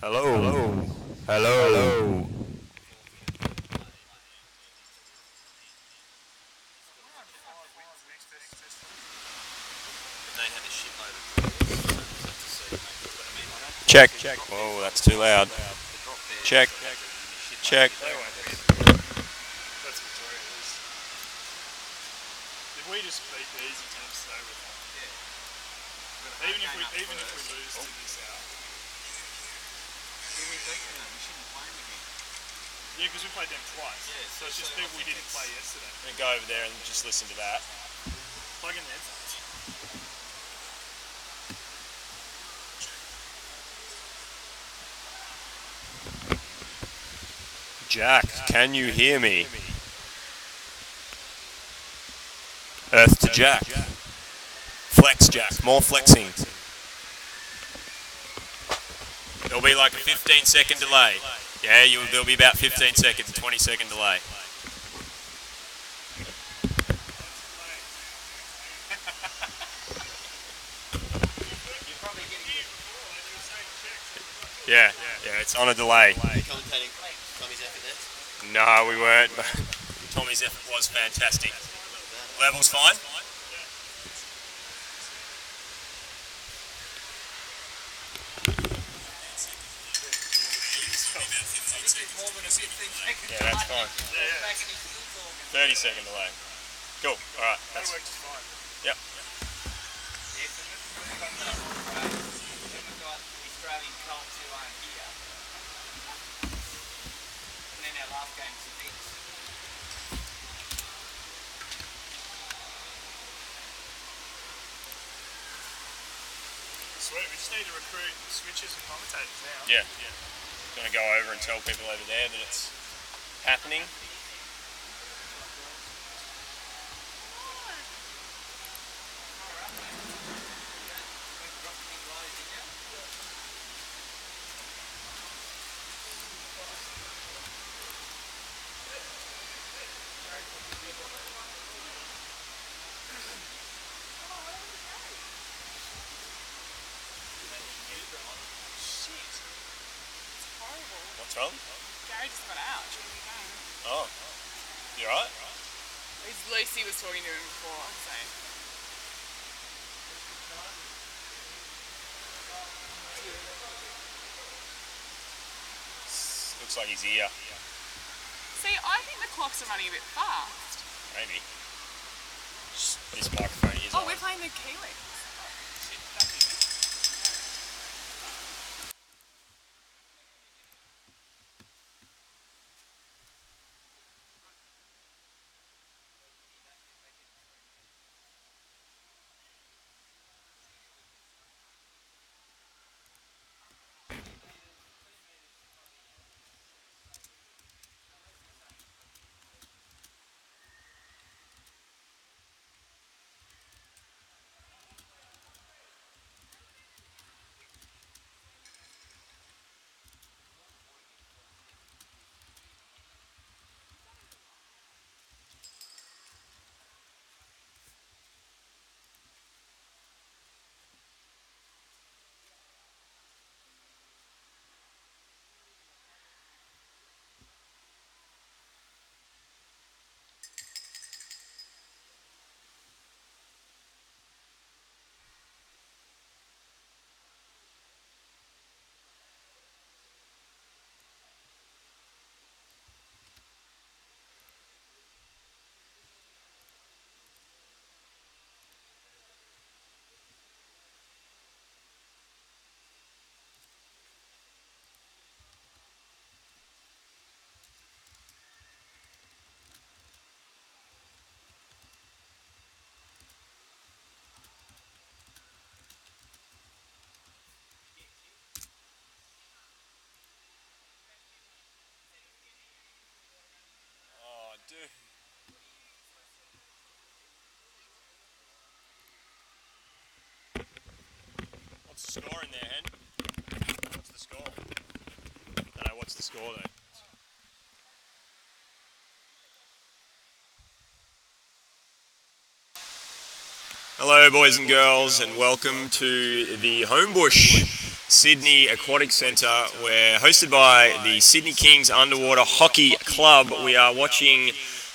Hello. Hello. Check. Whoa, that's too loud. Check. Check. If we just beat the easy teams, stay with them. Even if we lose to this out. Yeah, because we played them twice. Yeah, so it's just people we didn't play yesterday. I'm gonna go over there and just listen to that. Plug in the headphones. Jack, can you hear me? Earth to Jack. Flex, Jack. More flexing. There'll be like a 15-second delay. Yeah, there'll be about 15 seconds, 20-second delay. Yeah, it's on a delay. Commentating Tommy's effort there? No, we weren't. Tommy's effort was fantastic. Level's fine? Yeah, that's fine. 30-second delay. Cool. Alright. That works fine. Yep. Australian Colts who aren't here. And then our last game is the Kings. Sweet, we just need to recruit switchers and commentators now. Yeah. Gonna go over and tell people over there that it's happening. What's wrong? Gary just got out during the game. Oh. You alright? Lucy was talking to him before, so. Looks like he's here. See, I think the clocks are running a bit fast. Maybe. This microphone is on. Oh, we're playing the Kiwis. Dude. What's the score in there, Hen? What's the score? I don't know, what's the score though? Hello boys and girls and welcome to the Homebush Sydney Aquatic Centre. We're hosted by the Sydney Kings Underwater Hockey Club. We are watching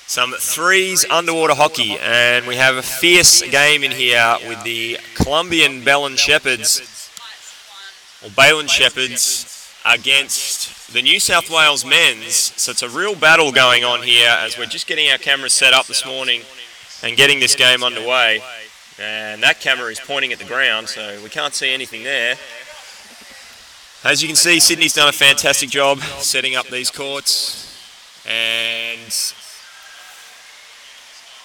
some threes underwater hockey, and we have a fierce game in here with the Colombian Belen Shepherds, or Belen Shepherds, against the New South Wales Men's. So it's a real battle going on here as we're just getting our cameras set up this morning and getting this game underway. And that camera is pointing at the ground, so we can't see anything there. As you can see, Sydney's done a fantastic job setting up these courts, and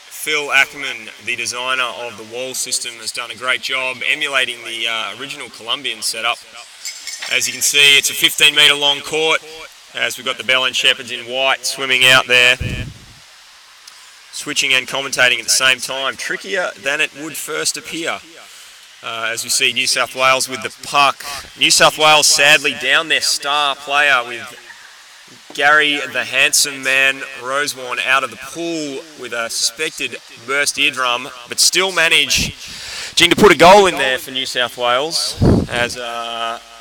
Phil Ackerman, the designer of the wall system, has done a great job emulating the original Colombian setup. As you can see, it's a 15-metre long court, as we've got the Belen Shepherds in white swimming out there, switching and commentating at the same time. Trickier than it would first appear. As we see New South Wales with the puck. New South Wales sadly down their star player with Gary the Handsome Man Rosewarne out of the pool with a suspected burst eardrum, but still managing to put a goal in there for New South Wales as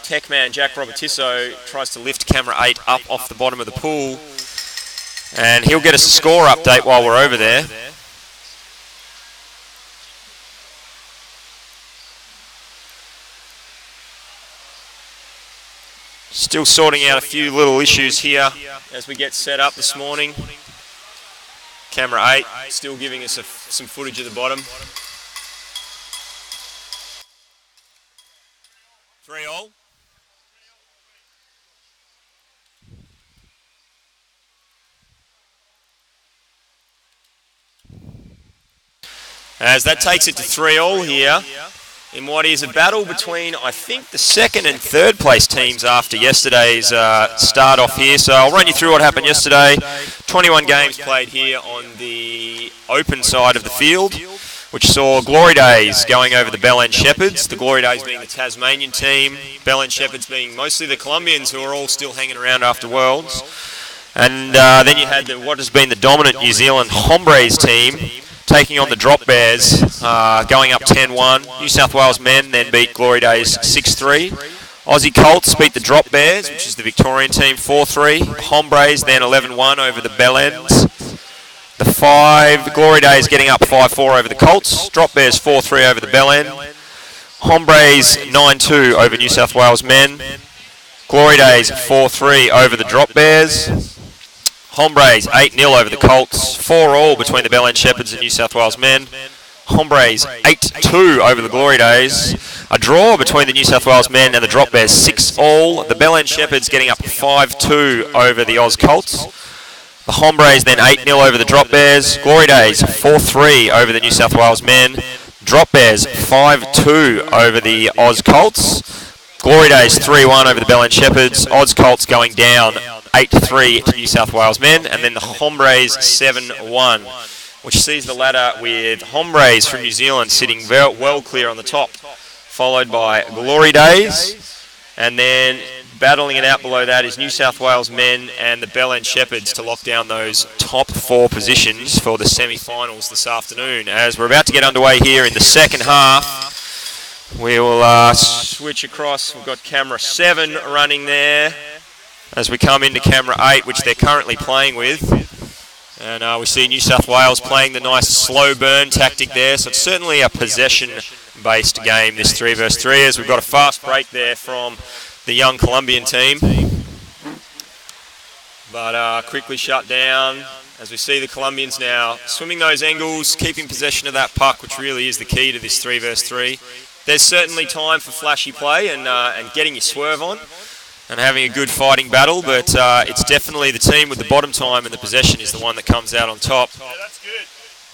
tech man Jack Robertisso tries to lift camera 8 up off the bottom of the pool, and he'll get us a score update while we're over there. Still sorting out a few little issues here as we get set up this morning. Camera 8 still giving us some footage of the bottom. 3-all. As that takes it to 3-all here, in what is a battle between, I think, the second and third place teams after yesterday's start off here. So I'll run you through what happened yesterday. 21 games played here on the open side of the field, which saw Glory Days going over the Belen Shepherds, the Glory Days being the Tasmanian team, Belen Shepherds being mostly the Colombians, who are all still hanging around after Worlds. And then you had what has been the dominant New Zealand Hombres team, taking on the Drop Bears, going up 10-1. New South Wales Men then beat Glory Days 6-3. Aussie Colts beat the Drop Bears, which is the Victorian team, 4-3. Hombres then 11-1 over the Belens. The 5 Glory Days getting up 5-4 over the Colts. Drop Bears 4-3 over the Belen. Hombres 9-2 over New South Wales Men. Glory Days 4-3 over the Drop Bears. Hombres 8-0 over the Colts, 4-all between the Belen Shepherds and New South Wales Men. Hombres 8-2 over the Glory Days. A draw between the New South Wales Men and the Drop Bears, 6-all. The Belen Shepherds getting up 5-2 over the Oz Colts. The Hombres then 8-0 over the Drop Bears. Glory Days 4-3 over the New South Wales Men. Drop Bears 5-2 over the Oz Colts. Glory Days 3-1 over the Belen Shepherds. Oz Colts going down 8-3 to New South Wales Men, and then the Hombres 7-1, which sees the ladder with Hombres from New Zealand sitting very well clear on the top, followed by Glory Days, and then battling it out below that is New South Wales Men and the Belen Shepherds to lock down those top 4 positions for the semi-finals this afternoon. As we're about to get underway here in the second half, we will switch across. We've got camera 7 running there as we come into camera 8, which they're currently playing with. And we see New South Wales playing the nice slow burn tactic there. So it's certainly a possession-based game, this 3 versus 3, as we've got a fast break there from the young Colombian team. But quickly shut down as we see the Colombians now swimming those angles, keeping possession of that puck, which really is the key to this 3 versus 3. There's certainly time for flashy play and getting your swerve on and having a good fighting battle, but it's definitely the team with the bottom time and the possession is the one that comes out on top. Yeah, that's good.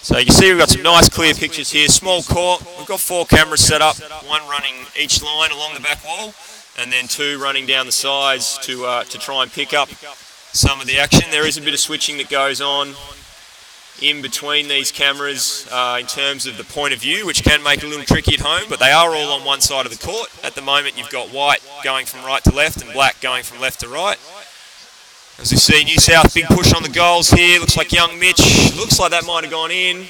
So you can see we've got some nice clear pictures here. Small court, we've got 4 cameras set up, 1 running each line along the back wall, and then 2 running down the sides to try and pick up some of the action. There is a bit of switching that goes on in between these cameras in terms of the point of view, which can make it a little tricky at home, but they are all on one side of the court. At the moment you've got white going from right to left and black going from left to right. As we see New South, big push on the goals here. Looks like young Mitch, looks like that might have gone in.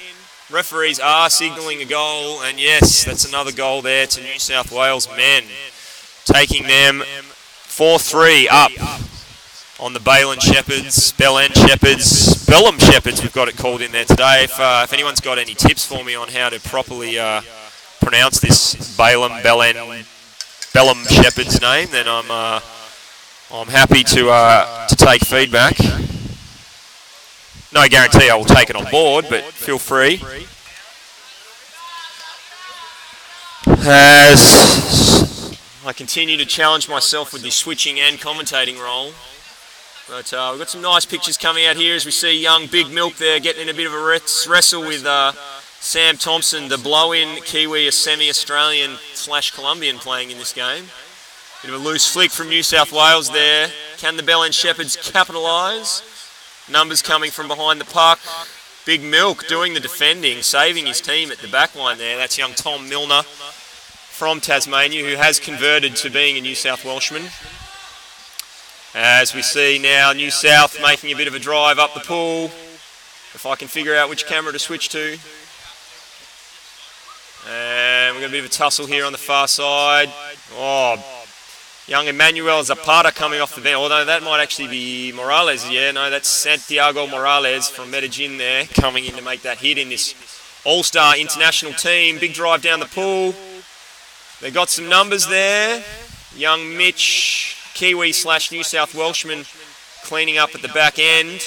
Referees are signalling a goal, and yes, that's another goal there to New South Wales Men. taking them 4-3 up on the Belen Shepherds, Belen Shepherds, we've got it called in there today. If anyone's got any tips for me on how to properly pronounce this Belen Shepherds name, then I'm happy to take feedback. No guarantee I will take it on board, but feel free. As I continue to challenge myself with the switching and commentating role. But we've got some nice pictures coming out here as we see young Big Milk there getting in a bit of a wrestle with Sam Thompson, the blow-in Kiwi, a semi-Australian / Colombian playing in this game. Bit of a loose flick from New South Wales there. Can the Belen Shepherds capitalise? Numbers coming from behind the puck. Big Milk doing the defending, saving his team at the back line there. That's young Tom Milner from Tasmania, who has converted to being a New South Welshman. As we see now New South making a bit of a drive up the pool. If I can figure out which camera to switch to. And we've got a bit of a tussle here on the far side. Oh, young Emmanuel Zapata coming off the bench. Although that might actually be Morales. Yeah, no, that's Santiago Morales from Medellin there, coming in to make that hit in this All-Star international team. Big drive down the pool. They got some numbers there. Young Mitch, Kiwi / New South Welshman, cleaning up at the back end.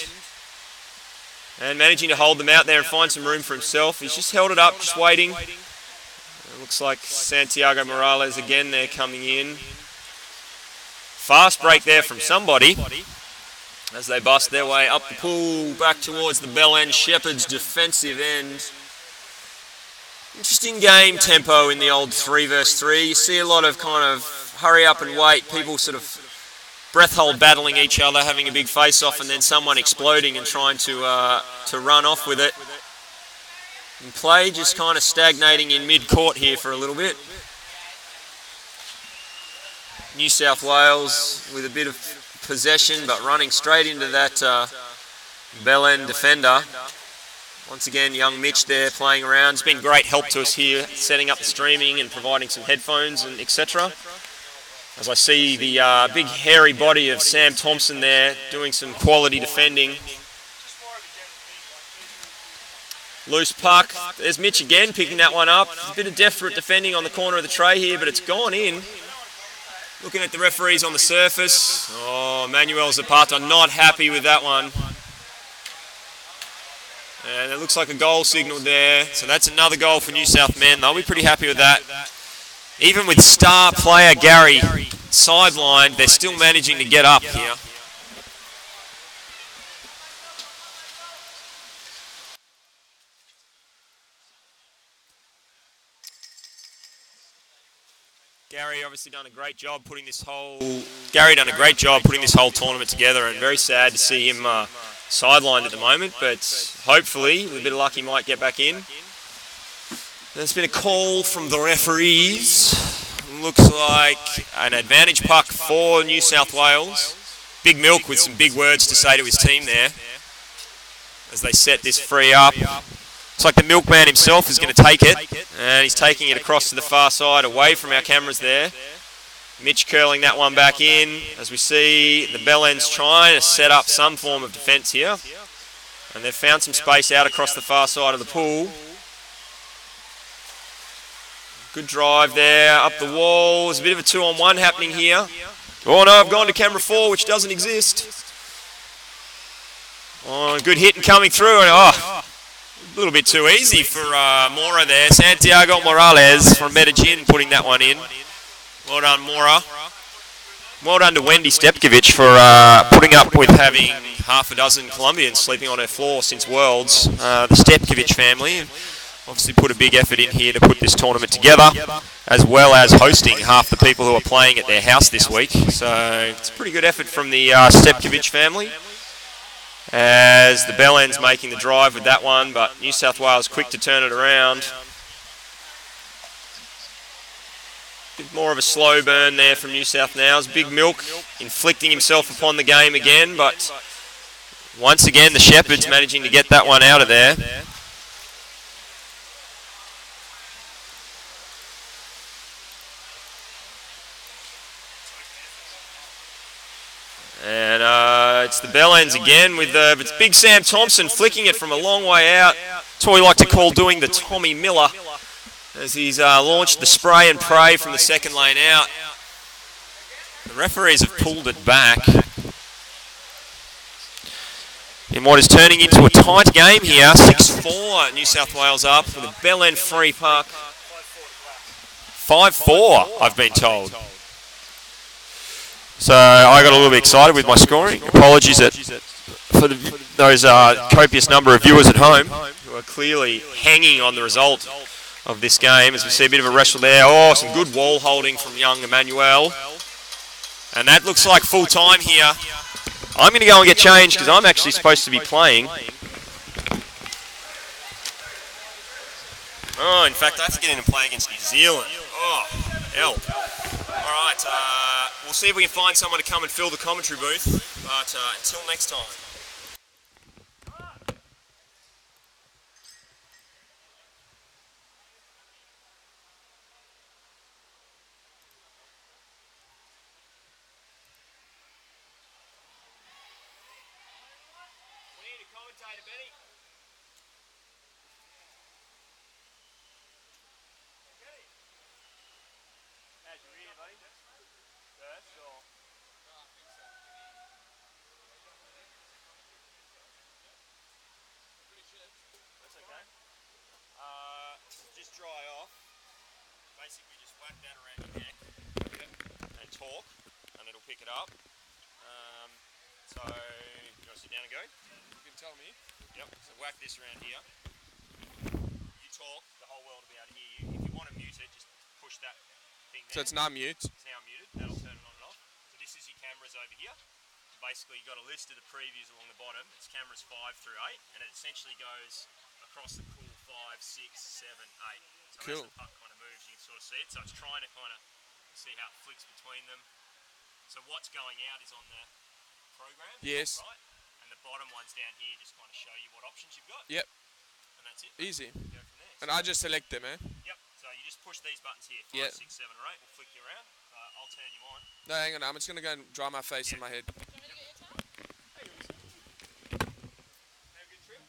And managing to hold them out there and find some room for himself. He's just held it up, just waiting. It looks like Santiago Morales again there coming in. Fast break there from somebody as they bust their way up the pool back towards the Belen Shepherds defensive end. Interesting game tempo in the old 3 versus 3. You see a lot of kind of hurry up and wait, people sort of breath hold battling each other, having a big face off, and then someone exploding and trying to run off with it. And play just kind of stagnating in mid-court here for a little bit. New South Wales with a bit of possession, but running straight into that Belen defender. Once again, young Mitch there playing around. It's been great help to us here, setting up the streaming and providing some headphones and etc. As I see the big hairy body of Sam Thompson there doing some quality defending. Loose puck. There's Mitch again picking that one up. A bit of desperate defending on the corner of the tray here, but it's gone in. Looking at the referees on the surface. Oh, Manuel Zapata not happy with that one. And it looks like a goal signal there. So that's another goal for New South Men. They'll be pretty happy with that. Even with star player Gary sidelined, they're still managing to get up here. Gary obviously done a great job putting this whole tournament together, and very sad to see him sidelined at the moment, but hopefully with a bit of luck he might get back in. There's been a call from the referees. Looks like an advantage puck for New South Wales. Big Milk with some big words to say to his team there as they set this free up. Looks like the milkman himself is going to take it, and he's taking it across to the far side, away from our cameras there. Mitch curling that one back in, as we see the Belens trying to set up some form of defence here. And they've found some space out across the far side of the pool. Good drive there, up the wall. There's a bit of a 2-on-1 happening here. Oh no, I've gone to camera 4, which doesn't exist. Oh, good hit and coming through, and a little bit too easy for Mora there. Santiago Morales from Medellin putting that one in. Well done, Mora. Well done to Wendy Stepkovich for putting up with having half a dozen Colombians sleeping on her floor since Worlds. The Stepkovich family obviously put a big effort in here to put this tournament together, as well as hosting half the people who are playing at their house this week. So it's a pretty good effort from the Stepkovich family. As the Belens making the drive with that one, but New South Wales quick to turn it around. Bit more of a slow burn there from New South Wales. Big Milk inflicting himself upon the game again, but once again the Shepherds managing to get that one out of there. it's the Belens again with it's Big Sam Thompson flicking it from a long way out. That's what we like to call doing the Tommy Miller, as he's launched the spray and pray from the second lane out. The referees have pulled it back in what is turning into a tight game here. 6-4 New South Wales up with a Belen free puck. 5-4, I've been told. So I got a little bit excited with my scoring. Apologies for those copious number of viewers at home who are clearly hanging on the result of this game, as we see a bit of a wrestle there. Oh, some good wall holding from young Emmanuel. And that looks like full time here. I'm going to go and get changed because I'm actually supposed to be playing. Oh, in fact, I have to get in and play against New Zealand. Oh, hell. All right, we'll see if we can find someone to come and fill the commentary booth. But until next time. Commentator, Benny. Okay. How's your ear, buddy? First or? No, I think so. Pretty sure. That's okay. Just dry off. Basically, just whack that around your neck and talk, and it'll pick it up. So, you want to sit down and go? You can tell me. Yep, so whack this around here. You talk, the whole world will be able to hear you. If you want to mute it, just push that thing there. So it's not mute? It's now muted, that'll turn it on and off. So this is your cameras over here. Basically, you've got a list of the previews along the bottom. It's cameras 5 through 8, and it essentially goes across the cool 5, 6, 7, 8. So cool. As the puck kind of moves, you can sort of see it. So it's trying to kind of see how it flicks between them. So what's going out is on the program. Yes. Right? And the bottom ones down here just kind of show you what options you've got. Yep. And that's it. Easy. Go from there. And I just select them, eh? Yep. So you just push these buttons here. 5, Yep. 6, 7, or 8. We'll flick you around. I'll turn you on. No, hang on. I'm just going to go and dry my face and my head. Have a good trip.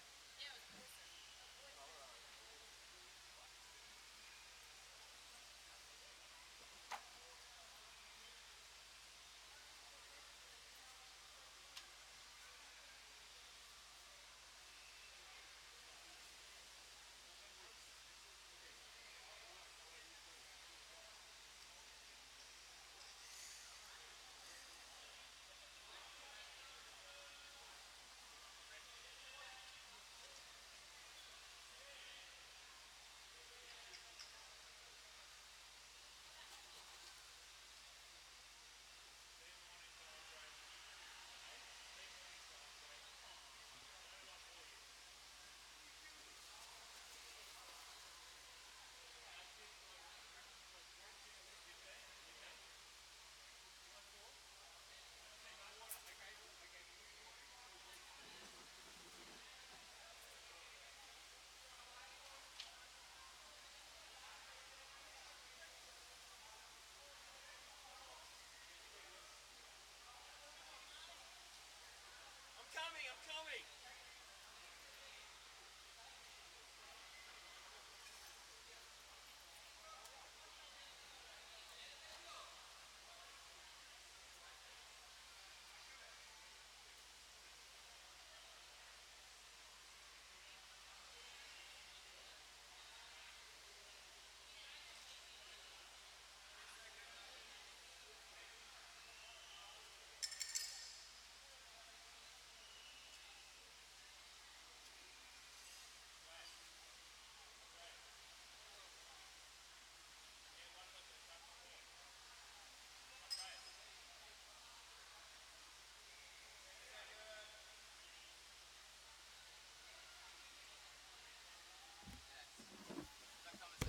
I'm coming.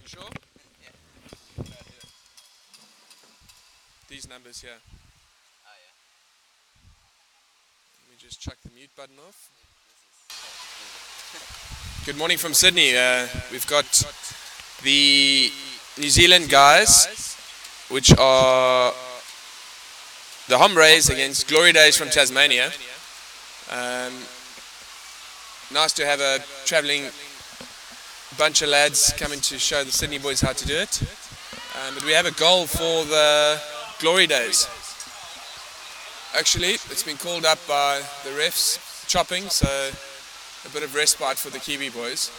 You sure? These numbers here. Oh yeah. Let me just chuck the mute button off. Good morning from Sydney. We've got the New Zealand guys, which are the Hombres against Glory Days from Tasmania. Nice to have a travelling bunch of lads coming to show the Sydney boys how to do it. But we have a goal for the Glory Days. Actually, it's been called up by the refs, chopping, so a bit of respite for the Kiwi boys.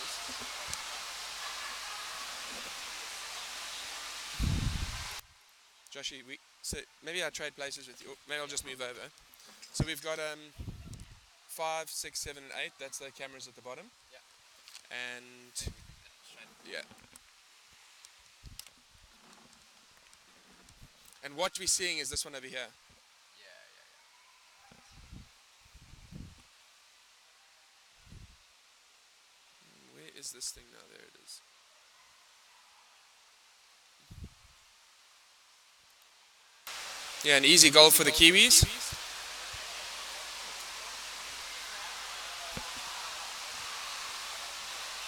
Joshy, so maybe I'll trade places with you. Maybe I'll just move over. So we've got 5, 6, 7, and 8. That's the cameras at the bottom. Yeah. And yeah. And what we're seeing is this one over here. Where is this thing now? There it is. Yeah, an easy goal for the Kiwis.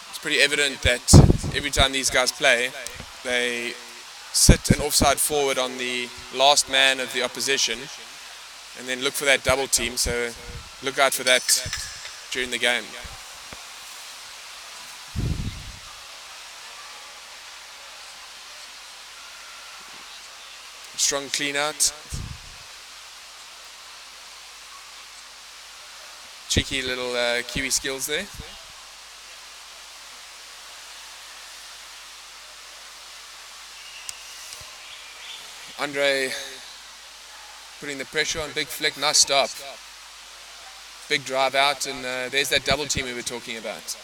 It's pretty evident that every time these guys play, they sit an offside forward on the last man of the opposition and then look for that double team, so look out for that during the game. Strong clean out. Cheeky little Kiwi skills there. Andre putting the pressure on, big flick, nice stop. Big drive out, and there's that double team we were talking about.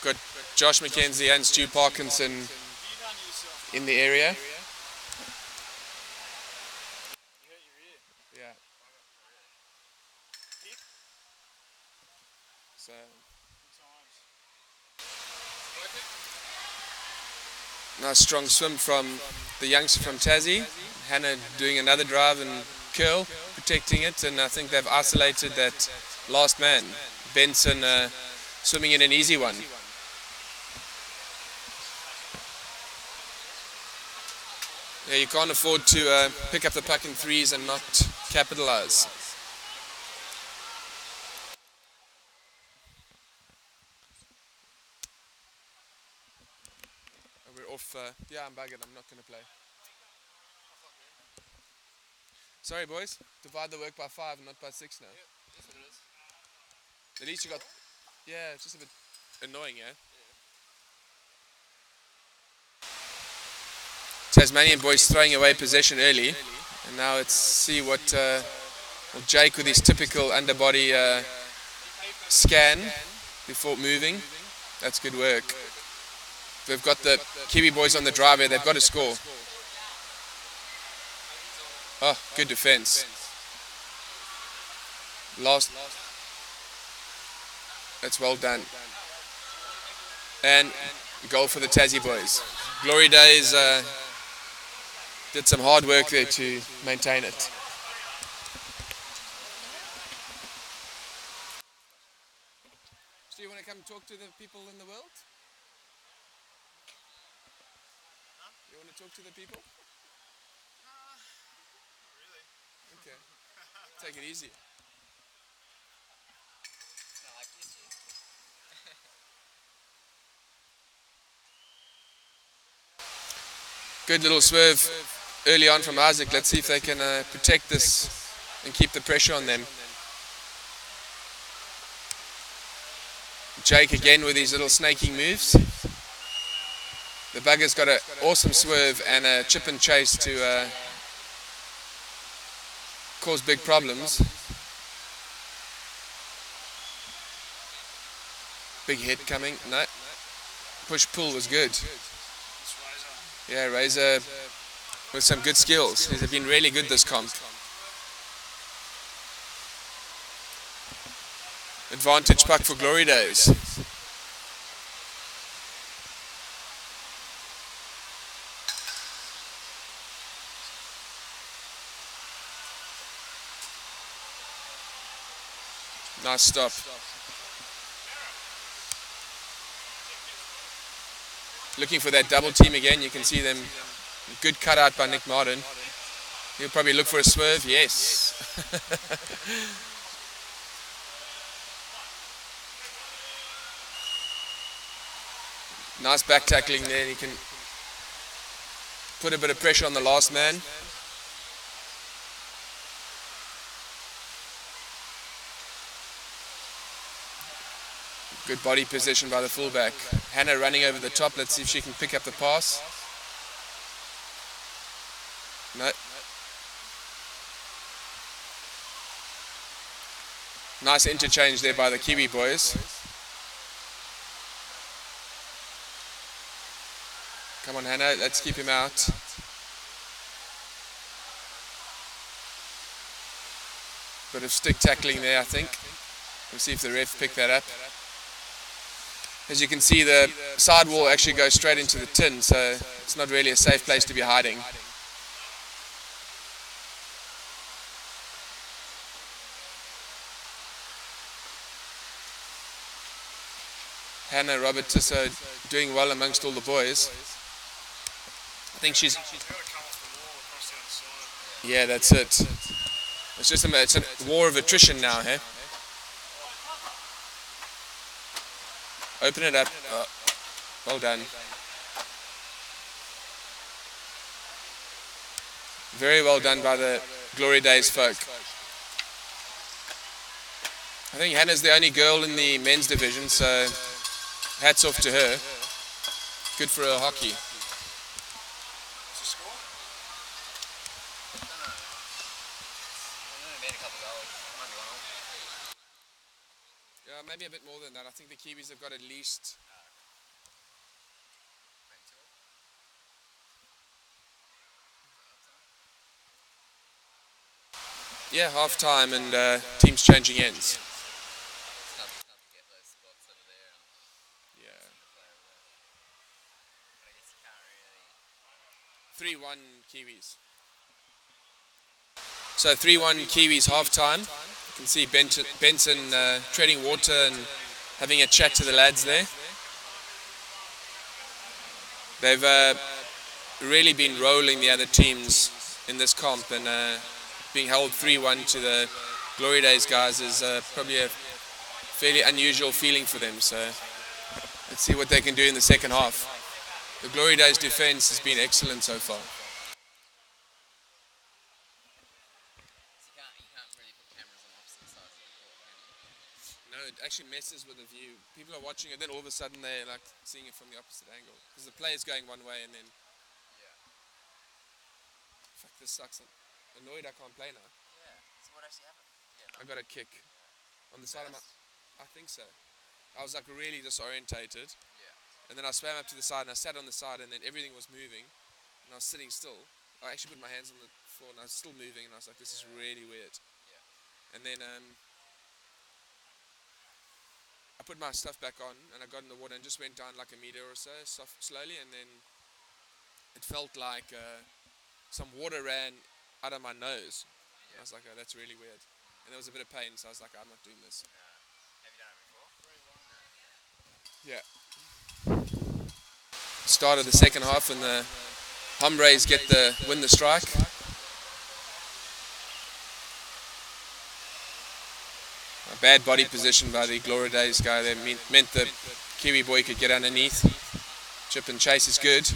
Got Josh McKenzie and Stu Parkinson in the area. Yeah. So nice strong swim from the youngster from Tassie. Hannah doing another drive and curl, protecting it, and I think they've isolated that last man. Benson swimming in an easy one. Yeah, you can't afford to pick up the puck in threes and not capitalize. We're off. Yeah, I'm buggered. I'm not going to play. Sorry, boys. Divide the work by 5 and not by 6 now. That's what it is. At least you got... Yeah, it's just a bit annoying, yeah? Tasmanian boys throwing away possession early, and now let's see what well, Jake with his typical underbody scan before moving. That's good work. They've got the Kiwi boys on the drive here. They've got to score. Oh, good defense. Last. That's well done. And goal for the Tassie boys. Glory Days did some hard work there to maintain it. Do you want to come talk to the people in the world? You want to talk to the people? Okay. Take it easy. Not like this year. Good little swerve early on from Isaac. Let's see if they can protect this and keep the pressure on them. Jake again with his little snaking moves. The bugger's got an awesome swerve and a chip and chase to cause big problems. Big hit coming. No. Push pull was good. Yeah, Razor with some good skills. He's been really good this comp. Advantage puck for Glory Days. Nice stop. looking for that double team again. You can see them, good cutout by Nick Martin. He'll probably look for a swerve, yes. Nice back tackling there, and he can put a bit of pressure on the last man. Good body position by the fullback. Hannah running over the top. Let's see if she can pick up the pass. No. Nice interchange there by the Kiwi boys. Come on, Hannah, let's keep him out. Bit of stick tackling there, I think. We'll see if the ref picked that up. As you can see, the side wall actually goes straight into the tin, so it's not really a safe place to be hiding. Hannah Robert Tissot doing well amongst all the boys. I think she's... Yeah, that's it. It's just it's a war of attrition now, hey? Open it up. Oh, well done. Very well done by the Glory Days folk. I think Hannah's the only girl in the men's division, so hats off to her. Good for her hockey. Yeah, maybe a bit more than that. I think the Kiwis have got at least... Yeah, half time and teams changing ends. Yeah. 3-1 Kiwis. So 3-1 Kiwis half time. You can see Benson treading water and having a chat to the lads there. They've really been rolling the other teams in this comp, and being held 3-1 to the Glory Days guys is probably a fairly unusual feeling for them. So let's see what they can do in the second half. The Glory Days defense has been excellent so far. No, it actually messes with the view. People are watching it, then all of a sudden they're like seeing it from the opposite angle because the player's going one way and then... Fuck, this sucks. I'm annoyed I can't play now. Yeah, so what actually happened? Yeah, I got a kick on the side of my... I think so. I was like really disorientated. And then I swam up to the side and I sat on the side and then everything was moving and I was sitting still. I actually put my hands on the floor and I was still moving and I was like, this is really weird. And then I put my stuff back on and I got in the water and just went down like a meter or so, slowly, and then it felt like some water ran out of my nose. I was like, oh, that's really weird. And there was a bit of pain, so I was like, I'm not doing this. Have you done it before? Yeah. Start of the second half and the Hombres win the strike. A bad body position by the Glory Days guy there meant the Kiwi boy could get underneath. Chip and chase is good.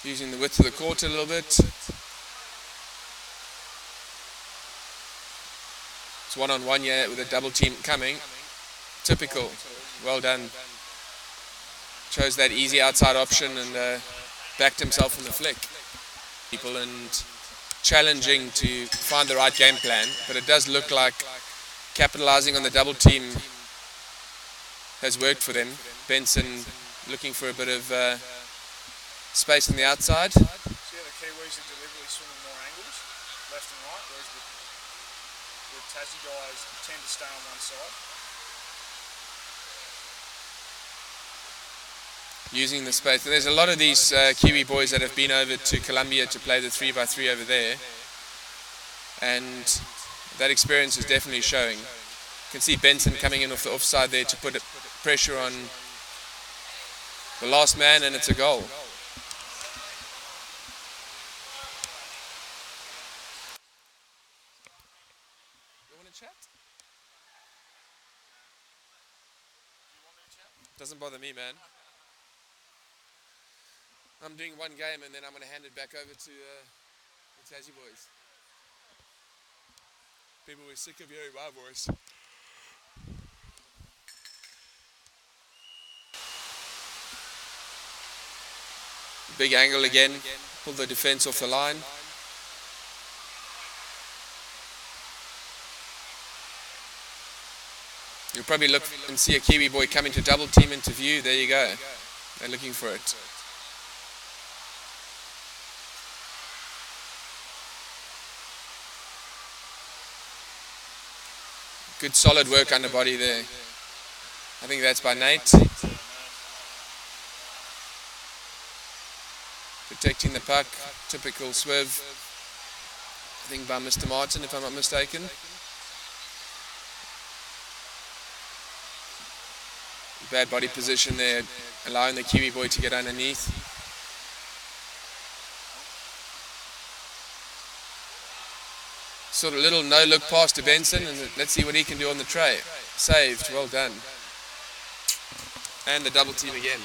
Using the width of the court a little bit. It's one-on-one here with a double team coming. Typical. Well done. Chose that easy outside option and backed himself on the flick. People and challenging to find the right game plan, but it does look like capitalizing on the double team has worked for them. Benson looking for a bit of space on the outside. See how the Kiwis are deliberately swimming more angles, left and right, whereas the Tassie guys tend to stay on one side. using the space. There's a lot of these Kiwi boys that have been over to Colombia to play the 3x3 over there, and that experience is definitely showing. You can see Benson coming in off the offside there to put pressure on the last man, and it's a goal. You want to chat? Doesn't bother me, man. I'm doing one game and then I'm going to hand it back over to the Tassie boys. People were sick of hearing my voice. Big angle again, pull the defense off the line. You'll probably look and see a Kiwi boy coming to double team into view. There you go. They're looking for it. Good solid work underbody there. I think that's by Nate. Protecting the puck. Typical swerve. I think by Mr. Martin, if I'm not mistaken. Bad body position there, allowing the Kiwi boy to get underneath. Sort of little no-look pass to Benson, and let's see what he can do on the tray. Saved, well done. And the double team again.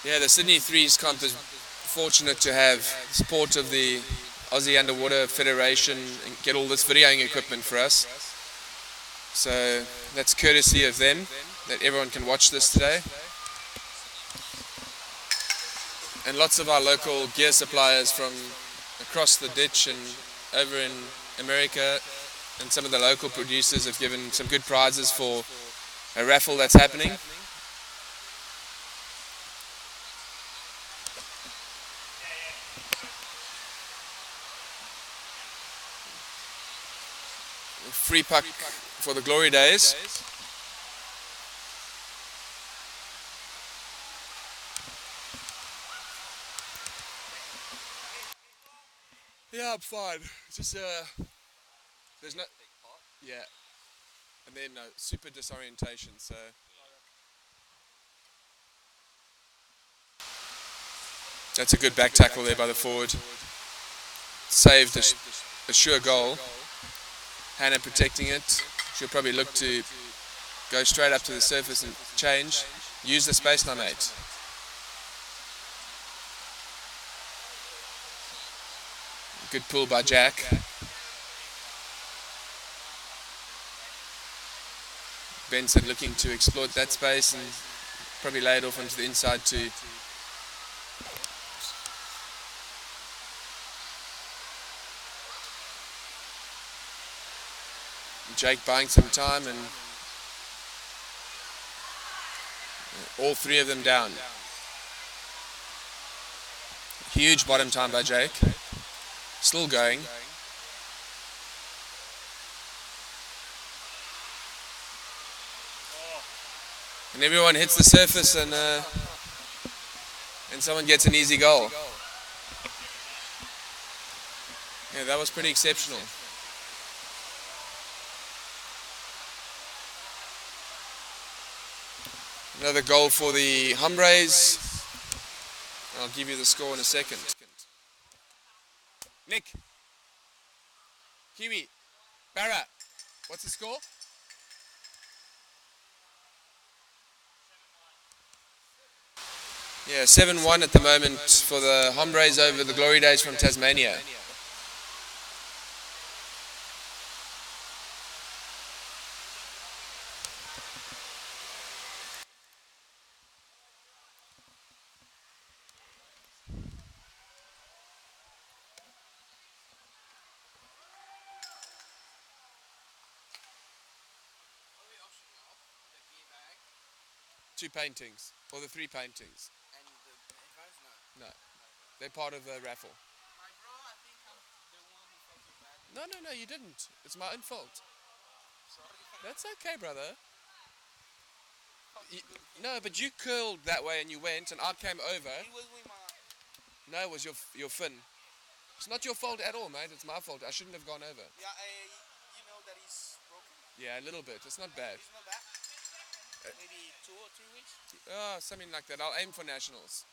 Yeah, the Sydney Threes comp is fortunate to have support of the Aussie Underwater Federation and get all this videoing equipment for us. So that's courtesy of them that everyone can watch this today. And lots of our local gear suppliers from across the ditch and over in America, and some of the local producers have given some good prizes for a raffle that's happening. Free puck for the Glory Days. Yeah, I'm fine. Just there's no, yeah, and then super disorientation. So that's a good back tackle there by the forward. Saved a sure goal. Hannah protecting it. She'll probably look to go straight up to the surface and change. Use the space now, mate. Good pull by Jack. Benson looking to exploit that space and probably lay it off onto the inside too. Jake buying some time, and all three of them down. Huge bottom time by Jake. Still going. And everyone hits the surface, and someone gets an easy goal. Yeah, that was pretty exceptional. Another goal for the Hombres. I'll give you the score in a second. Nick. Kiwi. Barra. What's the score? 7-1. Yeah, 7-1 at the moment for the Hombres over the Glory Days from Tasmania. Two paintings, or the three paintings. And the headphones? No. No, they're part of the raffle. Like, bro, I think I'm the one who fucking bad. No, you didn't. It's my own fault. That's okay, brother. No, but you curled that way and you went, and I came over. No, it was your fin. It's not your fault at all, mate. It's my fault. I shouldn't have gone over. Yeah, you know that he's broken? Yeah, a little bit. It's not bad. He's not bad? Maybe 2 or 3 weeks? Oh, something like that. I'll aim for nationals.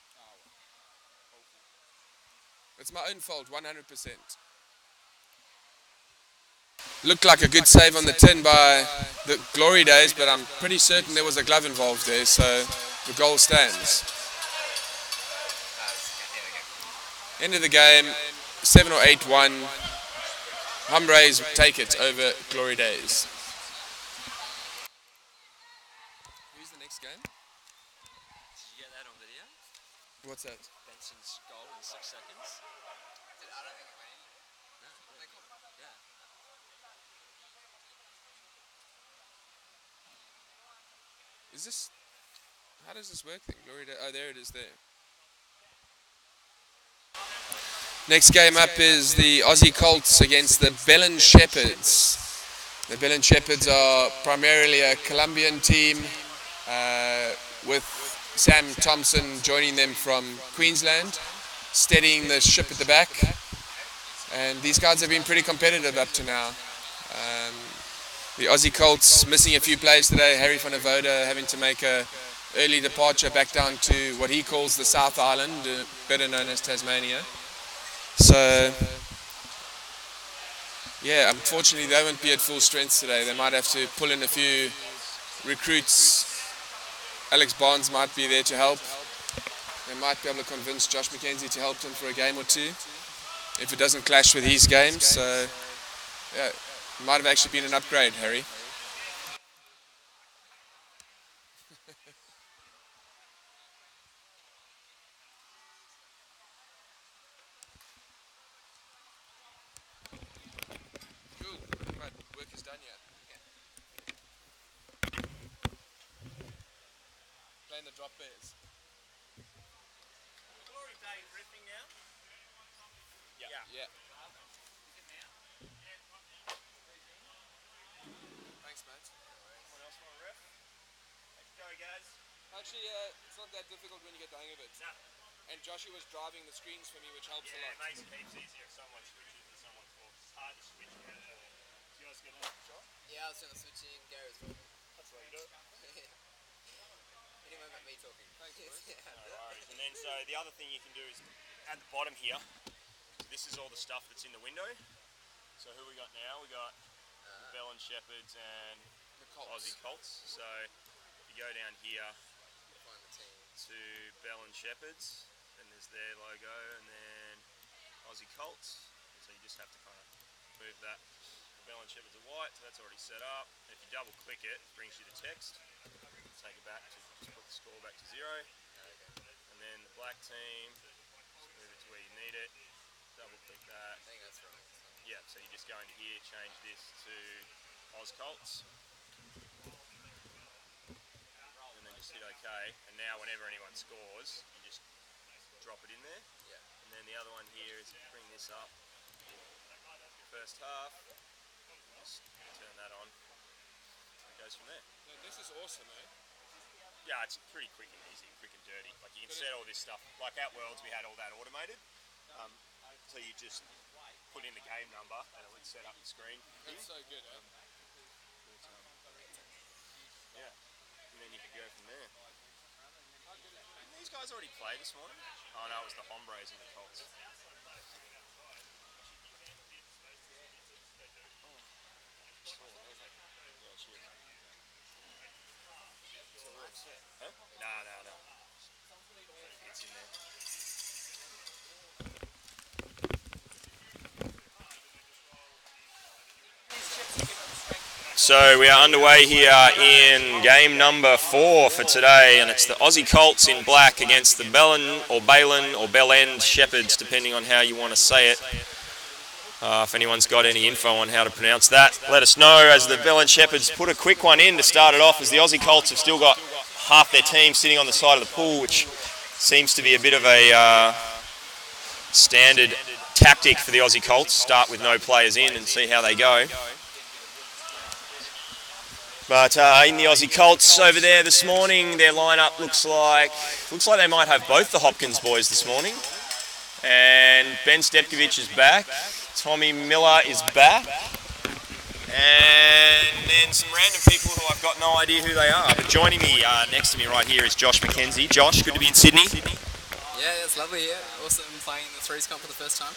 It's my own fault, 100%. Looked like a good save on the tin by the Glory Days, but I'm pretty certain there was a glove involved there, so the goal stands. End of the game, 7 or 8-1. Hombres take it over Glory Days. Who's the next game? Did you get that on video? What's that? Benson's goal in 6 seconds. I don't think it went in. No, yeah. Is this... How does this work then? Glory Days... Oh, there it is there. Next game up is the Aussie Colts against the Belen Shepherds. The Belen Shepherds are primarily a Colombian team with Sam Thompson joining them from Queensland, steadying the ship at the back. And these guys have been pretty competitive up to now. The Aussie Colts missing a few players today. Harry van der Voda having to make a early departure back down to what he calls the South Island, better known as Tasmania. So, yeah, unfortunately they won't be at full strength today. They might have to pull in a few recruits. Alex Barnes might be there to help. They might be able to convince Josh McKenzie to help them for a game or two, if it doesn't clash with his games. So, yeah, it might have actually been an upgrade, Harry. Playing the drop bears. Glory Day riffing now? Yeah. Thanks, mate. Anyone else want a ref? Let's go, guys. Actually, it's not that difficult when you get the hang of it. No. And Joshua was driving the screens for me, which helps a Yeah, lot. it makes it heaps easier if someone switches and someone talks. It's hard to switch when you guys get on, Josh? Yeah, I was going to switch in Gary's talking. That's what you do. Anyway, about me talking. Thanks, boys. No worries. And then, so the other thing you can do is at the bottom here, this is all the stuff that's in the window. So who we got now? We got the Belen Shepherds and The Colts. Aussie Colts. So you go down here Find the team. to Belen Shepherds, and there's their logo, and then Aussie Colts. So you just have to kind of move that. The Belen Shepherds are white, so that's already set up. And if you double click it, it brings you the text. Take it back to just put the score back to 0. And then the black team, just move it to where you need it. Double click that. I think that's right. Yeah, so you just go into here, change this to Oz Colts. And then just hit OK. And now whenever anyone scores, you just drop it in there. Yeah. And then the other one here is bring this up. First half, just turn that on. And it goes from there. No, this is awesome, eh? Yeah, it's pretty quick and easy, quick and dirty. Like you can set all this stuff. Like at Worlds, we had all that automated. So you just put in the game number and it would set up the screen. That's so good, eh? Yeah, and then you can go from there. Didn't these guys already play this morning? Oh no, it was the Hombres and the Colts. Yeah, cheers. Huh? No. It's in there. So we are underway here in game number 4 for today, and it's the Aussie Colts in black against the Belen Shepherds, depending on how you want to say it. If anyone's got any info on how to pronounce that, let us know, as the Belen Shepherds put a quick one in to start it off, as the Aussie Colts have still got half their team sitting on the side of the pool, which seems to be a bit of a standard tactic for the Aussie Colts. Start with no players in and see how they go. But in the Aussie Colts over there this morning, their lineup looks like they might have both the Hopkins boys this morning. And Ben Stepkovich is back. Tommy Miller is back. And then some random people who I've got no idea who they are. But joining me next to me right here is Josh McKenzie. Josh, good to be in Sydney. Yeah, it's lovely here. Awesome playing the threes comp for the first time.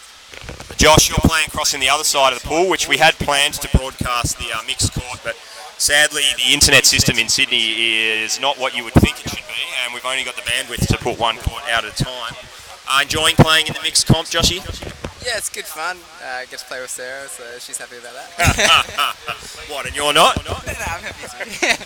Josh, you're playing crossing the other side of the pool, which we had planned to broadcast the mixed court, but sadly the internet system in Sydney is not what you would think it should be, and we've only got the bandwidth to put one court out at a time. Enjoying playing in the mixed comp, Joshy? Yeah, it's good fun. Get to play with Sarah, so she's happy about that. What, and you're not? No, I'm happy too.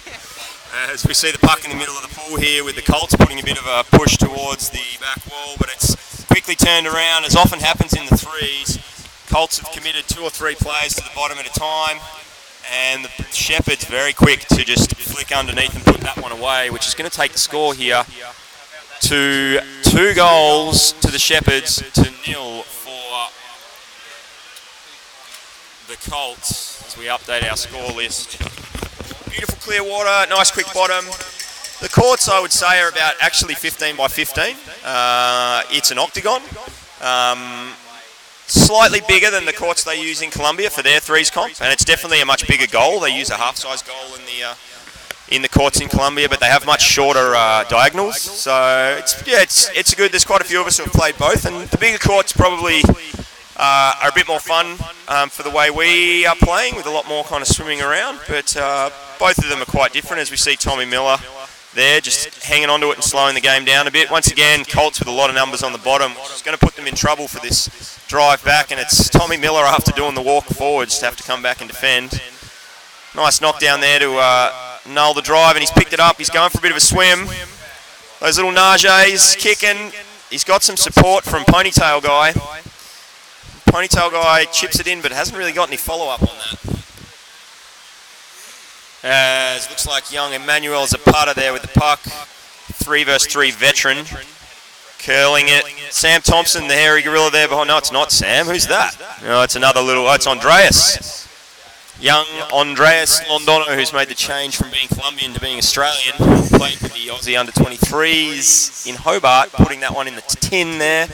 As we see the puck in the middle of the pool here with the Colts putting a bit of a push towards the back wall, but it's quickly turned around, as often happens in the threes. Colts have committed 2 or 3 players to the bottom at a time, and the Shepherds very quick to just flick underneath and put that one away, which is going to take the score here to 2 goals to the Shepherds to 0 for the Colts as we update our score list. Beautiful clear water, nice quick bottom. The courts, I would say, are about actually 15 by 15. It's an octagon. Slightly bigger than the courts they use in Colombia for their threes comp, and it's definitely a much bigger goal. They use a half-size goal in the courts in Colombia, but they have much shorter diagonals. So it's good. There's quite a few of us who have played both, and the bigger courts probably are a bit more fun for the way we are playing, with a lot more kind of swimming around. But both of them are quite different, as we see Tommy Miller there just hanging onto it and slowing the game down a bit. Once again, Colts with a lot of numbers on the bottom, which is going to put them in trouble for this drive back, and it's Tommy Miller, after doing the walk forwards, to have to come back and defend. Nice knockdown there to null the drive, and he's picked it up. He's going for a bit of a swim. Those little nages kicking. He's got some support from Ponytail Guy. Ponytail Guy chips it in, but hasn't really got any follow-up on that. As looks like young Emmanuel Zapata there with the puck. 3 versus 3 veteran. Curling it. Sam Thompson, the hairy gorilla there behind. No, it's not Sam. Who's that? No, it's another little... Oh, it's Andreas. Young Andreas Londono, who's made the change from being Colombian to being Australian. Played with the Aussie under-23s in Hobart, putting that one in the tin there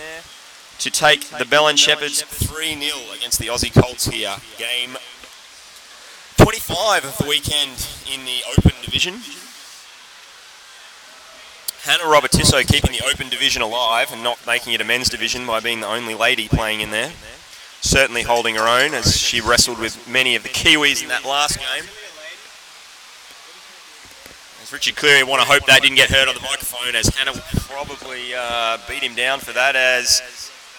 to take the Belen Shepherds 3-0 against the Aussie Colts here. Game 25 of the weekend in the Open Division. Hannah Robertisso keeping the Open Division alive and not making it a men's division by being the only lady playing in there. Certainly holding her own as she wrestled with many of the Kiwis in that last game. As Richard Cleary, want to hope that didn't get hurt on the microphone, as Hannah will probably beat him down for that, as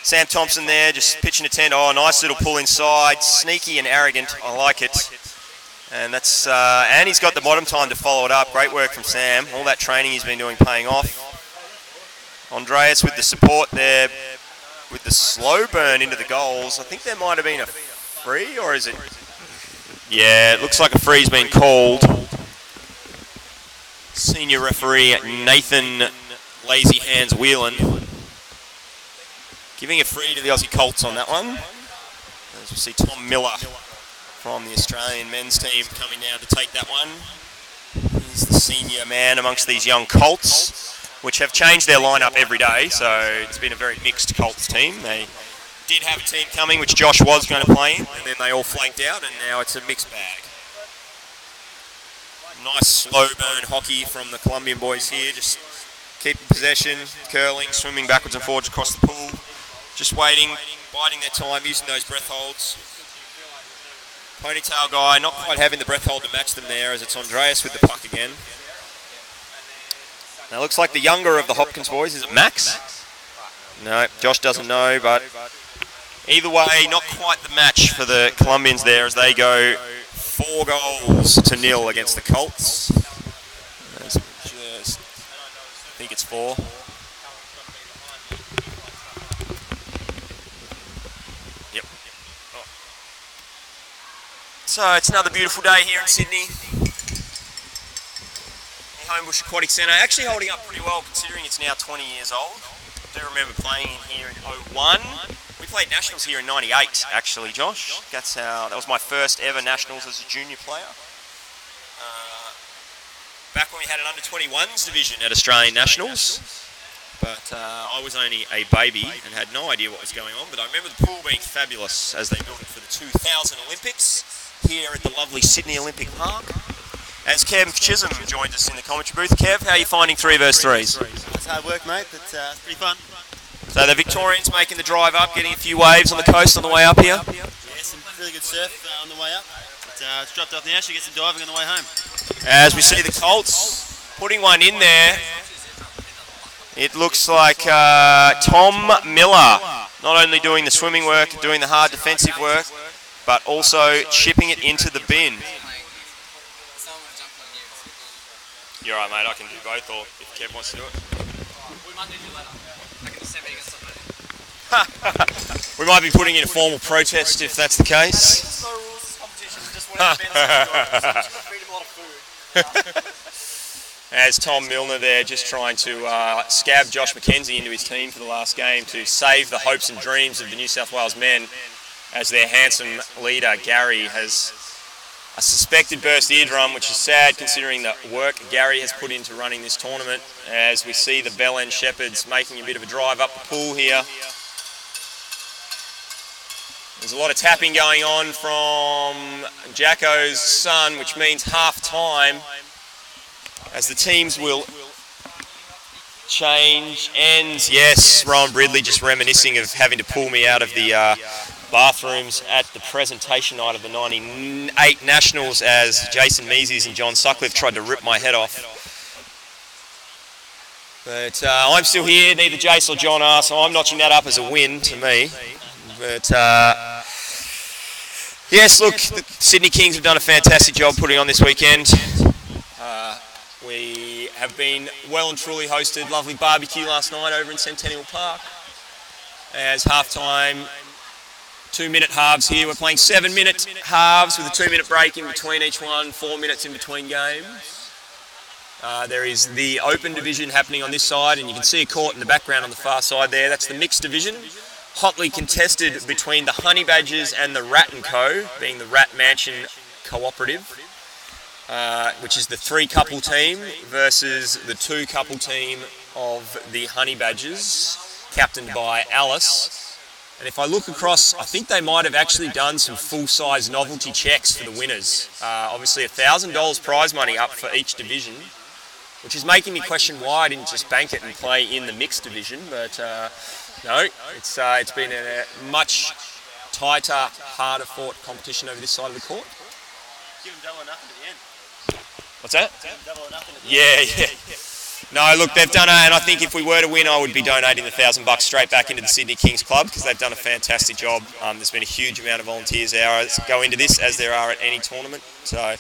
Sam Thompson there just pitching a tent. Oh, nice little pull inside. Sneaky and arrogant. I like it. And that's and he's got the bottom time to follow it up. Great work from Sam. All that training he's been doing paying off. Andreas with the support there, with the slow burn into the goals. I think there might have been a free, or is it? Yeah, it looks like a free's been called. Senior referee Nathan Lazy Hands Whelan giving a free to the Aussie Colts on that one. As we see Tom Miller from the Australian men's team coming down to take that one. He's the senior man amongst these young Colts, which have changed their lineup every day, so it's been a very mixed Colts team. They did have a team coming, which Josh was going to play in, and then they all flanked out, and now it's a mixed bag. Nice slow burn hockey from the Colombian boys here, just keeping possession, curling, swimming backwards and forwards across the pool, just waiting, biding their time, using those breath holds. Ponytail Guy not quite having the breath hold to match them there, as it's Andreas with the puck again. Now, looks like the younger of the Hopkins boys. Is it Max? No, Josh doesn't know, but either way, not quite the match for the Colombians there, as they go 4 goals to 0 against the Colts. I think it's 4. Yep. Oh. So it's another beautiful day here in Sydney. Homebush Aquatic Centre, actually holding up pretty well considering it's now 20 years old. I do remember playing in here in 01. We We played nationals here in '98, actually, Josh. That was my first ever nationals as a junior player. Back when we had an under-21s division at Australian Nationals. But I was only a baby and had no idea what was going on. But I remember the pool being fabulous as they built it for the 2000 Olympics here at the lovely Sydney Olympic Park. As Kev Chisholm joins us in the commentary booth. Kev, how are you finding 3 vs 3s? It's hard work, mate, but it's pretty fun. So the Victorians making the drive up, getting a few waves on the coast on the way up here. Yeah, some really good surf on the way up. But it's dropped off now, she gets some diving on the way home. As we see the Colts putting one in there. It looks like Tom Miller not only doing the swimming work, doing the hard defensive work, but also chipping it into the bin. You're right, mate, I can do both, or if Kev wants to do it. We might be putting in a formal protest if that's the case. No rules, this competition is just whatever Ben's feed him a lot of food. As Tom Milner there just trying to scab Josh McKenzie into his team for the last game to save the hopes and dreams of the New South Wales men, as their handsome leader Gary has a suspected burst eardrum, which is sad considering the work Gary has put into running this tournament. As we see the Belen Shepherds making a bit of a drive up the pool here. There's a lot of tapping going on from Jacko's son, which means half time, as the teams will change ends. Yes, Rowan Bridley just reminiscing of having to pull me out of the bathrooms at the presentation night of the '98 Nationals, as Jason Meeses and John Sutcliffe tried to rip my head off. But I'm still here, neither Jace or John are, so I'm notching that up as a win to me. But yes, look, the Sydney Kings have done a fantastic job putting on this weekend. We have been well and truly hosted. Lovely barbecue last night over in Centennial Park. As half-time, 2-minute halves here. We're playing 7-minute halves with a 2-minute break in between each one, 4 minutes in between games. There is the open division happening on this side, and you can see a court in the background on the far side there. That's the mixed division. Hotly contested between the Honey Badgers and the Rat & Co., being the Rat Mansion Cooperative. Which is the 3-couple team versus the 2-couple team of the Honey Badgers, captained by Alice. And if I look across, I think they might have actually done some full-size novelty checks for the winners. Obviously $1,000 prize money up for each division, which is making me question why I didn't just bank it and play in the mixed division. But no, it's been a much tighter, harder fought competition over this side of the court. Give them double or nothing at the end. What's that? Double or nothing at the end. Yeah. No, look, they've done it, and I think if we were to win, I would be donating the $1,000 straight back into the Sydney Kings Club, because they've done a fantastic job. There's been a huge amount of volunteers hours go into this, as there are at any tournament. So,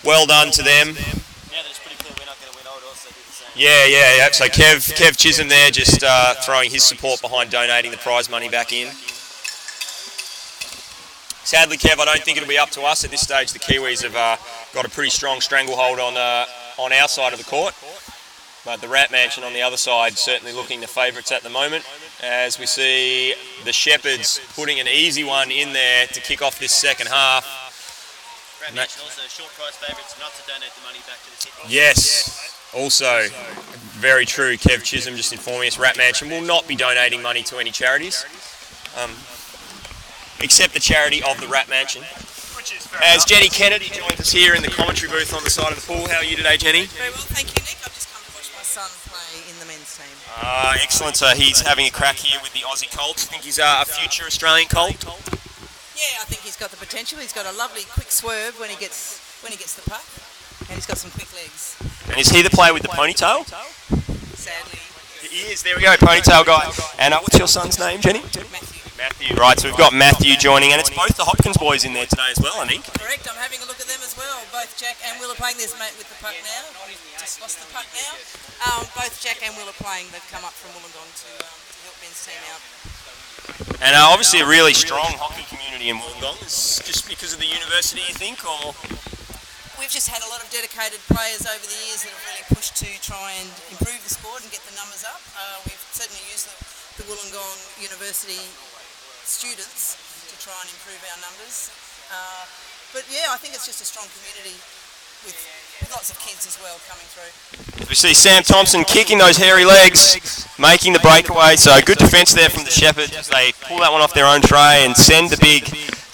well done to them. Now that it's pretty clear we're not going to win, I would also do the same. Yeah. So Kev Chisholm there just throwing his support behind donating the prize money back in. Sadly, Kev, I don't think it'll be up to us at this stage. The Kiwis have got a pretty strong stranglehold on our side of the court. But the Rat Mansion on the other side certainly looking the favourites at the moment, as we see the Shepherds putting an easy one in there to kick off this second half. Rat Mansion also short price favourites not to donate the money back to the city. Yes, also very true. Kev Chisholm just informing us Rat Mansion will not be donating money to any charities, except the charity of the Rat Mansion. As Jenny Kennedy joins us here in the commentary booth on the side of the pool. How are you today, Jenny? Very well, thank you, Nick. I've just come to watch my son play in the men's team. Excellent. So he's having a crack here with the Aussie Colts. Think he's a future Australian Colt? Yeah, I think he's got the potential. He's got a lovely quick swerve when he gets the puck, and he's got some quick legs. And is he the player with the ponytail? Sadly. He is. There we go, ponytail guy. And what's your son's name, Jenny? Matthew. Right, so we've got Matthew joining, and it's both the Hopkins boys in there today as well, I think. Correct, I'm having a look at them as well. Both Jack and Will are playing. There's mate with the puck now. We've just lost the puck now. Both Jack and Will are playing. They've come up from Wollongong to help Ben's team out. And obviously a really strong hockey community in Wollongong. Is just because of the university, you think, or...? We've just had a lot of dedicated players over the years that have really pushed to try and improve the sport and get the numbers up. We've certainly used the Wollongong University students to try and improve our numbers. But yeah, I think it's just a strong community with lots of kids as well coming through. We see Sam Thompson kicking those hairy legs, making the breakaway. So good defence there from the Shepherds as they pull that one off their own tray and send the big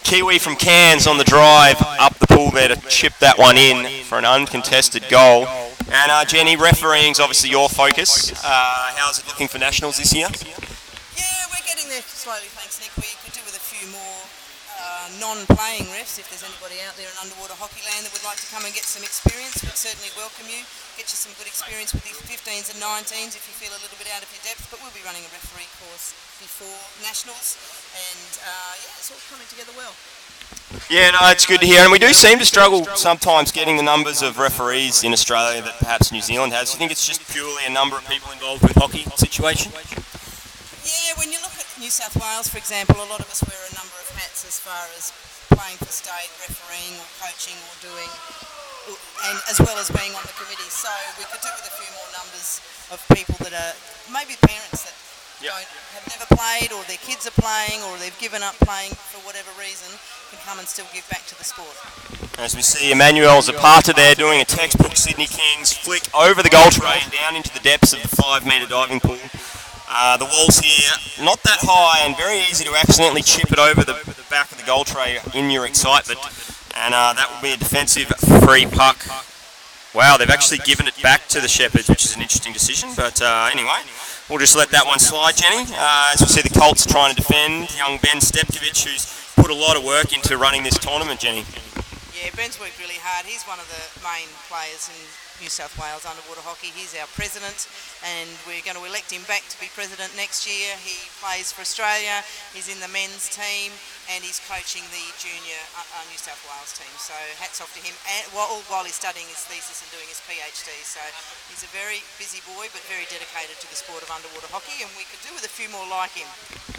Kiwi from Cairns on the drive up the pool there to chip that one in for an uncontested goal. And Jenny, refereeing's obviously your focus. How's it looking for nationals this year? Yeah, we're getting there slowly, thanks Nick. We could do with a few more non-playing refs. If there's anybody out there in underwater hockey land that would like to come and get some experience, we'd certainly welcome you. Get you some good experience with these 15s and 19s if you feel a little bit out of your depth. But we'll be running a referee course before nationals, and yeah, it's all coming together well. Yeah, no, it's good to hear. And we do seem to struggle sometimes getting the numbers of referees in Australia that perhaps New Zealand has. Do you think it's just purely a number of people involved with hockey situation? Yeah, when you look at New South Wales, for example, a lot of us wear a number of hats as far as playing for state, refereeing or coaching or doing, and as well as being on the committee. So we could do with a few more numbers of people that are maybe parents that have never played, or their kids are playing, or they've given up playing for whatever reason, can come and still give back to the sport. As we see Emmanuel Zapata there doing a textbook Sydney Kings flick over the goal tray and down into the depths of the 5-metre diving pool. The walls here, not that high and very easy to accidentally chip it over the back of the goal tray in your excitement. And that will be a defensive free puck. Wow, they've actually given it back to the Shepherds, which is an interesting decision. But anyway, we'll just let that one slide, Jenny. As we see the Colts trying to defend young Ben Stepkovich, who's put a lot of work into running this tournament, Jenny. Yeah, Ben's worked really hard. He's one of the main players in New South Wales underwater hockey. He's our president, and we're going to elect him back to be president next year. He plays for Australia, he's in the men's team, and he's coaching the junior New South Wales team. So hats off to him, and while he's studying his thesis and doing his PhD. So he's a very busy boy, but very dedicated to the sport of underwater hockey, and we could do with a few more like him.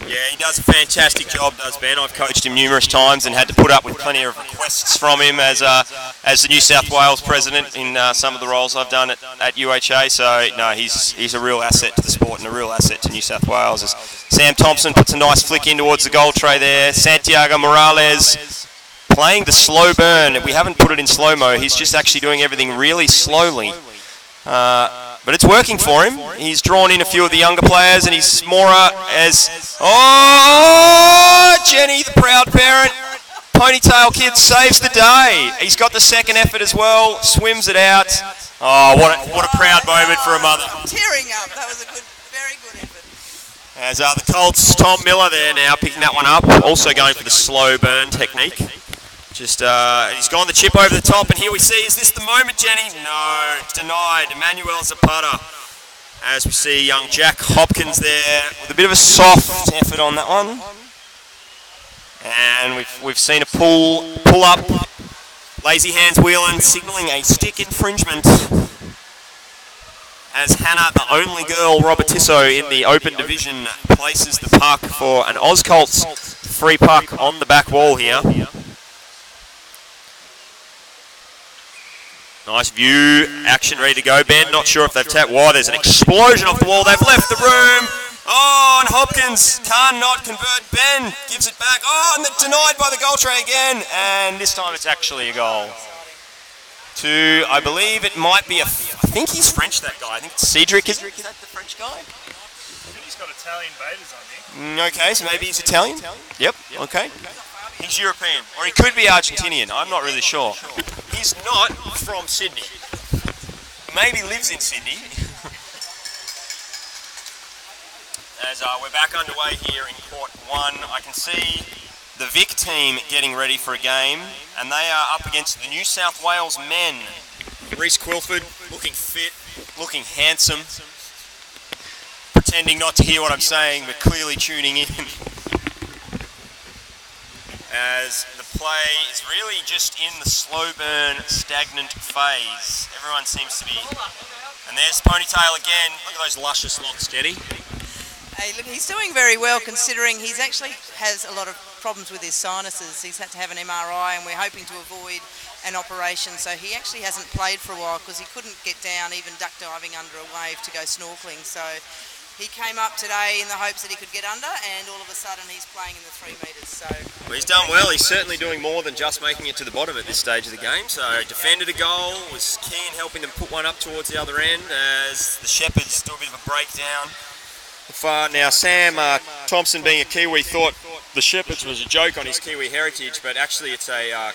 Yeah, he does a fantastic job, does Ben. I've coached him numerous times and had to put up with plenty of requests from him as the New South Wales president in some of the roles I've done at UHA. So no, he's a real asset to the sport and a real asset to New South Wales. As Sam Thompson puts a nice flick in towards the goal tray there. Santiago Morales playing the slow burn. We haven't put it in slow-mo. He's just actually doing everything really slowly. But it's working for him. He's drawn in a few of the younger players, and he's Mora as... Oh, Jenny, the proud parent. Ponytail kid saves the day. He's got the second effort as well, swims it out. Oh, what a proud moment for a mother. Tearing up. That was a very good effort. As the Colts, Tom Miller there now picking that one up. Also going for the slow burn technique. Just, he's gone the chip over the top, and here we see, is this the moment, Jenny? No, denied. Emmanuel Zapata. As we see young Jack Hopkins there with a bit of a soft effort on that one. And we've seen a pull up. Lazy hands wheeling, signalling a stick infringement. As Hannah, the only girl Robertisso in the open division, places the puck for an Colts free puck on the back wall here. Nice view, action ready to go. Ben, not sure if they've tapped. Wow, there's an explosion off the wall. They've left the room. Oh, and Hopkins cannot convert. Ben gives it back. Oh, and they're denied by the goal tray again. And this time it's actually a goal. I believe it might be I think he's French, that guy. I think it's Cedric. Is that the French guy? I think he's got Italian baiters on here. Okay, so maybe he's Italian? Yep, okay. He's European. Or he could be Argentinian. I'm not really sure. He's not from Sydney. Maybe lives in Sydney. As we're back underway here in Court 1, I can see the Vic team getting ready for a game, and they are up against the New South Wales Men. Reece Quilford, looking fit, looking handsome, pretending not to hear what I'm saying, but clearly tuning in. As the play is really just in the slow burn, stagnant phase. Everyone seems to be... And there's Ponytail again. Look at those luscious locks, Jenny. Hey, look, he's doing very well considering he's actually has a lot of problems with his sinuses. He's had to have an MRI, and we're hoping to avoid an operation. So he actually hasn't played for a while because he couldn't get down, even duck diving under a wave to go snorkeling. So he came up today in the hopes that he could get under, and all of a sudden he's playing in the 3 metres. So Well, he's done well. He's certainly doing more than just making it to the bottom at this stage of the game. So defended a goal, was key in helping them put one up towards the other end as the Shepherds do a bit of a breakdown. Now Sam Thompson, being a Kiwi, thought the Shepherds was a joke on his Kiwi heritage, but actually it's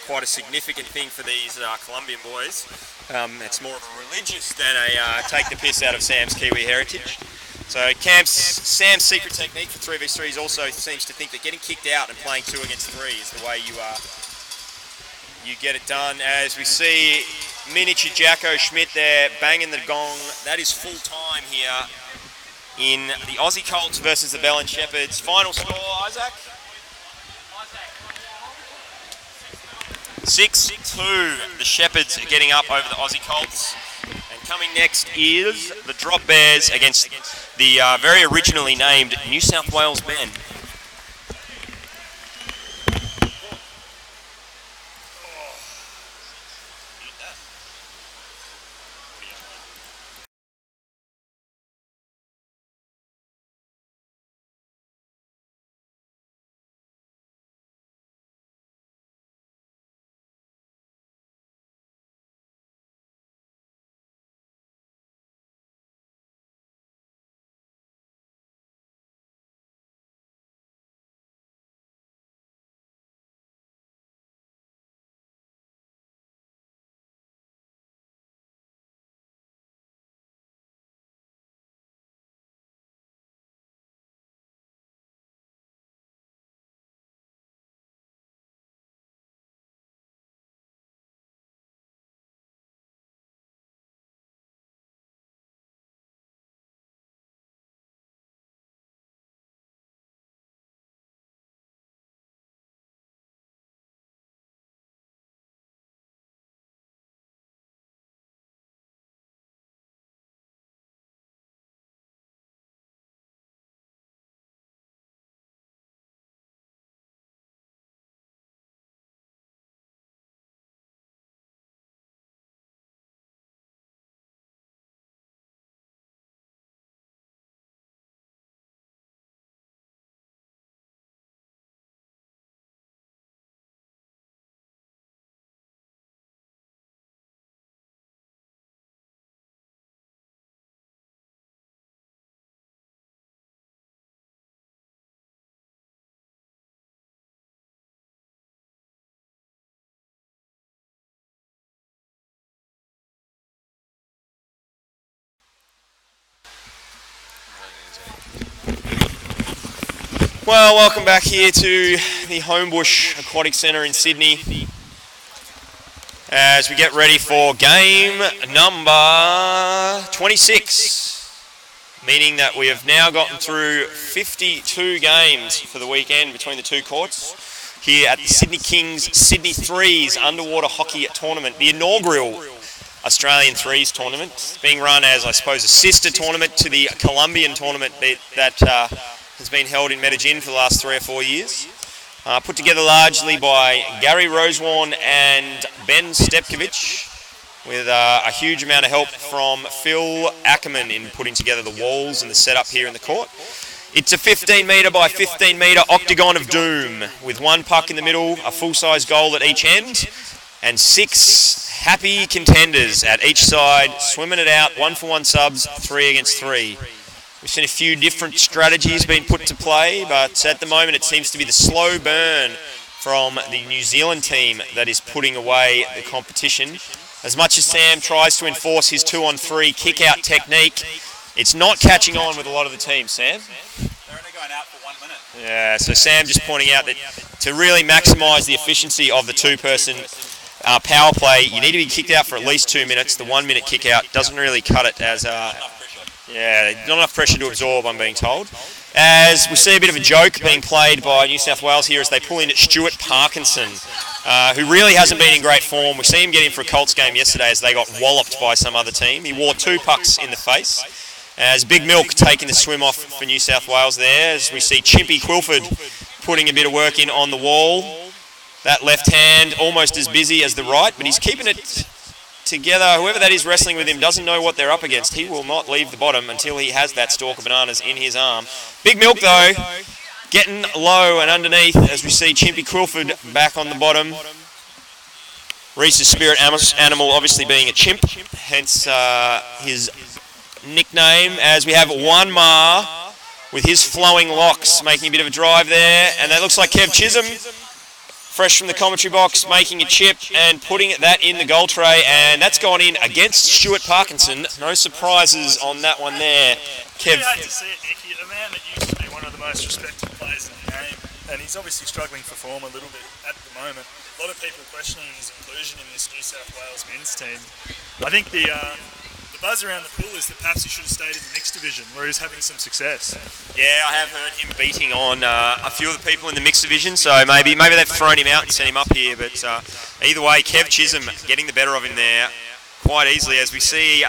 quite a significant thing for these Colombian boys. It's more of a religious than a take the piss out of Sam's Kiwi heritage. So Sam's secret technique for 3v3s also seems to think that getting kicked out and playing 2 against 3 is the way you get it done. As we see miniature Jacko Schmidt there banging the gong. That is full time here in the Aussie Colts versus the Belen Shepherds. Final score, Isaac? 6-2. The Shepherds are getting up over the Aussie Colts. And coming next is the Drop Bears against the very originally named New South Wales Men. Well, welcome back here to the Homebush Aquatic Centre in Sydney as we get ready for game number 26, meaning that we have now gotten through 52 games for the weekend between the two courts here at the Sydney Kings Sydney Threes Underwater Hockey Tournament, the inaugural Australian Threes tournament, being run as, I suppose, a sister tournament to the Colombian tournament that has been held in Medellin for the last 3 or 4 years. Put together largely by Gary Rosewarne and Ben Stepkovich, with a huge amount of help from Phil Ackerman in putting together the walls and the setup here in the court. It's a 15 metre by 15 metre octagon of doom, with 1 puck in the middle, a full-size goal at each end, and 6 happy contenders at each side, swimming it out, 1-for-1 subs, 3 against 3. We've seen a few different strategies being put to play, but at the moment it seems to be the slow burn from the New Zealand team that is putting away the competition. As much as Sam tries to enforce his 2-on-3 kick-out technique, it's not catching on with a lot of the team, Sam. They're only going out for 1 minute. Yeah, so Sam just pointing out that to really maximise the efficiency of the 2-person power play, you need to be kicked out for at least 2 minutes. The 1 minute kick-out doesn't really cut it as... Yeah, not enough pressure to absorb, I'm being told. As we see a bit of a joke being played by New South Wales here as they pull in Stuart Parkinson, who really hasn't been in great form. We see him get in for a Colts game yesterday as they got walloped by some other team. He wore 2 pucks in the face. As Big Milk taking the swim off for New South Wales there, as we see Chimpy Quilford putting a bit of work in on the wall. That left hand almost as busy as the right, but he's keeping it together. Whoever that is wrestling with him doesn't know what they're up against. He will not leave the bottom until he has that stalk of bananas in his arm. Big Milk, though, getting low and underneath as we see Chimpy Quilford back on the bottom. Reese's spirit animal obviously being a chimp, hence his nickname, as we have One Ma with his flowing locks making a bit of a drive there, and that looks like Kev Chisholm, fresh from the commentary box, making a chip and putting that in the goal tray, and that's gone in against Stuart Parkinson. No surprises on that one there. Kev. You hate to see it, Nicky. A man that used to be one of the most respected players in the game, and he's obviously struggling for form a little bit at the moment. A lot of people questioning his inclusion in this New South Wales men's team. I think the buzz around the pool is that perhaps he should have stayed in the mixed division where he's having some success. Yeah, I have heard him beating on a few of the people in the mixed division, so maybe they've thrown him out and sent him up here, but either way, Kev Chisholm getting the better of him there quite easily, as we see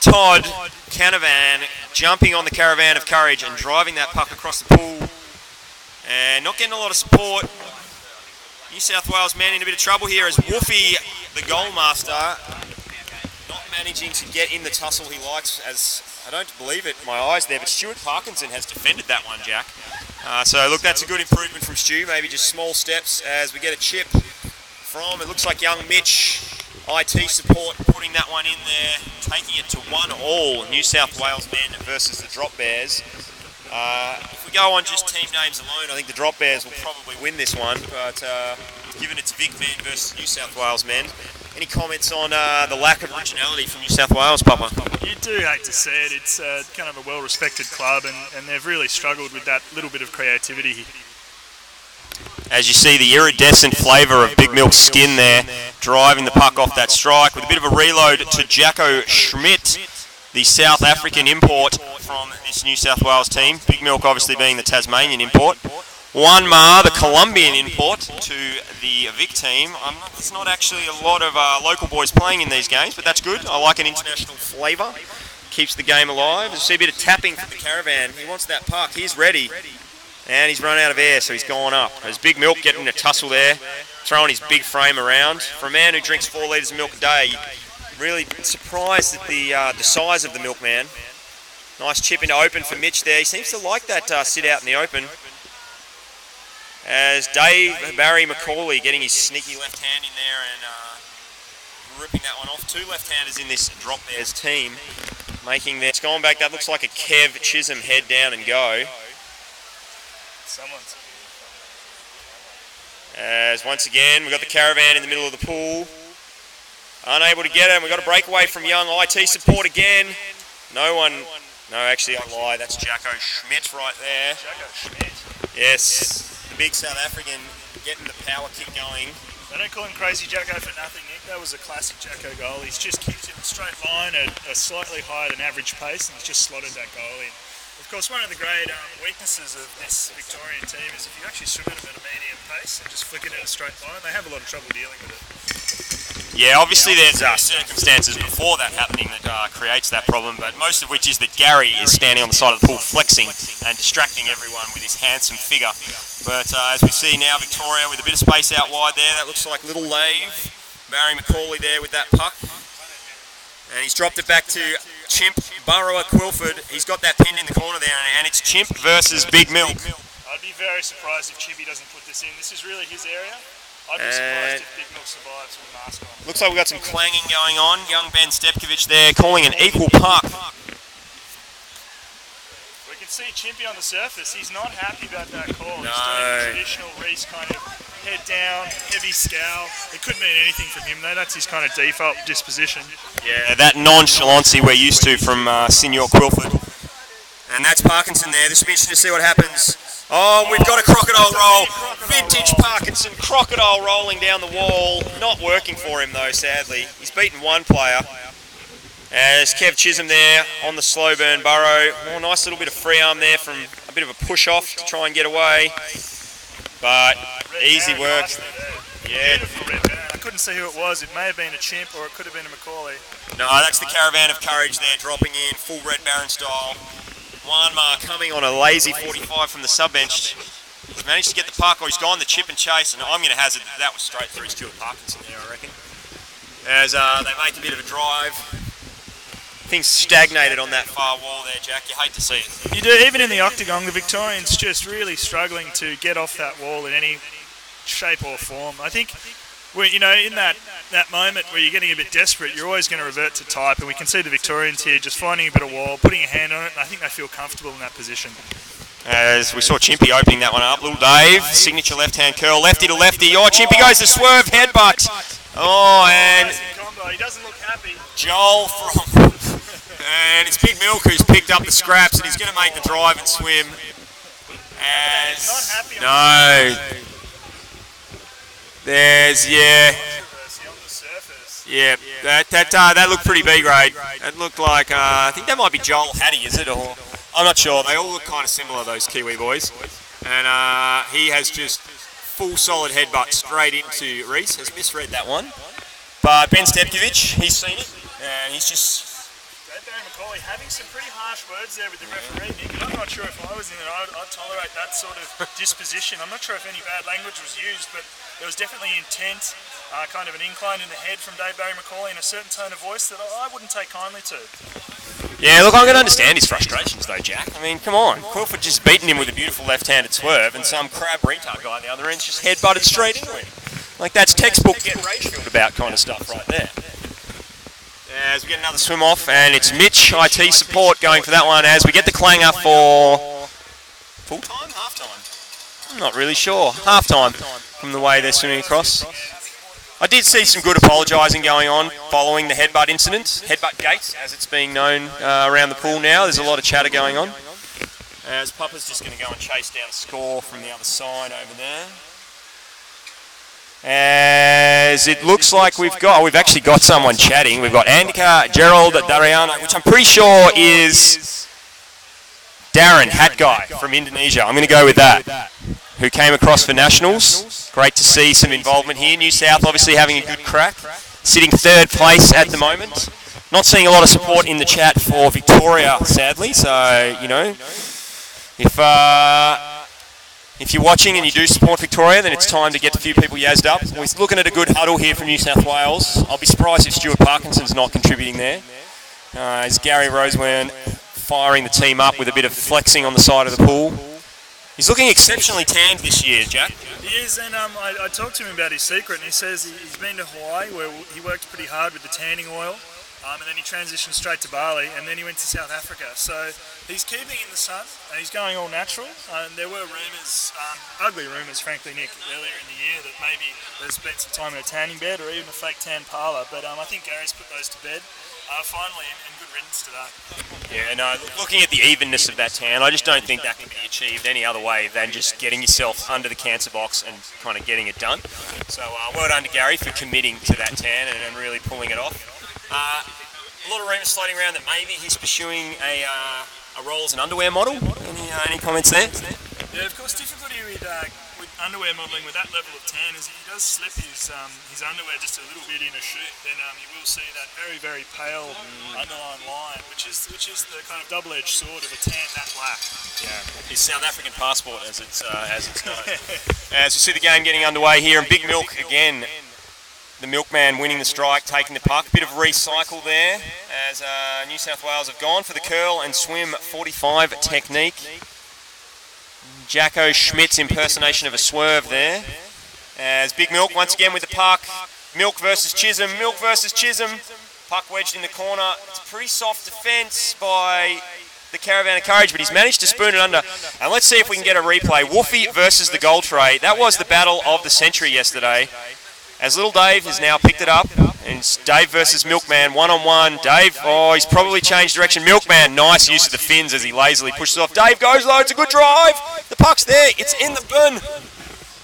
Todd Canavan jumping on the Caravan of Courage and driving that puck across the pool and not getting a lot of support. New South Wales men in a bit of trouble here as Woofy, the goalmaster, not managing to get in the tussle he likes, as I don't believe it, my eyes there, but Stuart Parkinson has defended that one, Jack. So look, that's a good improvement from Stu, maybe just small steps as we get a chip from, it looks like young Mitch, IT support, putting that one in there, taking it to 1-1, New South Wales men versus the Drop Bears. If we go on just team names alone, I think the Drop Bears will probably win this one, but given it's Vic men versus New South Wales men. Any comments on the lack of originality from New South Wales, Papa? You do hate to see it. It's kind of a well-respected club, and they've really struggled with that little bit of creativity. As you see the iridescent flavour of Big Milk's skin there, driving the puck off that strike with a bit of a reload to Jacko Schmidt, the South African import from this New South Wales team. Big Milk obviously being the Tasmanian import. One Ma, the Colombian import to the Vic team. There's not actually a lot of local boys playing in these games, but that's good. I like an international flavour. Keeps the game alive. You see a bit of tapping from the Caravan. He wants that puck. He's ready. And he's run out of air, so he's gone up. There's Big Milk getting a tussle there, throwing his big frame around. For a man who drinks 4 litres of milk a day, really surprised at the size of the milkman. Nice chip into open for Mitch there. He seems to like that sit out in the open. As Barry McCauley getting his sneaky left hand in there and ripping that one off. 2 left-handers in this Drop Bears team. Making that. It's going back. That looks like a Kev Chisholm head down and go. As once again, we've got the Caravan in the middle of the pool. Unable to get it, and we've got a breakaway from young IT support again. No, actually I lie, that's Jacko Schmidt right there. Jacko Schmidt? Yes, the big South African getting the power kick going. They don't call him Crazy Jacko for nothing, Nick. That was a classic Jacko goal. He's just kicked it in a straight line at a slightly higher than average pace, and he's just slotted that goal in. Of course, one of the great weaknesses of this Victorian team is if you actually swim at them at a medium pace and just flick it in a straight line, they have a lot of trouble dealing with it. Yeah, obviously there's circumstances before that happening that creates that problem, but most of which is that Gary is standing on the side of the pool flexing and distracting everyone with his handsome figure. But as we see now, Victoria with a bit of space out wide there, that looks like Little Lave. Barry McCauley there with that puck. And he's dropped it back to Chimp, Burrower, Quilford. He's got that pinned in the corner there, and it's Chimp versus Big Milk. I'd be very surprised if Chimpy doesn't put this in. This is really his area. I'd be surprised if Big Milk survives with a mask on. Looks like we've got some clanging going on. Young Ben Stepkovich there calling an equal puck. We can see Chimpy on the surface. He's not happy about that call. No. He's doing the traditional Reese kind of head down, heavy scowl. It couldn't mean anything from him though. That's his kind of default disposition. Yeah, that nonchalancy we're used to from Senior Quilford. And that's Parkinson there. This will be interesting to see what happens. Oh, we've got a crocodile roll. Vintage Parkinson, crocodile rolling down the wall. Not working for him though, sadly. He's beaten one player. As Kev Chisholm there on the slow burn burrow. Oh, nice little bit of free arm there from a bit of a push off to try and get away. But easy work. Yeah. I couldn't see who it was. It may have been a Chimp or it could have been a McCauley. No, that's the Caravan of Courage there, dropping in full Red Baron style. Wanma coming on a lazy 45 from the sub-bench. He's managed to get the puck, or he's gone the chip and chase, and I'm going to hazard that was straight through Stuart Parkinson there, I reckon. as they make a bit of a drive. Things stagnated on that far wall there, Jack. You hate to see it. You do, even in the octagon, the Victorians just really struggling to get off that wall in any shape or form. I think, in that moment where you're getting a bit desperate, you're always going to revert to type, and we can see the Victorians here just finding a bit of wall, putting a hand on it, and I think they feel comfortable in that position. As we saw Chimpy opening that one up. Little Dave, signature left-hand curl, lefty to lefty. Oh, Chimpy goes to swerve, headbutt. Oh, and he doesn't look happy. Joel from... And it's Big Milk who's picked up the scraps, and he's going to make the drive and swim. As not happy on there's that looked pretty B grade. That looked like I think that might be Joel Hattie, is it? Or I'm not sure. They all look kind of similar, those Kiwi boys. And he has just full solid headbutt straight into Reese. Has misread that one, but Ben Stepkovich, he's seen it, and he's just. Having some pretty harsh words there with the referee, Nick. I'm not sure if I was in it, I'd tolerate that sort of disposition. I'm not sure if any bad language was used, but there was definitely intent, kind of an incline in the head from Dave Barry-McCauley in a certain tone of voice that I wouldn't take kindly to. Yeah, look, I'm going to understand his frustrations though, Jack. I mean, come on. Crawford just beaten him with a beautiful left-handed swerve, and some crab retard guy on the other end just headbutted straight into him. Like, that's textbook get Rayfield about kind of stuff right there. As we get another swim off, and it's Mitch, IT support, going for that one as we get the clanger for full-time? Half-time? I'm not really sure. Half-time from the way they're swimming across. I did see some good apologising going on following the headbutt incident. Headbutt gate, as it's being known around the pool now. There's a lot of chatter going on. As Papa's just going to go and chase down a score from the other side over there. As it looks like we've actually got someone chatting. We've got Andika, Gerald, Dariana, which I'm pretty sure is Darren, hat guy from Indonesia. I'm going to go with that, who came across for Nationals. Great to see some involvement here. New South obviously having a good crack, sitting third place at the moment. Not seeing a lot of support in the chat for Victoria, sadly. So, if you're watching and you do support Victoria, then it's time to get a few people yazzed up. We're looking at a good huddle here from New South Wales. I'll be surprised if Stuart Parkinson's not contributing there. As Gary Rosewarne firing the team up with a bit of flexing on the side of the pool. He's looking exceptionally tanned this year, Jack. He is, and I talked to him about his secret, and he says he's been to Hawaii where he worked pretty hard with the tanning oil. And then he transitioned straight to Bali, and then he went to South Africa. So he's keeping in the sun, and he's going all natural. And there were rumours, ugly rumours, frankly, Nick, earlier in the year that maybe there's spent some time in a tanning bed or even a fake tan parlour. But I think Gary's put those to bed finally, and good riddance to that. Yeah, no, looking at the evenness of that tan, I just don't think that can be achieved any other way than just getting yourself under the cancer box and kind of getting it done. So well done to Gary for committing to that tan and really pulling it off. A lot of rumours floating around that maybe he's pursuing a role as an underwear model. Any comments there? Yeah, of course, difficulty with underwear modelling with that level of tan is if he does slip his underwear just a little bit in a shoot, then you will see that very, very pale underline line, which is the kind of double-edged sword of a tan that black. Yeah, his South African passport, as it's known. As you see the game getting underway here, and Big Milk again. The Milkman winning the strike, taking the puck. Bit of recycle there as New South Wales have gone for the curl and swim 45 technique. Jacko Schmidt's impersonation of a swerve there. As Big Milk once again with the puck. Milk versus Chisholm. Milk versus Chisholm. Puck wedged in the corner. It's a pretty soft defence by the Caravan of Courage, but he's managed to spoon it under. And let's see if we can get a replay. Woofy versus the Gold Tray. That was the battle of the century yesterday. As Little Dave has now picked it up, and it's Dave versus Milkman, one-on-one. Dave, he's probably changed direction. Milkman, nice use of the fins as he lazily pushes off. Dave goes low, it's a good drive. The puck's there, it's in the bin.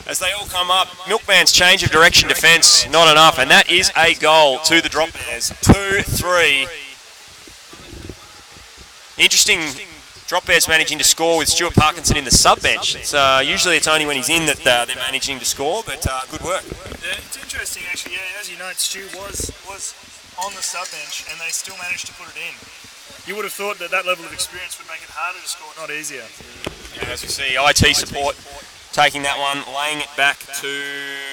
As they all come up, Milkman's change of direction defence, not enough, and that is a goal to the Drop Bears. 2-3. Interesting. Drop Bears managing to score with Stuart Parkinson in the sub-bench. Usually it's only when he's in that they're managing to score, but good work. Yeah, it's interesting actually. Yeah, as you note, Stu was on the sub-bench and they still managed to put it in. You would have thought that level of experience would make it harder to score, not easier. Yeah, as we see, IT support taking that one, laying it back to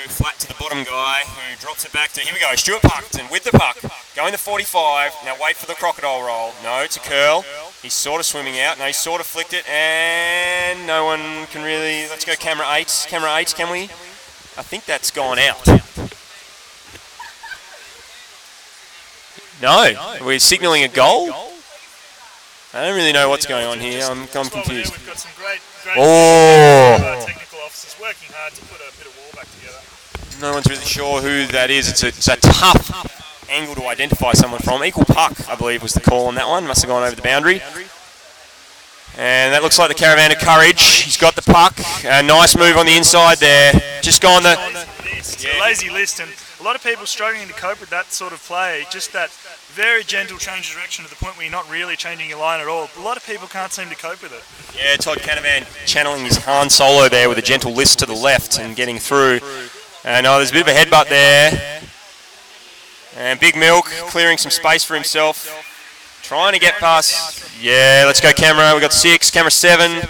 flat to the bottom guy, who drops it back to, here we go, Stuart Parkinson with the puck, going to 45, now wait for the crocodile roll. No, it's a curl, he's sort of swimming out, no, he's sort of flicked it, and no one can really, let's go camera 8, can we? I think that's gone out. No, we're signalling a goal? I don't really know what's going on here, I'm confused. We've got some great technical officers working hard to put a bit of wall back together. No one's really sure who that is. It's a tough angle to identify someone from. Equal puck, I believe, was the call on that one. Must have gone over the boundary. And that looks like the Caravan of Courage. He's got the puck. A nice move on the inside there. Just gone the... It's a lazy list, and a lot of people struggling to cope with that sort of play. Just that very gentle change of direction to the point where you're not really changing your line at all. A lot of people can't seem to cope with it. Yeah, Todd Canavan channeling his Han Solo there with a gentle list to the left and getting through. And there's a bit of a headbutt there. And Big Milk clearing some space for himself. Trying to get past. Yeah, let's go camera. We've got 6, camera 7.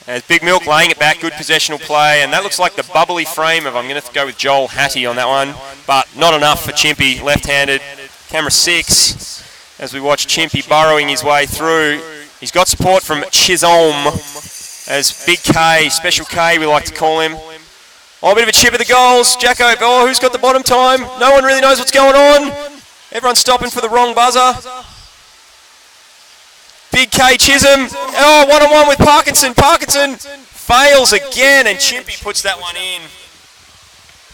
As Big Milk laying it back, good possessional play. And that looks like the bubbly frame of, I'm going to go with Joel Hattie on that one. But not enough for Chimpy, left-handed. Camera 6, as we watch Chimpy burrowing his way through. He's got support from Chisholm, as Big K, Special K we like to call him. Oh, a bit of a chip at the goals. Jacko, who's got the bottom time? No one really knows what's going on. Everyone's stopping for the wrong buzzer. Big K Chisholm. Oh, one-on-one with Parkinson. Parkinson fails again, and Chimpy puts that one in.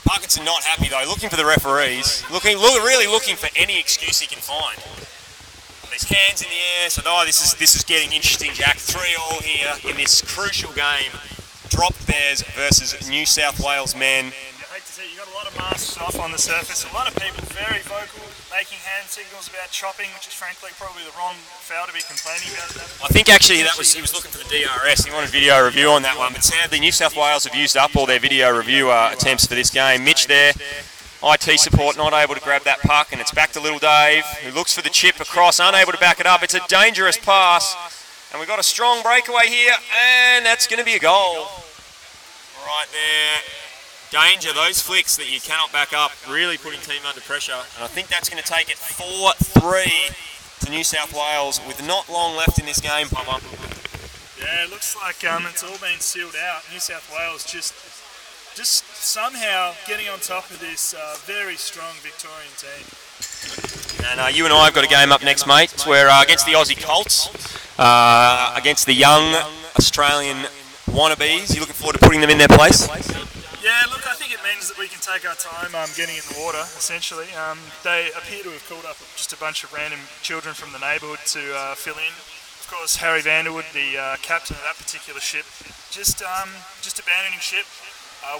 Parkinson not happy though, looking for the referees, really looking for any excuse he can find. There's hands in the air, so this is getting interesting, Jack. 3-3 here in this crucial game. Drop Bears versus New South Wales Men. I hate to say, you got a lot of masks off on the surface. A lot of people very vocal, making hand signals about chopping, which is frankly probably the wrong foul to be complaining about. I think actually he was looking for the DRS. He wanted video review on that one, but sadly New South Wales have used up all their video review attempts for this game. Mitch there, IT support not able to grab that puck, and it's back to Little Dave, who looks for the chip across, unable to back it up. It's a dangerous pass, and we've got a strong breakaway here, and that's going to be a goal. Right there. Danger, those flicks that you cannot back up, really putting team under pressure. And I think that's going to take it 4-3 to New South Wales with not long left in this game, Papa. Yeah, it looks like it's all been sealed out. New South Wales just somehow getting on top of this very strong Victorian team. And you and I have got a game up next, mate. We're against the Aussie Colts, against the young Australian wannabes. You looking forward to putting them in their place? Yeah, look, I think it means that we can take our time getting in the water, essentially. They appear to have called up just a bunch of random children from the neighbourhood to fill in. Of course, Harry Vanderwood, the captain of that particular ship, just abandoning ship,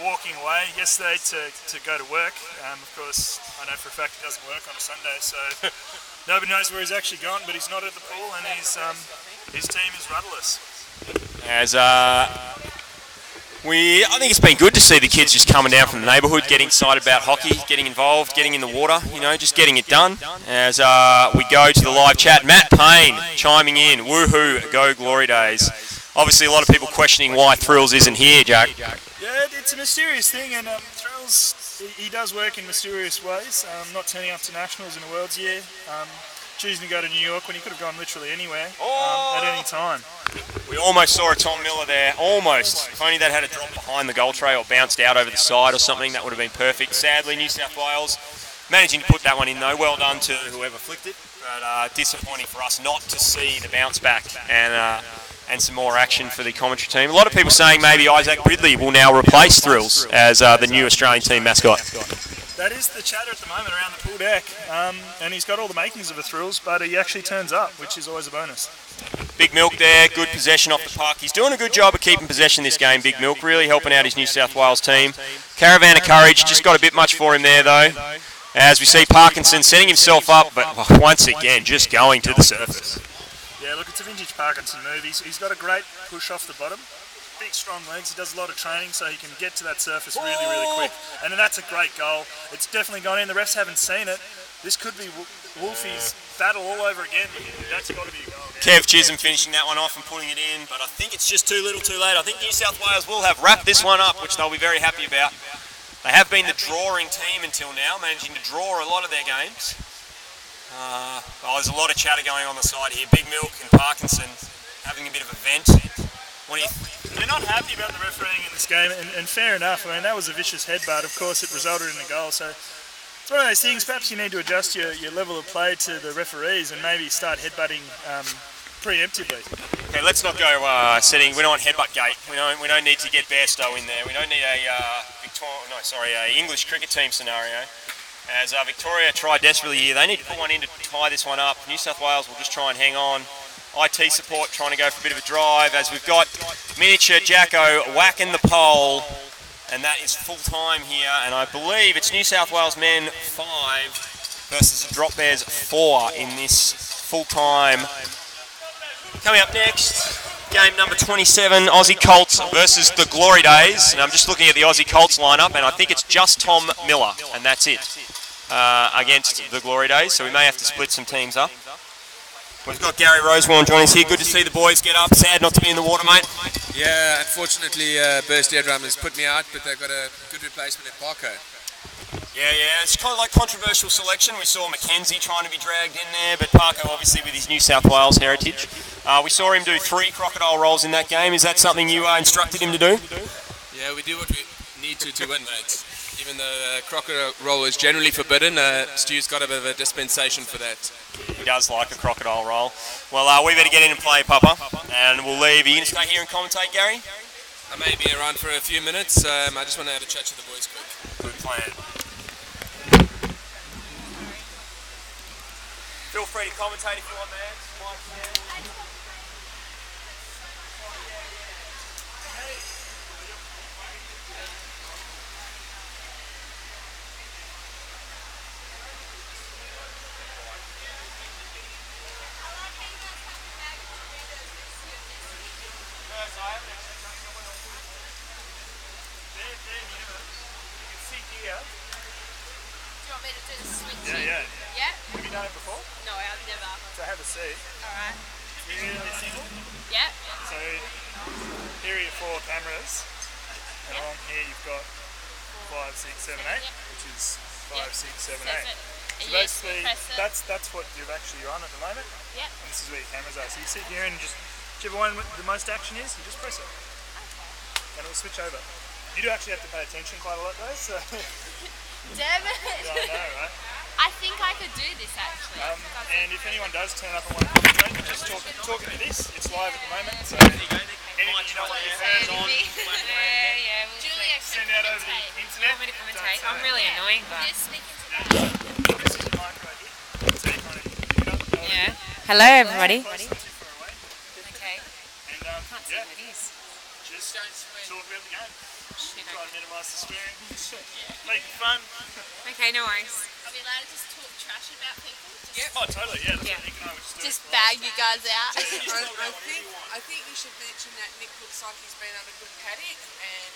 walking away yesterday to go to work. Of course, I know for a fact he doesn't work on a Sunday, so nobody knows where he's actually gone, but he's not at the pool, and his team is rudderless. I think it's been good to see the kids just coming down from the neighbourhood, getting excited about hockey, getting involved, getting in the water, just getting it done. As we go to the live chat, Matt Payne chiming in, woohoo, go Glory Days. Obviously a lot of people questioning why Thrills isn't here, Jack. Yeah, it's a mysterious thing, and Thrills, he does work in mysterious ways, not turning up to Nationals in a World's Year, choosing to go to New York when he could have gone literally anywhere at any time. We almost saw a Tom Miller there, almost. If only that had a drop behind the goal tray or bounced out over the side or something, that would have been perfect. Sadly, New South Wales managing to put that one in though. Well done to whoever flicked it, but disappointing for us not to see the bounce back and some more action for the commentary team. A lot of people saying maybe Isaac Ridley will now replace Thrills as the new Australian team mascot. That is the chatter at the moment around the pool deck, and he's got all the makings of a Thrills, but he actually turns up, which is always a bonus. Big Milk there, good possession off the puck. He's doing a good job of keeping possession this game, Big Milk, really helping out his New South Wales team. Caravan of Courage, just got a bit much for him there though. As we see Parkinson setting himself up, but once again, just going to the surface. Yeah, look, it's a vintage Parkinson move. He's got a great push off the bottom. Big, strong legs. He does a lot of training, so he can get to that surface really, really quick. And then that's a great goal. It's definitely gone in. The refs haven't seen it. this could be Wolfie's battle all over again. That's got to be a goal. Kev Chisholm finishing that one off and putting it in, but I think it's just too little too late. I think New South Wales will have wrapped this one up, which they'll be very happy about. They have been the drawing team until now, managing to draw a lot of their games. There's a lot of chatter going on the side here. Big Milk and Parkinson having a bit of a vent. What do you think? They're not happy about the refereeing in this game, and fair enough. I mean, that was a vicious headbutt. Of course, it resulted in a goal. So it's one of those things. Perhaps you need to adjust your level of play to the referees and maybe start headbutting preemptively. Okay, let's not go setting. We don't want headbutt gate. We don't need to get Bairstow in there. We don't need a English cricket team scenario. As Victoria try desperately here, they need to put one in to tie this one up. New South Wales will just try and hang on. IT support trying to go for a bit of a drive as we've got miniature Jacko whacking the pole, and that is full time here. And I believe it's New South Wales men 5 versus the Drop Bears 4 in this full time. Coming up next, game number 27, Aussie Colts versus the Glory Days. And I'm just looking at the Aussie Colts lineup, and I think it's just Tom Miller, and that's it, against the Glory Days. So we may have to split some teams up. We've got Gary Rosewarne joining us here. Good to see the boys get up. Sad not to be in the water, mate. Yeah, unfortunately, Burst Eardrum has put me out, but they've got a good replacement in Parko. Yeah, it's kind of like controversial selection. We saw Mackenzie trying to be dragged in there, but Parko obviously with his New South Wales heritage. We saw him do 3 crocodile rolls in that game. Is that something you instructed him to do? Yeah, we do what we need to win, mate. Even though crocodile roll is generally forbidden, Stu's got a bit of a dispensation for that. He does like a crocodile roll. Well, we better get in and play, Papa, and we'll leave. Are you going to stay here and commentate, Gary? I may be around for a few minutes. I just want to have a chat to the boys quick. Good plan. Feel free to commentate if you want, man. Yeah. Yeah? Have you done it before? No, I've never. So have a seat. Alright. You're really single? Yeah. So here are your 4 cameras, and along here you've got 5, 6, 7, 8, which is 5, 6, 7, 8. So basically, that's what you're on at the moment. Yep. And this is where your cameras are. So you sit here and just, whichever one the most action is, you just press it. Okay. And it will switch over. You do actually have to pay attention quite a lot though, so. Damn it! Yeah, I know, right? I think I could do this actually. And if anyone does turn up and want to commentate, just talking to this. It's live at the moment, so anything you don't want your hands on, Yeah, we'll Julia, send out over the internet. want me to commentate? I'm really annoying, but. This is the mic right here. So you kind of pick it up. Yeah. Hello, everybody. Place not too far away. Okay. And Can't see yeah, what it is. just talk about the game. Try to minimise the swearing. Make it fun. Okay, no worries. Are we allowed to just talk trash about people? Oh, totally, yeah. That's what Nick and I would just do. Just bag you guys out. I think you should mention that Nick looks like he's been on a good paddock and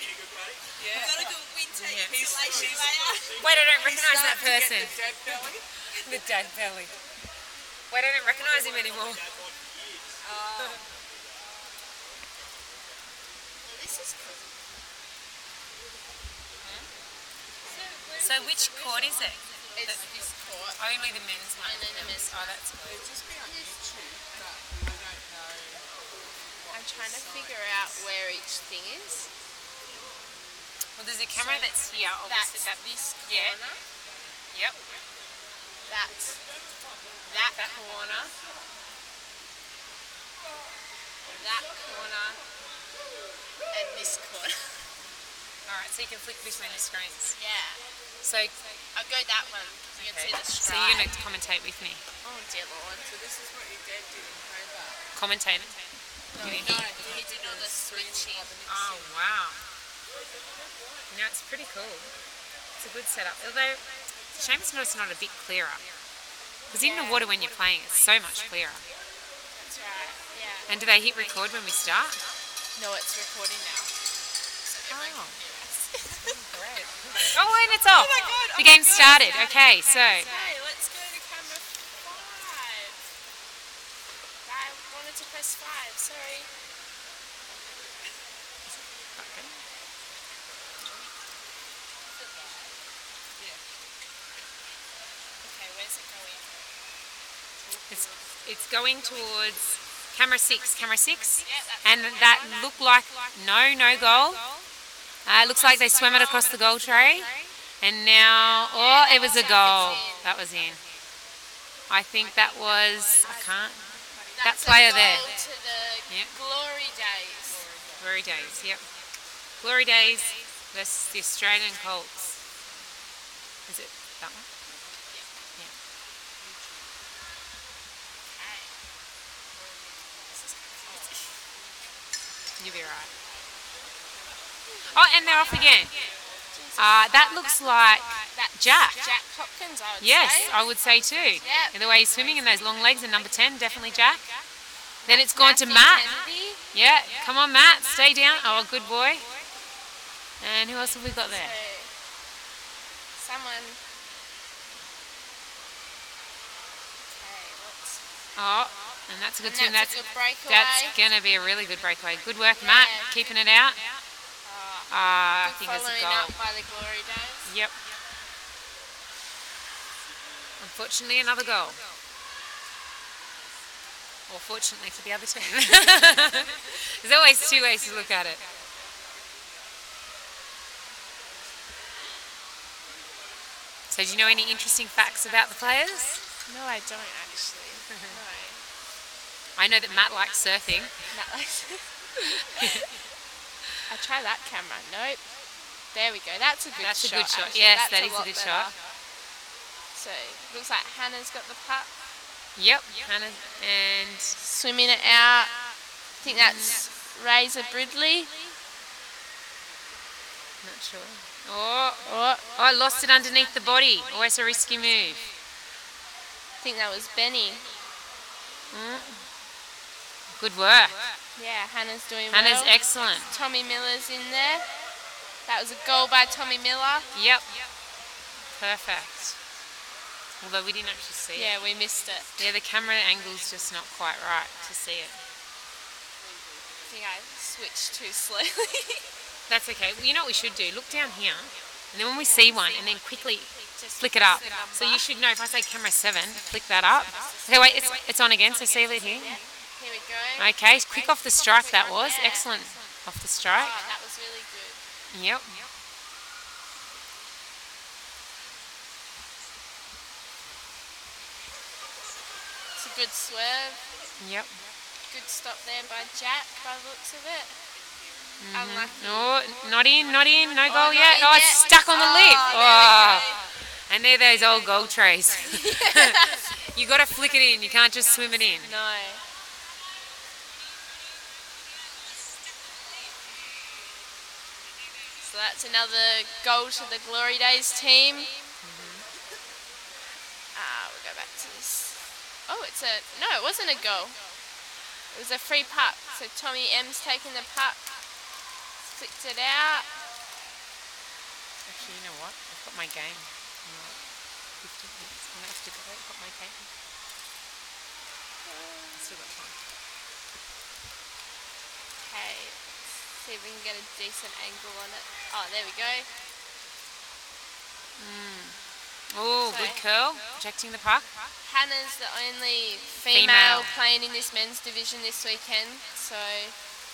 yeah. Got a good winter He's- insulation he's- layer. Wait, I don't He's recognise that starting to person. get the dead belly. The dead belly. Wait, I don't recognise him anymore. This is cool. So which court is it? It's this court. Only the men's one. And then the men's Oh, that's good. It'll just be on YouTube, but I don't know. I'm trying to figure out where each thing is. Well, there's a camera that's here. Obviously, That's this Yeah. corner. Yep. That's that corner. That corner. And this corner. All right, so you can flick between the screens. Yeah. So, I'll go that one. You can see the so stripe. you're going to commentate with me. Oh dear Lord. So this is what your dad did in Hobart. Commentate it. No, he did all the switching. Oh, wow. You know, it's pretty cool. It's a good setup. Although, it's a shame it's not a bit clearer. Because in the water when you're playing, it's so much clearer. That's right. Yeah. And do they hit record when we start? No, it's recording now. Oh. Oh, and it's off. my God, The game started. Okay, so Hey, let's go. Okay, where's it going? It's going towards camera 6, and that looked like no goal. It looks like they swam it across the goal tray, and now, it was a goal. That was in. I think that was, that player there. To the Glory Days. Glory Days, yep. Glory Days versus the Australian Colts. Is it that one? Yeah. You'll be right. Oh, and they're off again. That looks like Jack. Jack Hopkins, I would Yes, say. I would say too. Yep. And the way he's swimming and those long legs, and number 10, definitely Jack. Then it's gone to Matt. Kennedy. Yeah, come on, Matt, stay down. Oh, good boy. And who else have we got there? Someone. Oh, and that's a good swim. That's a good breakaway. That's going to be a really good breakaway. Good work, Matt, keeping it out. I think it's a Following goal. up by the Glory Days. Yep. Unfortunately, another goal. Or fortunately for the other team. There's always two ways to look at it. So do you know any interesting facts about the players? No, I don't actually. No. I know that Matt likes surfing. Not like I try that camera. Nope. There we go. That's a good That's shot. a good shot. Actually. Yes, That's that is a lot good better. shot. So looks like Hannah's got the puck. Yep. Hannah and Swimming it out. I think that's Razor Bridley. not sure. Oh, I lost it underneath the body. Always a risky move. I think that was Benny. Good work. Yeah, Hannah's doing Hannah's well. excellent. Tommy Miller's in there. That was a goal by Tommy Miller. Yep. Perfect. Although we didn't actually see it. Yeah, we missed it. Yeah, the camera angle's just not quite right to see it. I think I switched too slowly. That's okay. Well, you know what we should do? Look down here, and then when we see one, and then quickly flick it up. So you should know if I say camera 7, flick that up. Okay, wait, it's on again, so see it here. Here we go. Okay, quick off the strike that was. Excellent. Off the strike. Oh, that was really good. Yep. It's a good swerve. Yep. Good stop there by Jack by the looks of it. Unlucky. Oh, not in, no goal not yet. in Oh, it's yet. stuck on the lip. Oh, And they're those old goal trays. You got to flick it in. You can't just swim it in. No. So that's another goal to the Glory Days team. We'll go back to this. Oh, no, it wasn't a goal. It was a free puck. So Tommy M's taking the puck, flicked it out. Actually, you know what? I've got my game. 15 minutes. I'm going to have to go. I've got my game. Still got time. Okay, see if we can get a decent angle on it. Oh, there we go. Oh, good curl. Protecting the puck. Hannah's the only female playing in this men's division this weekend, so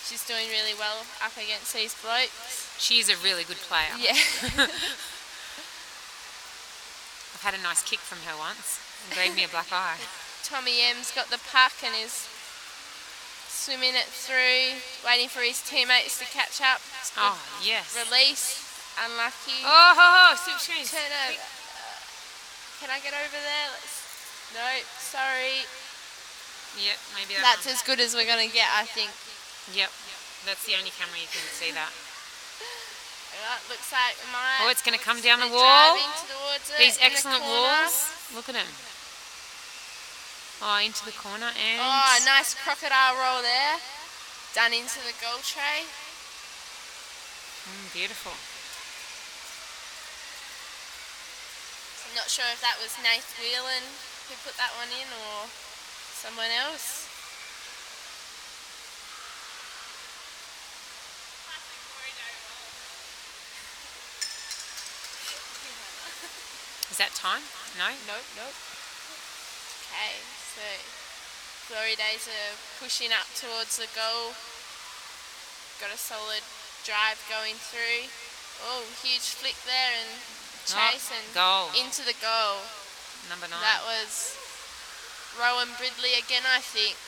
she's doing really well up against these blokes. She is a really good player. Yeah. I've had a nice kick from her once and gave me a black eye. Tommy M's got the puck and is swimming it through, waiting for his teammates to catch up. Oh, yes. Release, unlucky. Oh, soup change. Turn over. Can I get over there? No, sorry. Yep, maybe That's as good as we're going to get, I think. Yep, that's the only camera you can see that. Looks like we might. Oh, it's going to come down the They're wall. driving towards it These in the excellent corner. walls. Look at them. Oh, into the corner and... Oh, nice crocodile roll there. Done into the goal tray. Beautiful. I'm not sure if that was Nath Whelan who put that one in or someone else. Is that time? No? Nope. Okay, so Glory Days are pushing up towards the goal. Got a solid drive going through. Oh, huge flick there and chase and goal. into the goal. Number 9. That was Rowan Bridley again, I think.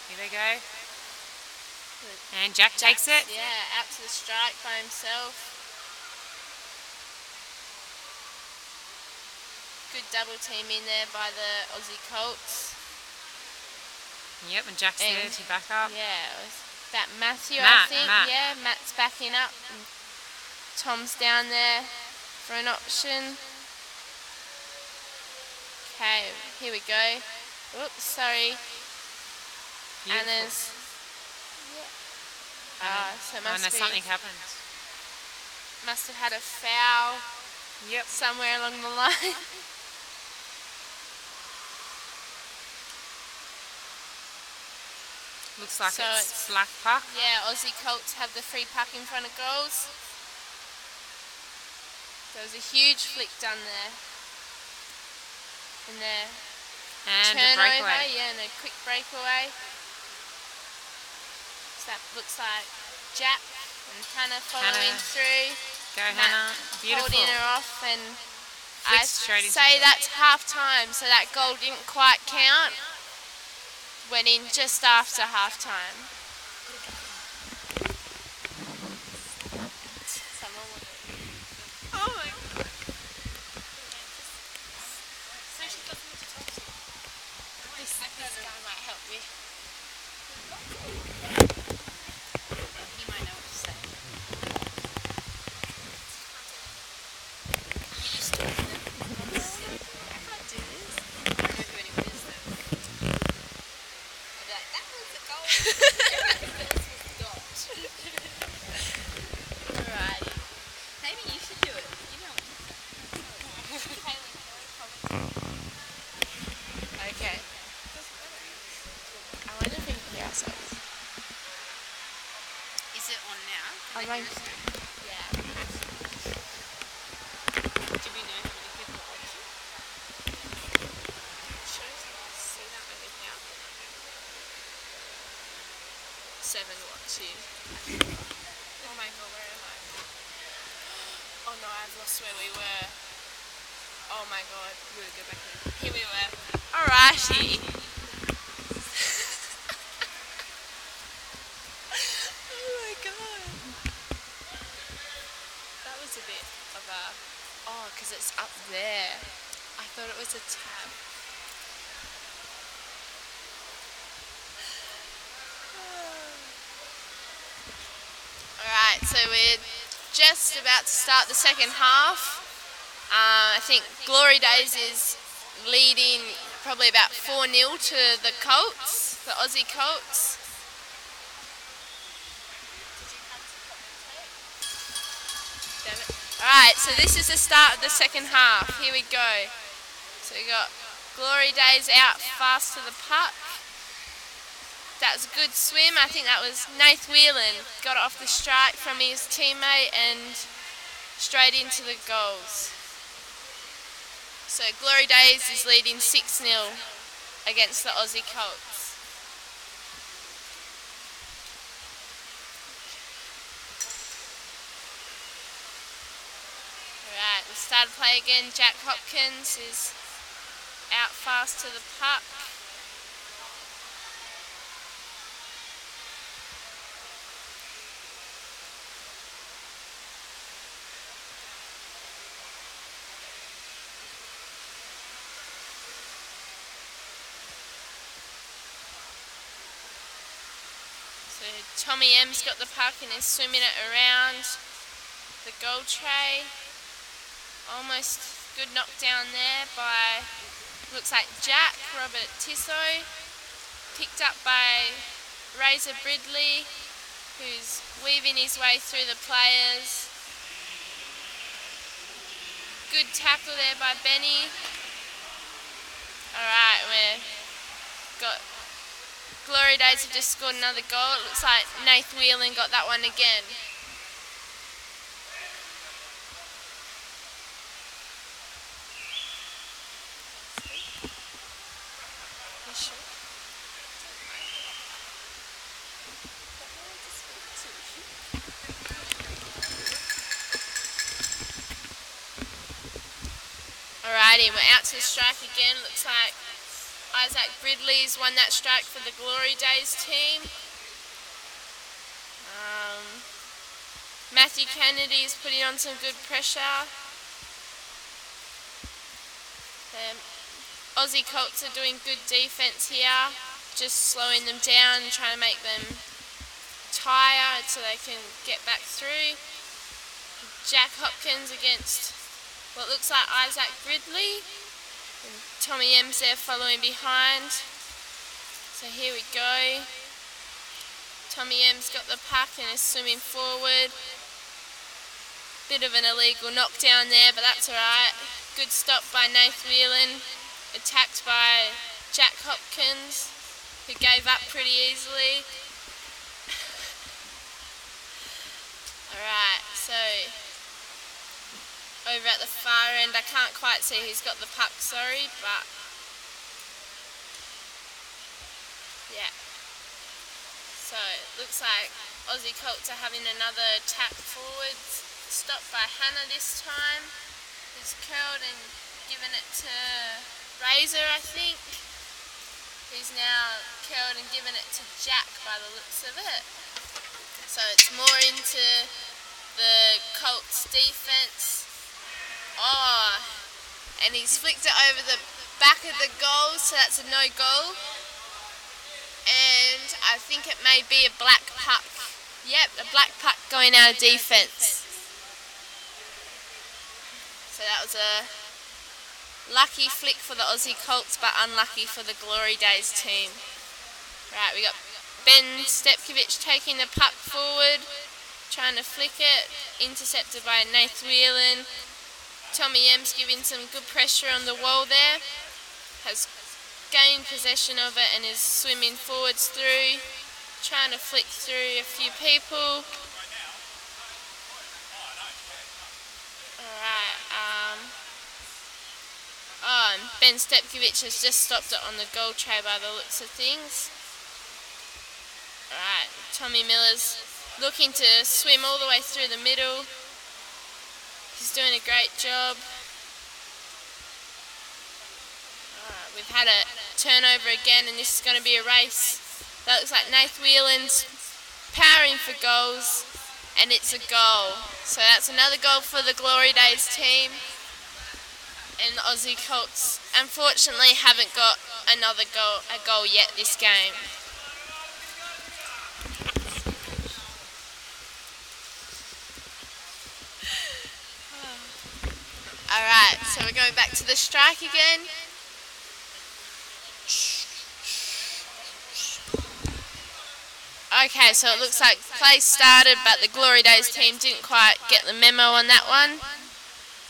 Here they go. And Jack takes it. Yeah, out to the strike by himself. Good double team in there by the Aussie Colts. Yep, and Jack's there to back up. Yeah, it was that Matthew, Matt, I think. Matt. Yeah, Matt's backing up. And Tom's down there for an option. Okay, here we go. Oops, sorry. Anna's. So it must be, something happened. must have had a foul. Yep. Somewhere along the line. Looks like So it's it's- slack puck. Yeah, Aussie Colts have the free puck in front of goals. There was a huge flick done there. And the And a turnover, breakaway. yeah, and a quick breakaway. So that looks like Jack and Hannah following Hannah. through. Go, Matt Hannah. Beautiful. Holding her off, and I Flicks straight into say the goal. that's half time, so that goal didn't quite count. Went in just after half time. Oh my god. This guy might help me. He might know what to say. I can't do this. I don't know who anyone is though. I'd be like, that was a goal. Alrighty. Maybe you should do it. You know. Okay. I wonder if we can hear ourselves. Is it on now? I'm like, yeah. Do we know how many people are watching? See that maybe now? 7 watching. Oh my god, where am I? Oh no, I've lost where we were. Oh my god. We'll go back there. Here we were. Alrighty. Oh my god. That was a bit of a... Oh, because it's up there. I thought it was a tab. Alright, so we're just about to start the second half. I think Glory Days is leading probably about 4-0 to the Colts, the Aussie Colts. Alright, so this is the start of the second half. Here we go. So we got Glory Days out fast to the puck. That was a good swim. I think that was Nath Whelan. Got it off the strike from his teammate and straight into the goals. So Glory Days is leading 6-0 against the Aussie Colts. Alright, we start play again. Jack Hopkins is out fast to the puck. So Tommy M's got the puck and is swimming it around the goal tray. Almost good knockdown there by, looks like Jack, Robert Tissot. Picked up by Razor Bridley, who's weaving his way through the players. Good tackle there by Benny. Alright, we've got Glory Days have just scored another goal. It looks like Nath Whelan got that one again. Alrighty, we're out to the strike again. Looks like Isaac Gridley's won that strike for the Glory Days team. Matthew Kennedy's putting on some good pressure. Aussie Colts are doing good defence here, just slowing them down and trying to make them tired so they can get back through. Jack Hopkins against what looks like Isaac Gridley. And Tommy M's there following behind. So here we go. Tommy M's got the puck and is swimming forward. Bit of an illegal knockdown there, but that's alright. Good stop by Nath Whelan. Attacked by Jack Hopkins, who gave up pretty easily. Alright, so over at the far end, I can't quite see who's got the puck, sorry, but yeah. So it looks like Aussie Colts are having another attack forwards. Stopped by Hannah this time, who's curled and given it to Razor, I think, who's now curled and given it to Jack by the looks of it. So it's more into the Colts defence. Oh, and he's flicked it over the back of the goal, so that's a no goal. And I think it may be a black puck. Yep, a black puck going out of defence. So that was a lucky flick for the Aussie Colts, but unlucky for the Glory Days team. Right, we got Ben Stepkovich taking the puck forward, trying to flick it, intercepted by Nath Whelan. Tommy M's giving some good pressure on the wall there, has gained possession of it and is swimming forwards through, trying to flick through a few people. And Ben Stepkovich has just stopped it on the goal tray by the looks of things. Alright, Tommy Miller's looking to swim all the way through the middle. He's doing a great job. Alright, we've had a turnover again and this is going to be a race. That looks like Nath Whelan's powering for goals and it's a goal. So that's another goal for the Glory Days team. And the Aussie Colts unfortunately haven't got a goal yet this game. Alright, so we're going back to the strike again. Okay, so it looks like play started, but the Glory Days team didn't quite get the memo on that one.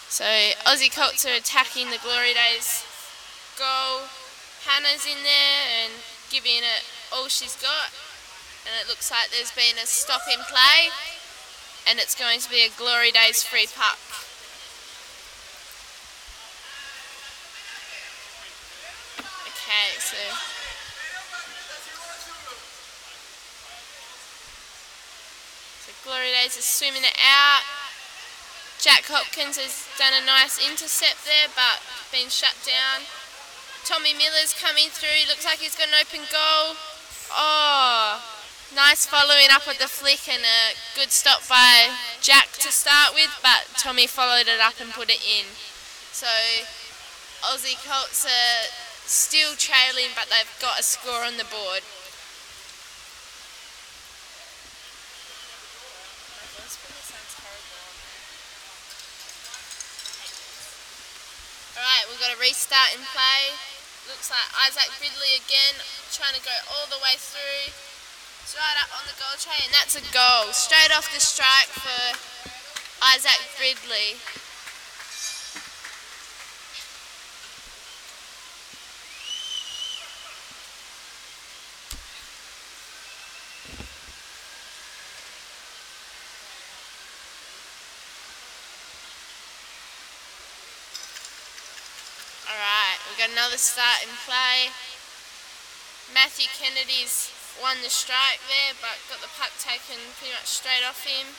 So Aussie Colts are attacking the Glory Days goal. Hannah's in there and giving it all she's got. And it looks like there's been a stop in play. And it's going to be a Glory Days free puck. Okay, so Glory Days is swimming it out. Jack Hopkins has done a nice intercept there, but been shut down. Tommy Miller's coming through. Looks like he's got an open goal. Oh, nice following up with the flick and a good stop by Jack to start with, but Tommy followed it up and put it in. So Aussie Colts are still trailing, but they've got a score on the board. Alright, we've got a restart in play. Looks like Isaac Gridley again, trying to go all the way through. It's right up on the goal tray, and that's a goal. Straight off the strike for Isaac Gridley. got another start in play. Matthew Kennedy's won the strike there, but got the puck taken pretty much straight off him.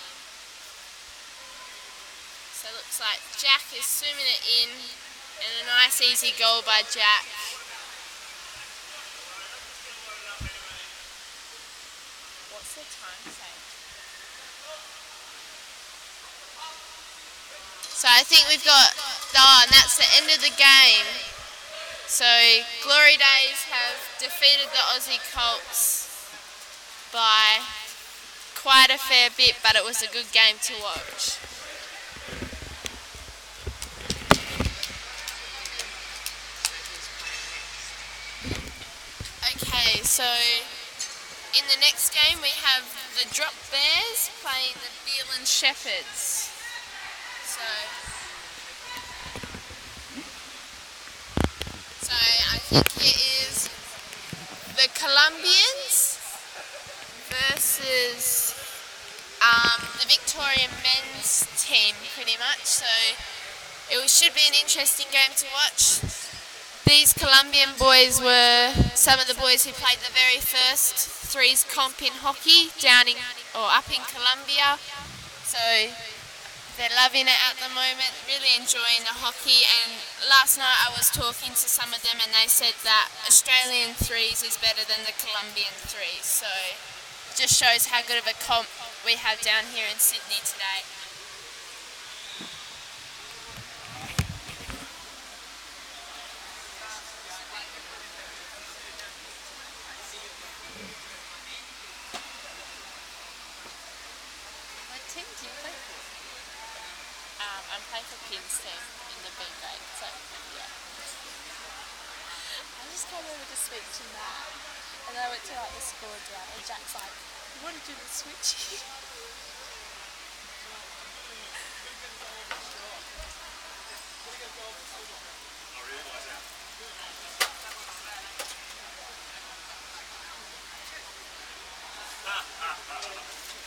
So it looks like Jack is swimming it in, and a nice easy goal by Jack. What's the time say? So I think we've got, and that's the end of the game. So Glory Days have defeated the Aussie Colts by quite a fair bit, but it was a good game to watch. Okay, so in the next game we have the Drop Bears playing the Belen Shepherds. So I think it is the Colombians versus the Victorian men's team, pretty much. So it should be an interesting game to watch. These Colombian boys were some of the boys who played the very first threes comp in hockey up in Colombia. So they're loving it at the moment, really enjoying the hockey, and last night I was talking to some of them and they said that Australian threes is better than the Colombian threes, so it just shows how good of a comp we have down here in Sydney today. What team do you play for? I'm playing for Kings team in the B grade, so yeah. I just came over to switch to Matt, and then I went to the score drive, and Jack's like, you want to do the switch?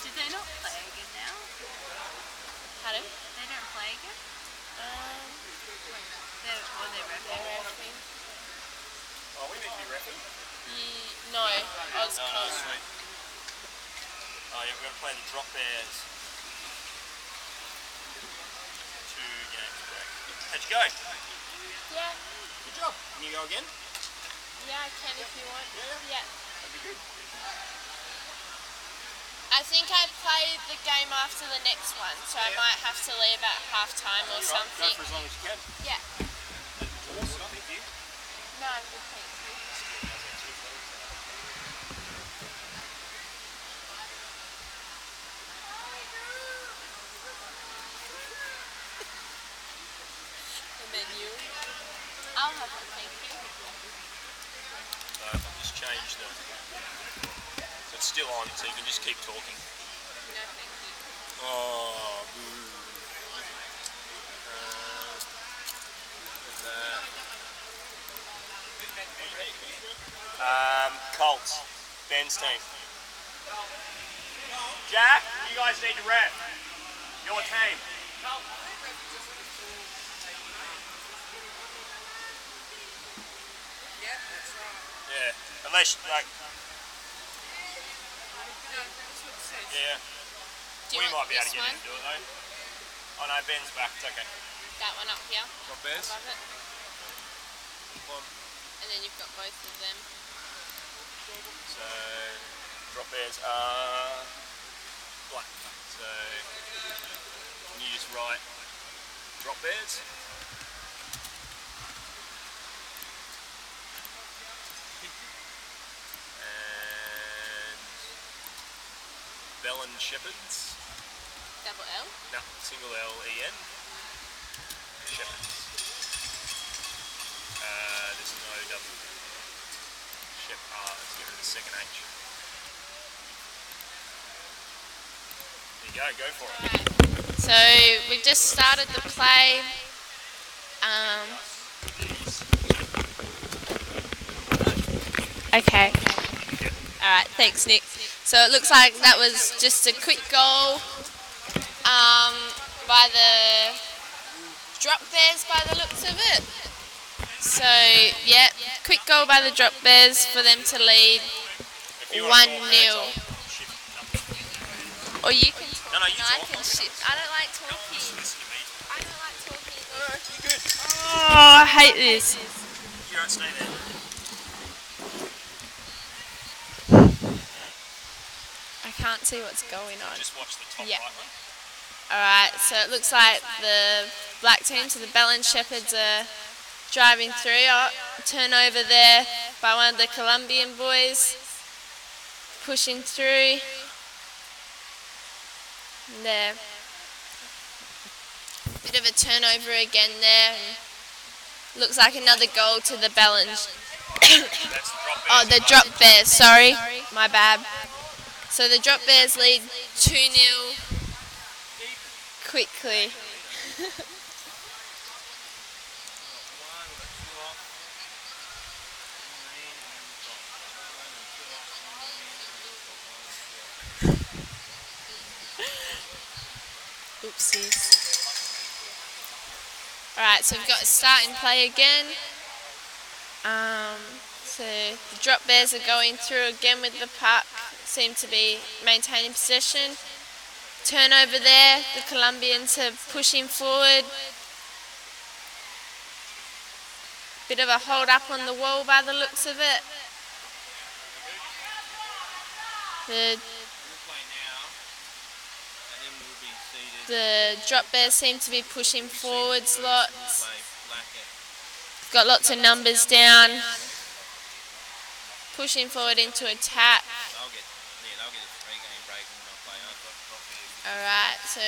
Did they not play again now? Pardon? They don't play again? They're refereeing. Oh, we need to be repping. No, Oz Colts. Sweet. Oh, yeah, we're going to play the Drop Bears. 2 games break. How'd you go? Yeah. Good job. Can you go again? Yeah, I can if you want. Yeah. That'd be good. I think I played the game after the next one, so I might have to leave at half time or something. Go for as long as you can. Yeah. Awesome. Thank you. No, I'm good, thank you. And then you? I'll have it, thank you. I'll just change the... So it's still on, so you can just keep talking. No, thank you. Oh, boo. Colts, Ben's team. Jack, you guys need to rep. Your team. Yeah, that's right. Yeah, unless like. Yeah. We might be able to get in and do it though. Oh no, Ben's back. It's okay. That one up here. Drop Bears. Above it. And then you've got both of them. So, Drop Bears are black. So, can you just write Drop Bears? And Belen Shepherds. Double L? No, single L-E-N. Shepherds. There's no double. Let's get rid of the second H. There you go for it. So we've just started the play. Okay. Alright, thanks Nick. So it looks like that was just a quick goal by the Drop Bears by the looks of it. So, yeah, quick goal by the Drop Bears for them to lead 1-0. Or you can talk. No, you I talk. can shift. I don't like talking. I don't like talking. You good? Oh, I hate this. You're right, stay there. I can't see what's going on. Just watch the top Yeah. right one. Alright, so it looks like the black team, so the Belen Shepherds are driving through. Oh, turnover there by one of the Colombian boys. Pushing through. There. Bit of a turnover again there. Looks like another goal to the Belen. Oh, the Drop Bears, sorry. My bad. So the Drop Bears lead 2-0 quickly. Oopsies. Alright, so we've got a starting play again. So the Drop Bears are going through again with the puck. Seem to be maintaining possession. Turnover there. The Colombians are pushing forward. Bit of a hold up on the wall by the looks of it. The Drop Bears seem to be pushing forwards lots. Got lots of numbers down. Pushing forward into attack. Alright, so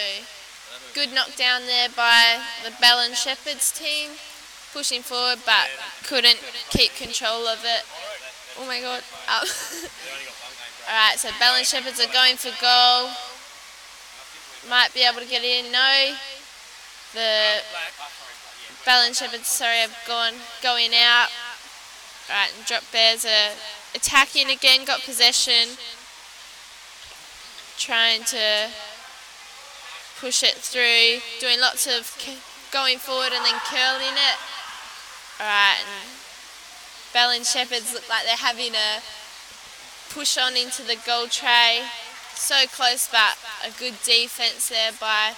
good knockdown there by the Belen Shepherds team. Pushing forward but couldn't keep control of it. Oh my god. Alright, so Belen Shepherds are going for goal. Might be able to get in. No. The Belen Shepherds, sorry, have going out. Alright, and Drop Bears are attacking again, got possession. Trying to push it through. Doing lots of going forward and then curling it. Alright, and Belen Shepherds look like they're having a push on into the goal tray. So close, but a good defense there by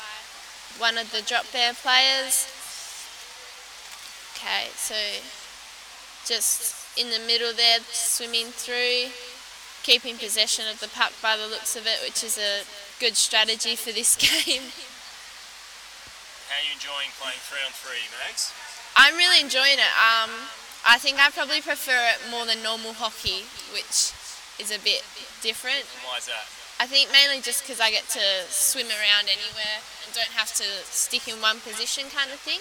one of the Drop Bear players. Okay, so just in the middle there, swimming through, keeping possession of the puck by the looks of it, which is a good strategy for this game. How are you enjoying playing 3-on-3, Max? I'm really enjoying it. I think I probably prefer it more than normal hockey, which is a bit different. And why is that? I think mainly just because I get to swim around anywhere and don't have to stick in one position kind of thing.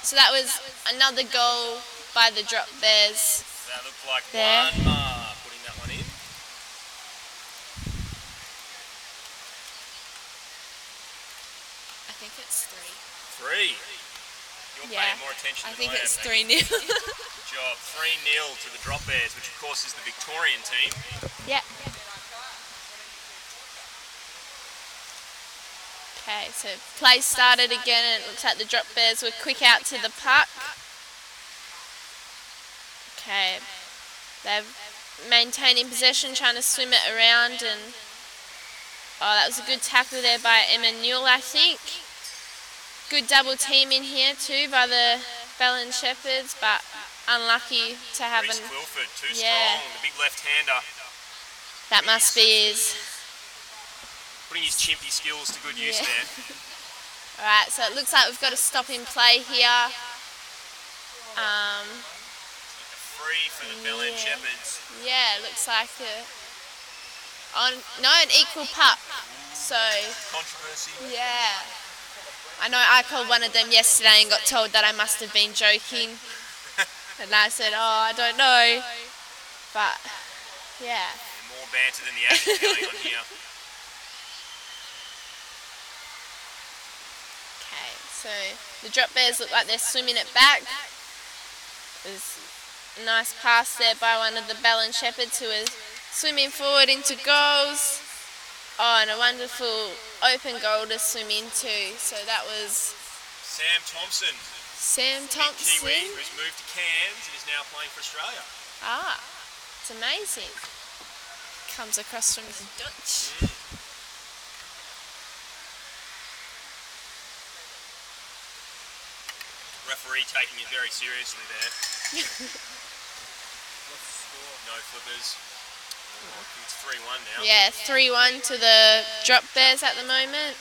So that was another goal by the Drop Bears. That looked like there. one putting that one in. I think it's 3. 3. You're paying more attention I than think I am. it's 3-0. Good job. 3-0 to the Drop Bears, which of course is the Victorian team. Yeah. Okay, so play started again and it looks like the Drop Bears were quick out to the puck. Okay, they're maintaining possession, trying to swim it around, and oh, that was a good tackle there by Emmanuel, I think. Good double team in here too by the Belen Shepherds, but unlucky to have Reece Wilford, too yeah. strong, the big left-hander. That must be his. Putting his chimpy skills to good use there. Alright, so it looks like we've got a stop in play here. Free for the Belen Shepherds. Yeah, it looks like an equal puck. So Controversy. yeah. I know I called one of them yesterday and got told that I must have been joking. And I said, oh, I don't know. But yeah. More banter than the action going on here. Okay, so the Drop Bears look like they're swimming it back. There's a nice pass there by one of the Belen Shepherds who is swimming forward into goals. Oh, and a wonderful open goal to swim into. So that was Sam Thompson. Sam Thompson. Kiwi, who's moved to Cairns and is now playing for Australia. Ah, it's amazing. Comes across from Dutch. Referee taking it very seriously there. No flippers. Oh, it's 3-1 now. Yeah, 3-1 to the Drop Bears at the moment.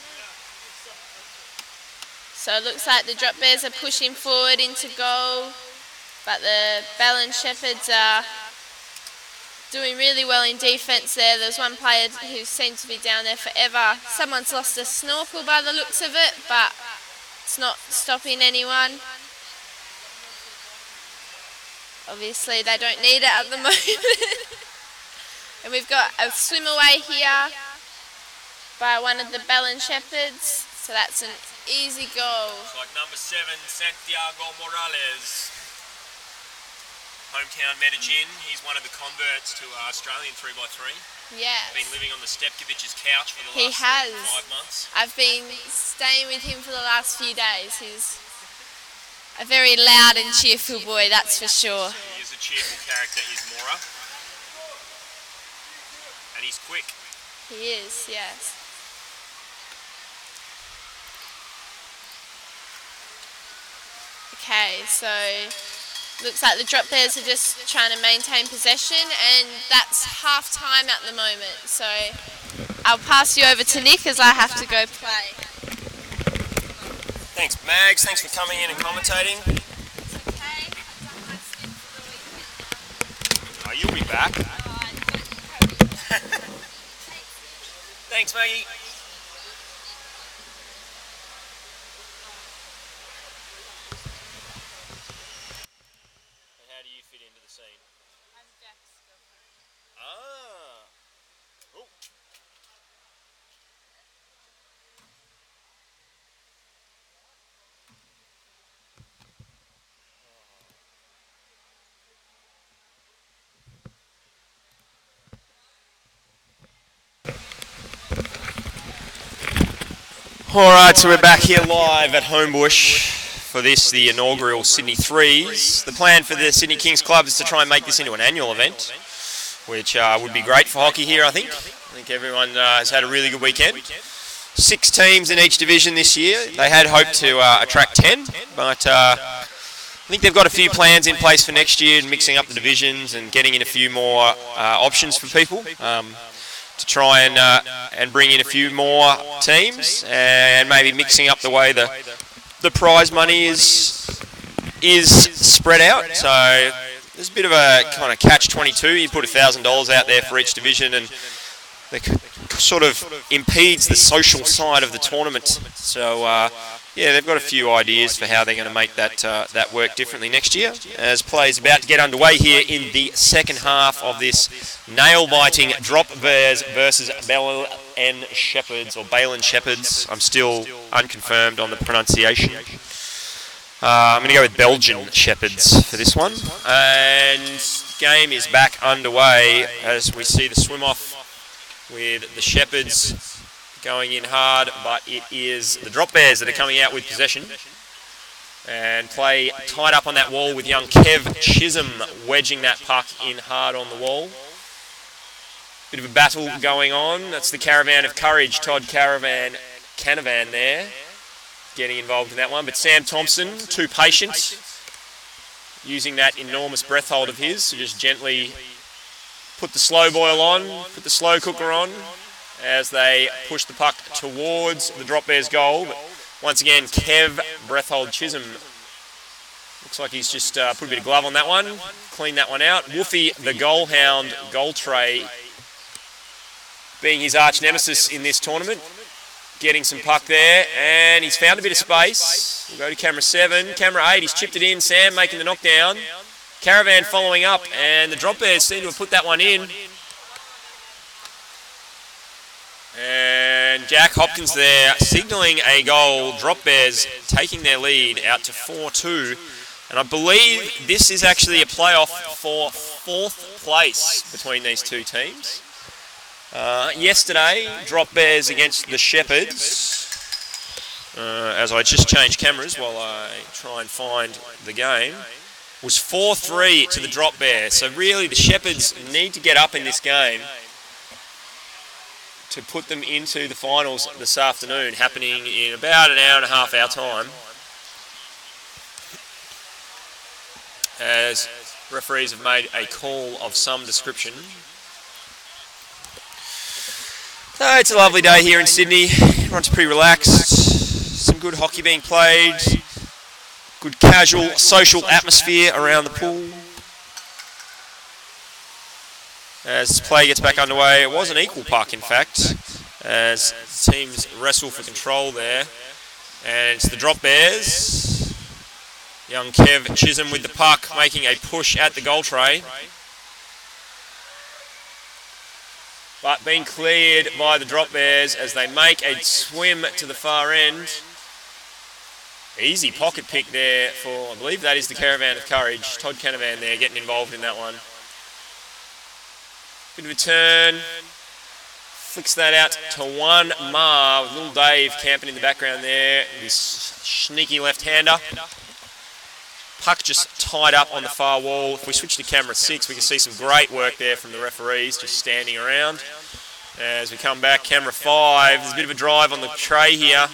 So it looks like the Drop Bears are pushing forward into goal, but the Belen Shepherds are doing really well in defence there. There's one player who seems to be down there forever. Someone's lost a snorkel by the looks of it, but it's not stopping anyone. Obviously they don't need it at the moment. And we've got a swim away here by one of the Belen Shepherds. So that's an easy goal. Looks like number 7, Santiago Morales. Hometown Medellin. He's one of the converts to Australian 3x3. Yeah. Been living on the Stepkovich's couch for the last 5 months. I've been staying with him for the last few days. He's a very loud and cheerful boy, that's for sure. He is a cheerful character, is Mora. And he's quick. He is, yes. Okay, so looks like the Drop Bears are just trying to maintain possession, and that's half time at the moment. So I'll pass you over to Nick as I have to go play. Thanks, Mags. Thanks for coming in and commentating. Oh, you'll be back. Thanks, Maggie. How do you fit into the scene? I'm Jack's girlfriend. Ah. Oh. Alright, so we're back here live at Homebush for this, the inaugural Sydney Threes. The plan for the Sydney Kings Club is to try and make this into an annual event, which would be great for hockey here, I think. I think everyone has had a really good weekend. 6 teams in each division this year. They had hoped to attract 10, but I think they've got a few plans in place for next year, mixing up the divisions and getting in a few more options for people. To try and bring in a few more teams and maybe mixing up the way the prize money is spread out. So there's a bit of a kind of catch-22. You put $1,000 out there for each division, and it sort of impedes the social side of the tournament. So yeah, they've got a few ideas for how they're going to make that work differently next year, as play's about to get underway here in the second half of this nail-biting Drop Bears versus Belen Shepherds, or Belen Shepherds. I'm still unconfirmed on the pronunciation. I'm going to go with Belgian Shepherds for this one. And game is back underway as we see the swim-off with the Shepherds going in hard, but it is the Drop Bears that are coming out with possession. And play tied up on that wall with young Kev Chisholm wedging that puck in hard on the wall. Bit of a battle going on. That's the Caravan of Courage, Todd Canavan there, getting involved in that one. But Sam Thompson, too patient, using that enormous breath hold of his to just gently put the slow boil on, put the slow cooker on, as they push the puck towards the Drop Bears goal. But once again, Kev Breathhold Chisholm looks like he's just put a bit of glove on that one, cleaned that one out. Woofy, the goal hound, goal tray, being his arch nemesis in this tournament, getting some puck there, and he's found a bit of space. We'll go to camera 7. Camera 8, he's chipped it in. Sam making the knockdown. Caravan following up, and the Drop Bears seem to have put that one in. And Jack Hopkins there signalling a goal. Drop Bears taking their lead out to 4-2. And I believe this is actually a playoff for 4th place between these two teams. Yesterday, Drop Bears against the Shepherds. as I just changed cameras while I try and find the game, was 4-3 to the Drop Bears. So really the Shepherds need to get up in this game to put them into the finals this afternoon, happening in about an hour and a half our time. As referees have made a call of some description. So it's a lovely day here in Sydney. Everyone's pretty relaxed. Some good hockey being played. Good casual, social atmosphere around the pool. As play gets back underway, it was an equal puck in fact, as teams wrestle for control there. And it's the Drop Bears. Young Kev Chisholm with the puck, making a push at the goal tray. But being cleared by the Drop Bears as they make a swim to the far end. Easy pocket pick there for, I believe that is the Caravan of Courage. Todd Canavan there getting involved in that one. Bit of a turn. Flicks that out to one Ma with little Dave camping in the background there. This sneaky left-hander. Puck just tied up on the far wall. If we switch to camera 6, we can see some great work there from the referees just standing around. As we come back, camera 5, there's a bit of a drive on the tray here.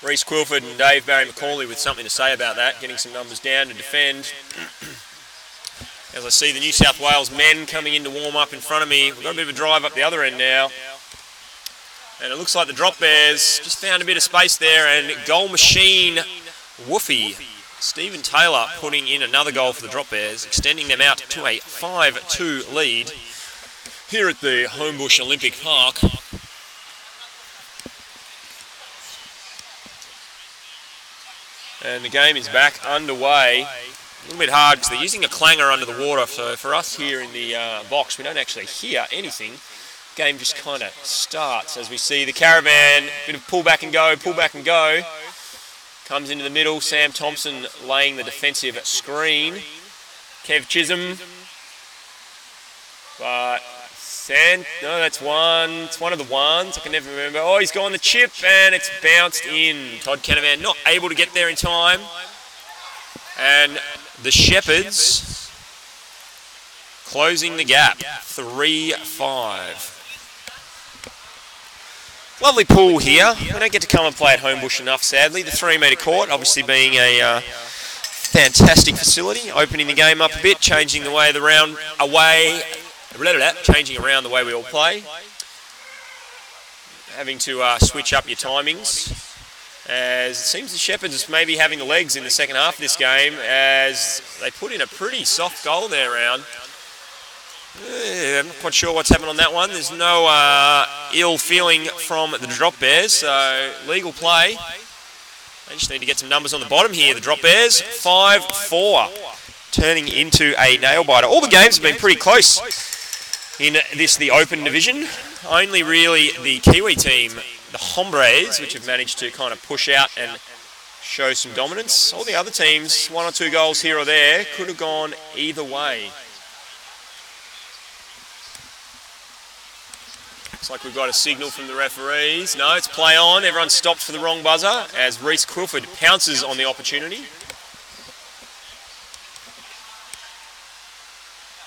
Reece Quilford and Dave Barry McCauley with something to say about that, getting some numbers down to defend. As I see the New South Wales men coming in to warm up in front of me. We've got a bit of a drive up the other end now. And it looks like the Drop Bears just found a bit of space there, and goal machine woofy. Stephen Taylor putting in another goal for the Drop Bears, extending them out to a 5-2 lead here at the Homebush Olympic Park. And the game is back underway. A little bit hard because they're using a clanger under the water, so for us here in the box, we don't actually hear anything. Game just kind of starts as we see the Caravan, bit of pull back and go, comes into the middle. Sam Thompson laying the defensive screen. Kev Chisholm, but no, that's one. It's one of the ones. I can never remember. Oh, he's gone the chip and it's bounced in. Todd Canavan not able to get there in time, and the Shepherds closing the gap, 3-5. Lovely pool here. We don't get to come and play at Homebush enough, sadly. The 3-metre court, obviously being a fantastic facility. Opening the game up a bit, changing the way the round changing around the way we all play. Having to switch up your timings. As it seems the Shepherds may be having the legs in the second half of this game, as they put in a pretty soft goal there around. I'm not quite sure what's happened on that one. There's no ill feeling from the Drop Bears, so legal play. They just need to get some numbers on the bottom here. The Drop Bears, 5-4, turning into a nail-biter. All the games have been pretty close in the Open Division. Only really the Kiwi team, the Hombres, which have managed to kind of push out and show some dominance. All the other teams, 1 or 2 goals here or there, could have gone either way. Looks like we've got a signal from the referees. No, it's play on. Everyone stopped for the wrong buzzer as Reece Quilford pounces on the opportunity.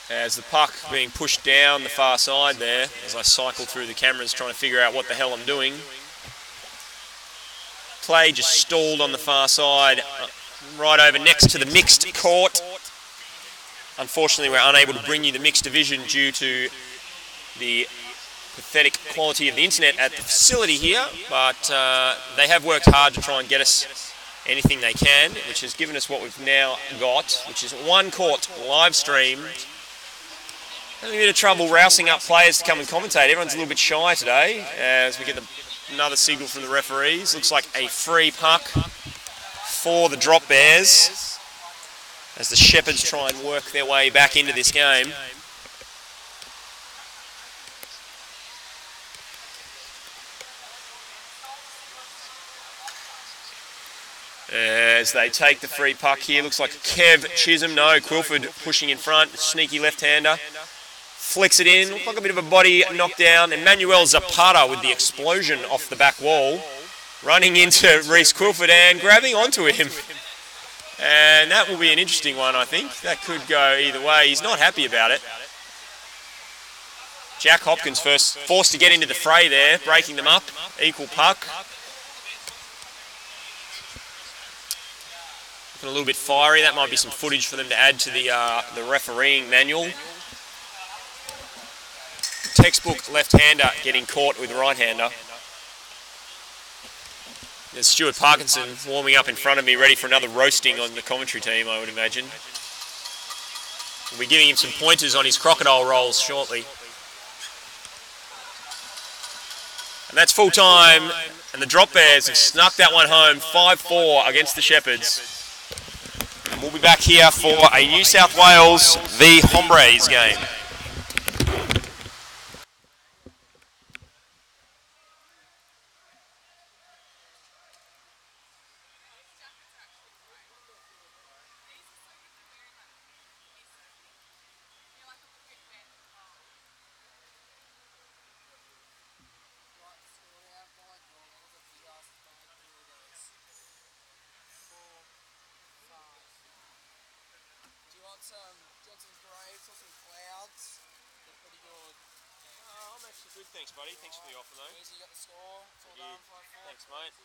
As the puck being pushed down the far side there, as I cycle through the cameras trying to figure out what the hell I'm doing. Play just stalled on the far side, right over next to the mixed court. Unfortunately, we're unable to bring you the mixed division due to the pathetic quality of the internet at the facility here, but they have worked hard to try and get us anything they can, which has given us what we've now got, which is one court live streamed. Having a bit of trouble rousing up players to come and commentate. Everyone's a little bit shy today as we get another signal from the referees. Looks like a free puck for the Drop Bears as the Shepherds try and work their way back into this game. As they take the free puck here, looks like Kev Chisholm, no, Quilford pushing in front, sneaky left-hander. flicks it in. Looked like a bit of a body knockdown. Emmanuel Zapata with the explosion off the back wall, running into Reece Quilford and grabbing onto him. And that will be an interesting one, I think. That could go either way. He's not happy about it. Jack Hopkins first forced to get into the fray there, breaking them up. Equal puck. Looking a little bit fiery. That might be some footage for them to add to the refereeing manual. Textbook left-hander getting caught with right-hander. There's Stuart Parkinson warming up in front of me, ready for another roasting on the commentary team, I would imagine. We'll be giving him some pointers on his crocodile rolls shortly. And that's full time, and the Drop Bears have snuck that one home, 5-4 against the Shepherds. And we'll be back here for a New South Wales v Hombres game. Thanks, buddy. Thanks for the offer, though. You got the score. Thanks, mate.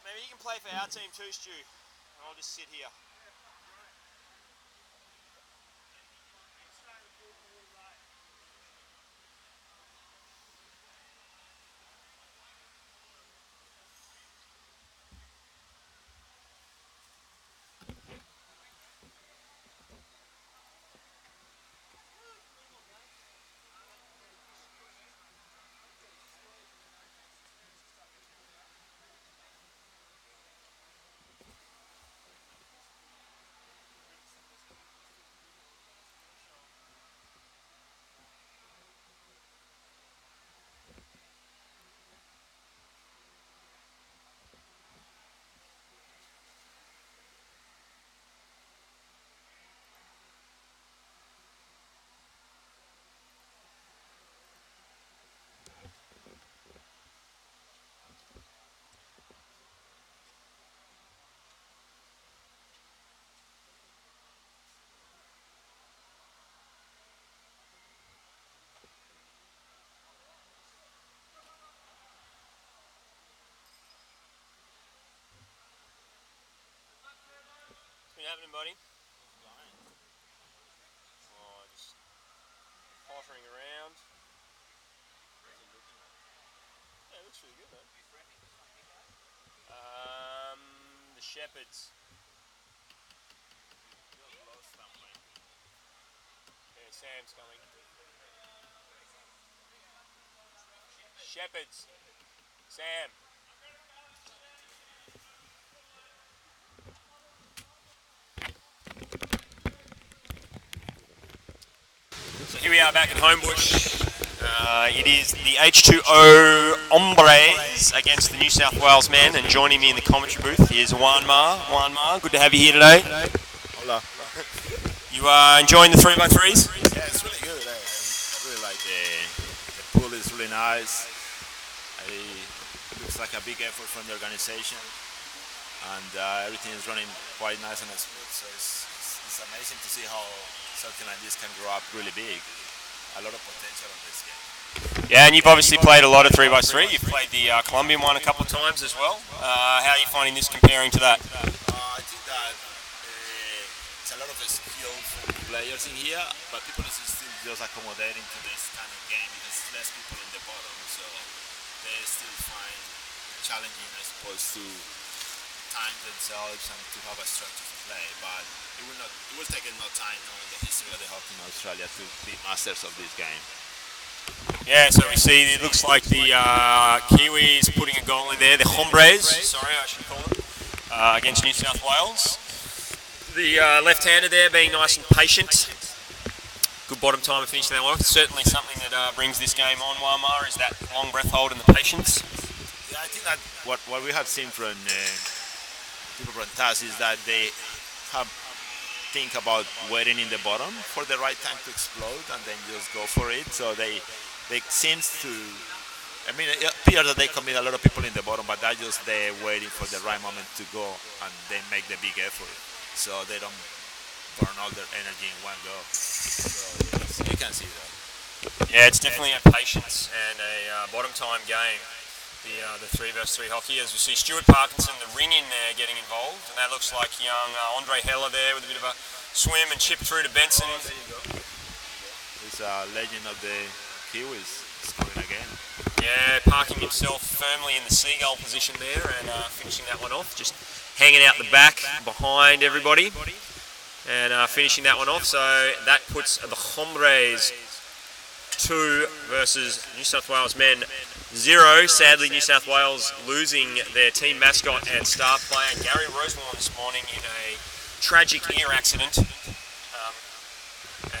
Maybe you can play for our team too, Stu. I'll just sit here. What's happening, buddy? Oh, just pottering around. Yeah, it looks really good, man. The Shepherds. Yeah, Sam's coming. Shepherds. Sam. So here we are back at Homebush. It is the H2O Hombres against the New South Wales Men, and joining me in the commentary booth is Juan Ma. Juan Ma, good to have you here today. Hola. You are enjoying the 3x3s? Yeah, it's really good. I really like the pool is really nice. It looks like a big effort from the organization, and everything is running quite nice and smooth. So it's amazing to see how something like this can grow up really big. A lot of potential on this game. Yeah, and you've obviously played a lot of 3x3. You've played the Colombian one a couple of times as well. How are you finding this comparing to that? I think that it's a lot of skillful players in here, but people is still just accommodating to this kind of game because less people in the bottom, so they still find challenging, I suppose, to time themselves and to have a structure to play. But it will take no time knowing the history of the hockey in Australia to be masters of this game. Yeah, so we see it looks like the Kiwis putting a goal in there, the Hombres, sorry I should call them, against New South Wales. The left-hander there being nice and patient. Good bottom time of finishing that one off. Certainly something that brings this game on, Wama, is that long breath hold and the patience. Yeah, I think that what we have seen from people from TAS is that they have think about waiting in the bottom for the right time to explode and then just go for it. So they seems to, I mean, it appears that they commit a lot of people in the bottom, but they're just there waiting for the right moment to go and then make the big effort. So they don't burn all their energy in one go. So you can see that. Yeah, it's definitely a patience and a bottom time game. The 3v3 hockey, as we see Stuart Parkinson, the ring in there, getting involved, and that looks like young Andre Heller there with a bit of a swim and chip through to Benson. Oh, there you go. He's a legend of the Kiwis, scoring again. Yeah, parking himself firmly in the seagull position there and finishing that one off, just hanging out the back behind everybody and finishing that one off. So that puts the Hombres 2 versus New South Wales Men 0. Sadly, New South Wales losing their team mascot and star player Gary Rosemore this morning in a tragic ear accident.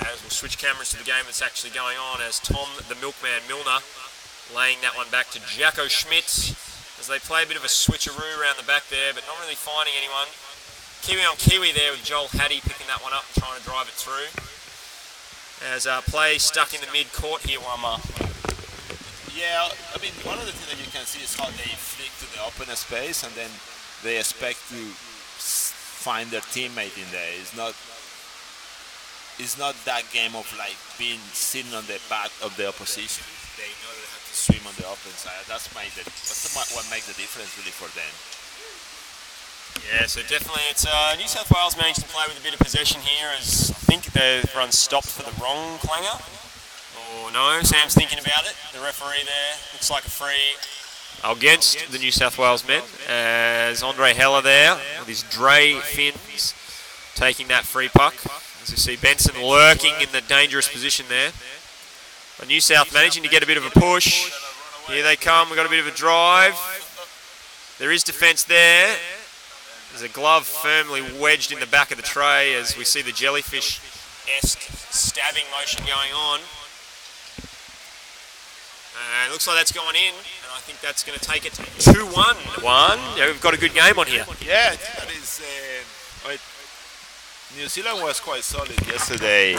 As we'll switch cameras to the game that's actually going on, as Tom the Milkman Milner laying that one back to Jacko Schmidt as they play a bit of a switcheroo around the back there, but not really finding anyone. Kiwi on Kiwi there with Joel Hattie picking that one up, trying to drive it through. As play stuck in the mid-court here, Wama. Yeah, I mean, one of the things that you can see is how they flick to the open space and then they expect to find their teammate in there. It's not that game of like being sitting on the back of the opposition. They know they have to swim on the open side. That's what makes the difference really for them. Yeah, so definitely it's New South Wales managed to play with a bit of possession here, as I think the run stopped for the wrong clanger. Or no, Sam's thinking about it. The referee there looks like a free against the New South Wales Men, as Andre Heller there with his Dre fins taking that free puck. As you see Benson lurking in the dangerous position there. But New South managing to get a bit of a push. Here they come, we've got a bit of a drive. There is defence there. There's a glove firmly wedged in the back of the tray as we see the jellyfish-esque stabbing motion going on. It looks like that's going in, and I think that's going to take it 2-1. Yeah, we've got a good game on here. Yeah, that is. New Zealand was quite solid yesterday,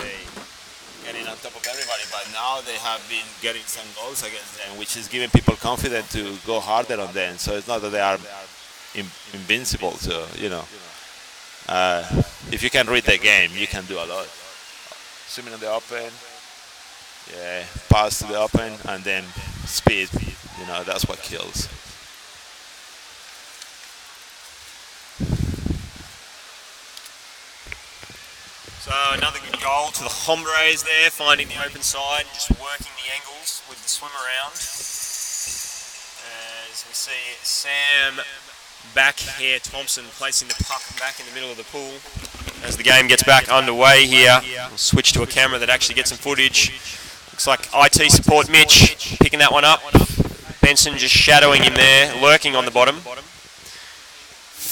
getting on top of everybody, but now they have been getting some goals against them, which is giving people confidence to go harder on them. So it's not that they are invincible. So if you can read the game, you can do a lot. Swimming in the open, yeah, pass to the open, and then speed. That's what kills. So another good goal to the Hombres there, finding the open side and just working the angles with the swim around. As we see Sam back here, Thompson placing the puck back in the middle of the pool. As the game gets back underway here, we'll switch to a camera that actually gets some footage. Looks like IT support Mitch picking that one up. Benson just shadowing him there, lurking on the bottom.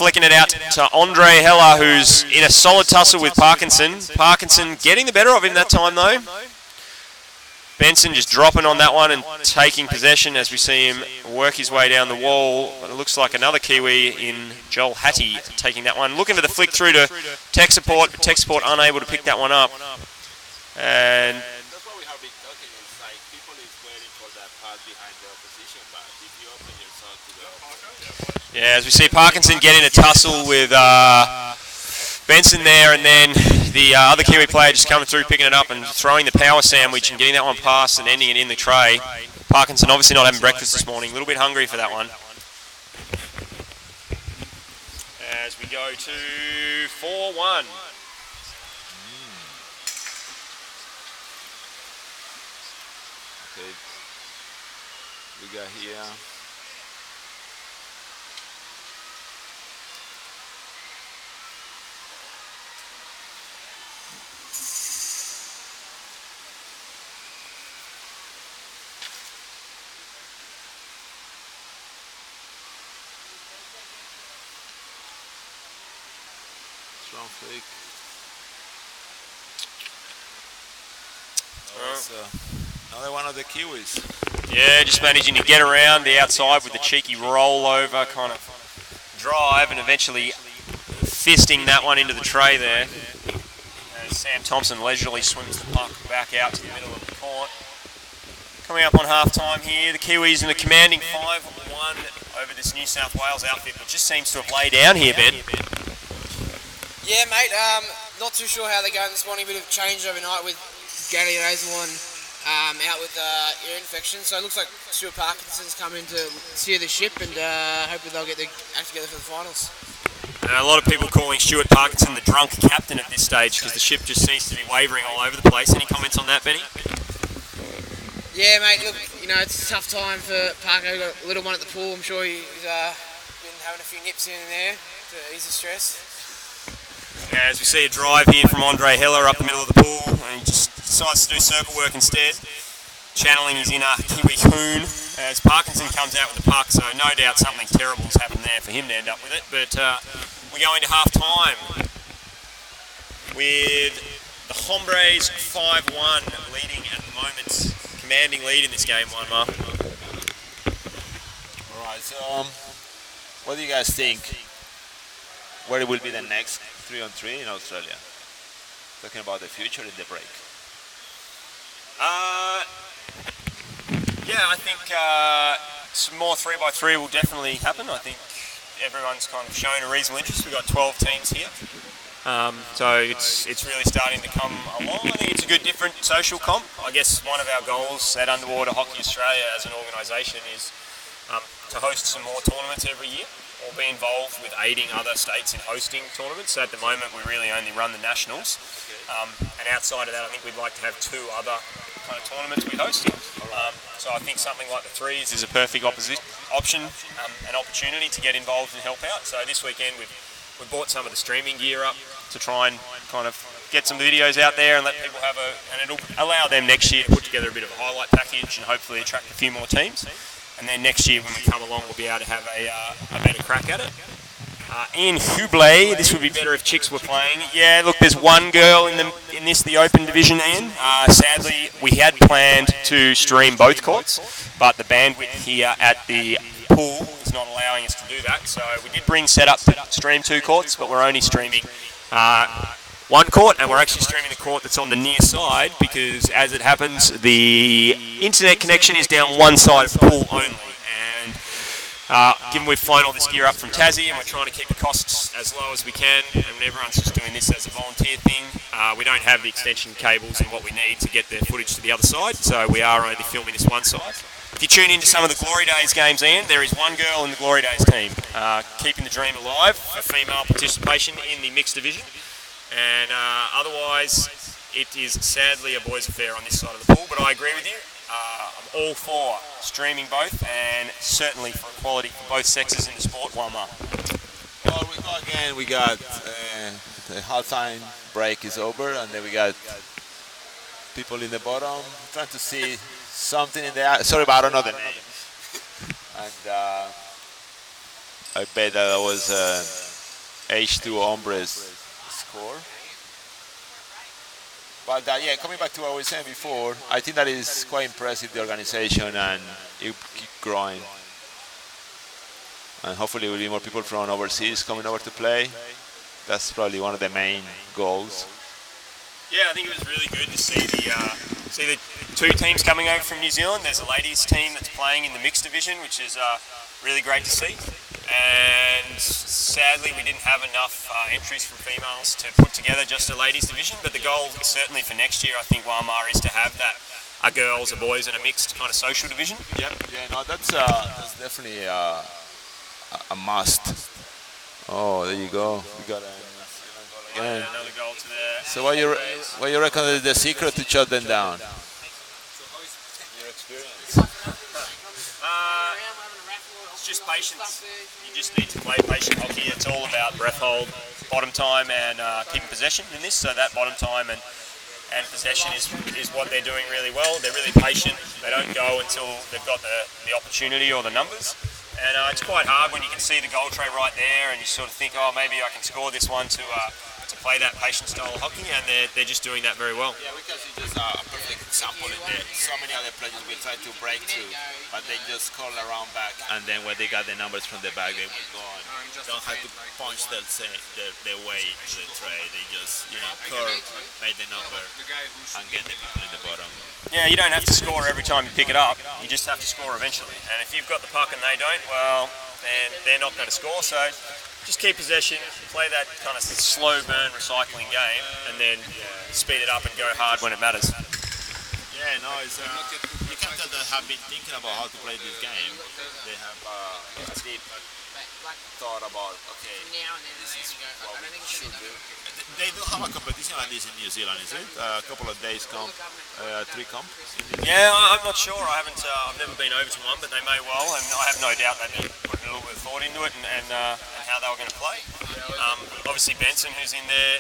Flicking it out to Andre Heller, who's in a solid tussle with Parkinson. Parkinson getting the better of him that time though. Benson just dropping on that one and taking possession as we see him work his way down the wall. But it looks like another Kiwi in Joel Hattie taking that one. Looking for the flick through to tech support, but tech support unable to pick that one up. And that's what we have been talking. It's like people is waiting for that pass behind the opposition, but if you open yourself to the yeah, as we see Parkinson getting a tussle with Benson there, and then the other Kiwi player just coming through, picking it up and throwing the power sandwich and getting that one past and ending it in the tray. Parkinson obviously not having breakfast this morning, a little bit hungry for that one. As we go to 4-1. Okay, we got here. Strong flick. Another one of the Kiwis. Yeah, just managing to get around the outside with the cheeky rollover kind of drive and eventually fisting that one into the tray there. As Sam Thompson leisurely swims the puck back out to the middle of the court. Coming up on half-time here, the Kiwis in a commanding 5-1 over this New South Wales outfit, but just seems to have laid down here, Ben. Yeah, mate, not too sure how they're going this morning. A bit of change overnight with Gary Hazelon out with ear infection, so it looks like Stuart Parkinson's come in to steer the ship, and hopefully they'll get their act together for the finals. A lot of people calling Stuart Parkinson the drunk captain at this stage because the ship just seems to be wavering all over the place. Any comments on that, Benny? Yeah, mate, look, you know, it's a tough time for Parker. Got a little one at the pool. I'm sure he's been having a few nips in and there to ease the stress. Yeah, as we see a drive here from Andre Heller up the middle of the pool, and he just decides to do circle work instead, channeling his inner Kiwi coon as Parkinson comes out with the puck, so no doubt something terrible has happened there for him to end up with it. But we go into half-time with the Hombres 5-1 leading at the moment, commanding lead in this game, Mark. Alright, so what do you guys think? Where will be the next 3-on-3 in Australia? Talking about the future in the break. Yeah, I think some more 3x3 will definitely happen. I think everyone's kind of shown a reasonable interest. We've got 12 teams here. So it's really starting to come along. I think it's a good different social comp. I guess one of our goals at Underwater Hockey Australia as an organisation is to host some more tournaments every year, or be involved with aiding other states in hosting tournaments. So at the moment we really only run the nationals, and outside of that I think we'd like to have 2 other kind of tournaments we host. So I think something like the Threes is a perfect option, an opportunity to get involved and help out. So this weekend we've bought some of the streaming gear up to try and kind of get some videos out there and let people have and it'll allow them next year to put together a bit of a highlight package and hopefully attract a few more teams. And then next year when we come along we'll be able to have a better crack at it. Ian Hubley, this would be better if chicks were playing. Yeah, look, there's one girl in the open division, Ian. Sadly, we had planned to stream both courts, but the bandwidth here at the pool is not allowing us to do that. So we did bring set up to stream 2 courts, but we're only streaming 1 court, and we're actually streaming the court that's on the near side because, as it happens, the internet connection is down one side of the pool only. Given we've flown all this gear up from Tassie and we're trying to keep the costs as low as we can, and everyone's just doing this as a volunteer thing, we don't have the extension cables and what we need to get the footage to the other side, so we are only filming this one side. If you tune into some of the Glory Days games, Ian, there is one girl in the Glory Days team keeping the dream alive for female participation in the mixed division, and otherwise it is sadly a boys' affair on this side of the pool, but I agree with you. I'm all for streaming both, and certainly for equality for both sexes in the sport. Well, we got the halftime break is over, and then we got people in the bottom trying to see something in the. Sorry, but I don't know the names. And I bet that was H2 Hombres score. But yeah, coming back to what we were saying before, I think that is quite impressive, the organization, and it keep growing. And hopefully there will be more people from overseas coming over to play. That's probably one of the main goals. Yeah, I think it was really good to see the 2 teams coming over from New Zealand. There's a ladies team that's playing in the mixed division, which is really great to see. And sadly we didn't have enough entries from females to put together just a ladies division, but the goal is certainly for next year, I think, Walmart, is to have that a girls, a boys and a mixed kind of social division. Yep, yeah, no, that's definitely a must. Oh, there you go. We got again. Another goal to the. So what you reckon is the secret to shut them down? Your experience. It's just patience. You just need to play patient hockey. It's all about breath hold, bottom time, and keeping possession in this. So that bottom time and possession is what they're doing really well. They're really patient. They don't go until they've got the opportunity or the numbers. And it's quite hard when you can see the goal tray right there and you sort of think, oh, maybe I can score this one to play that patient style of hockey, and they're just doing that very well. Yeah, because it's just a perfect example in there. So many other players will try to break through, but they just call around back, and then when they got the numbers from the back, they will go on. Don't have to punch their way to the tray. They just, curve, make the number, and get the people in the bottom. Yeah, you don't have to score every time you pick it up. You just have to score eventually. And if you've got the puck and they don't, well, then they're not going to score. So just keep possession, play that kind of slow burn recycling game, and then speed it up and go hard when it matters. Yeah, no, it's you can tell they have been thinking about how to play this game. They have a deep thought about, okay, this is what we should do. They do have a competition like this in New Zealand, is it? A couple of days comp, 3 comp? Yeah, I'm not sure. I've never been over to one, but they may well, and I have no doubt they've been putting a little bit of thought into it and how they were going to play. Obviously Benson, who's in there,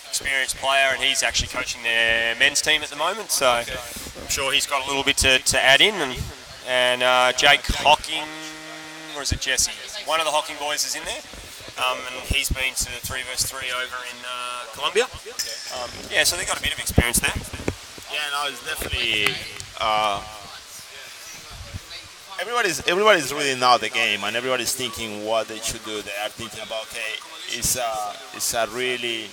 experienced player, and he's actually coaching their men's team at the moment, so I'm sure he's got a little bit to add in. And Jake Hocking, or is it Jesse? One of the Hocking boys is in there. And he's been to the 3v3 over in Colombia. Yeah, so they've got a bit of experience there. Yeah, no, it's definitely. Everybody's reading now the game, and everybody's thinking what they should do. They are thinking about, okay, it's a really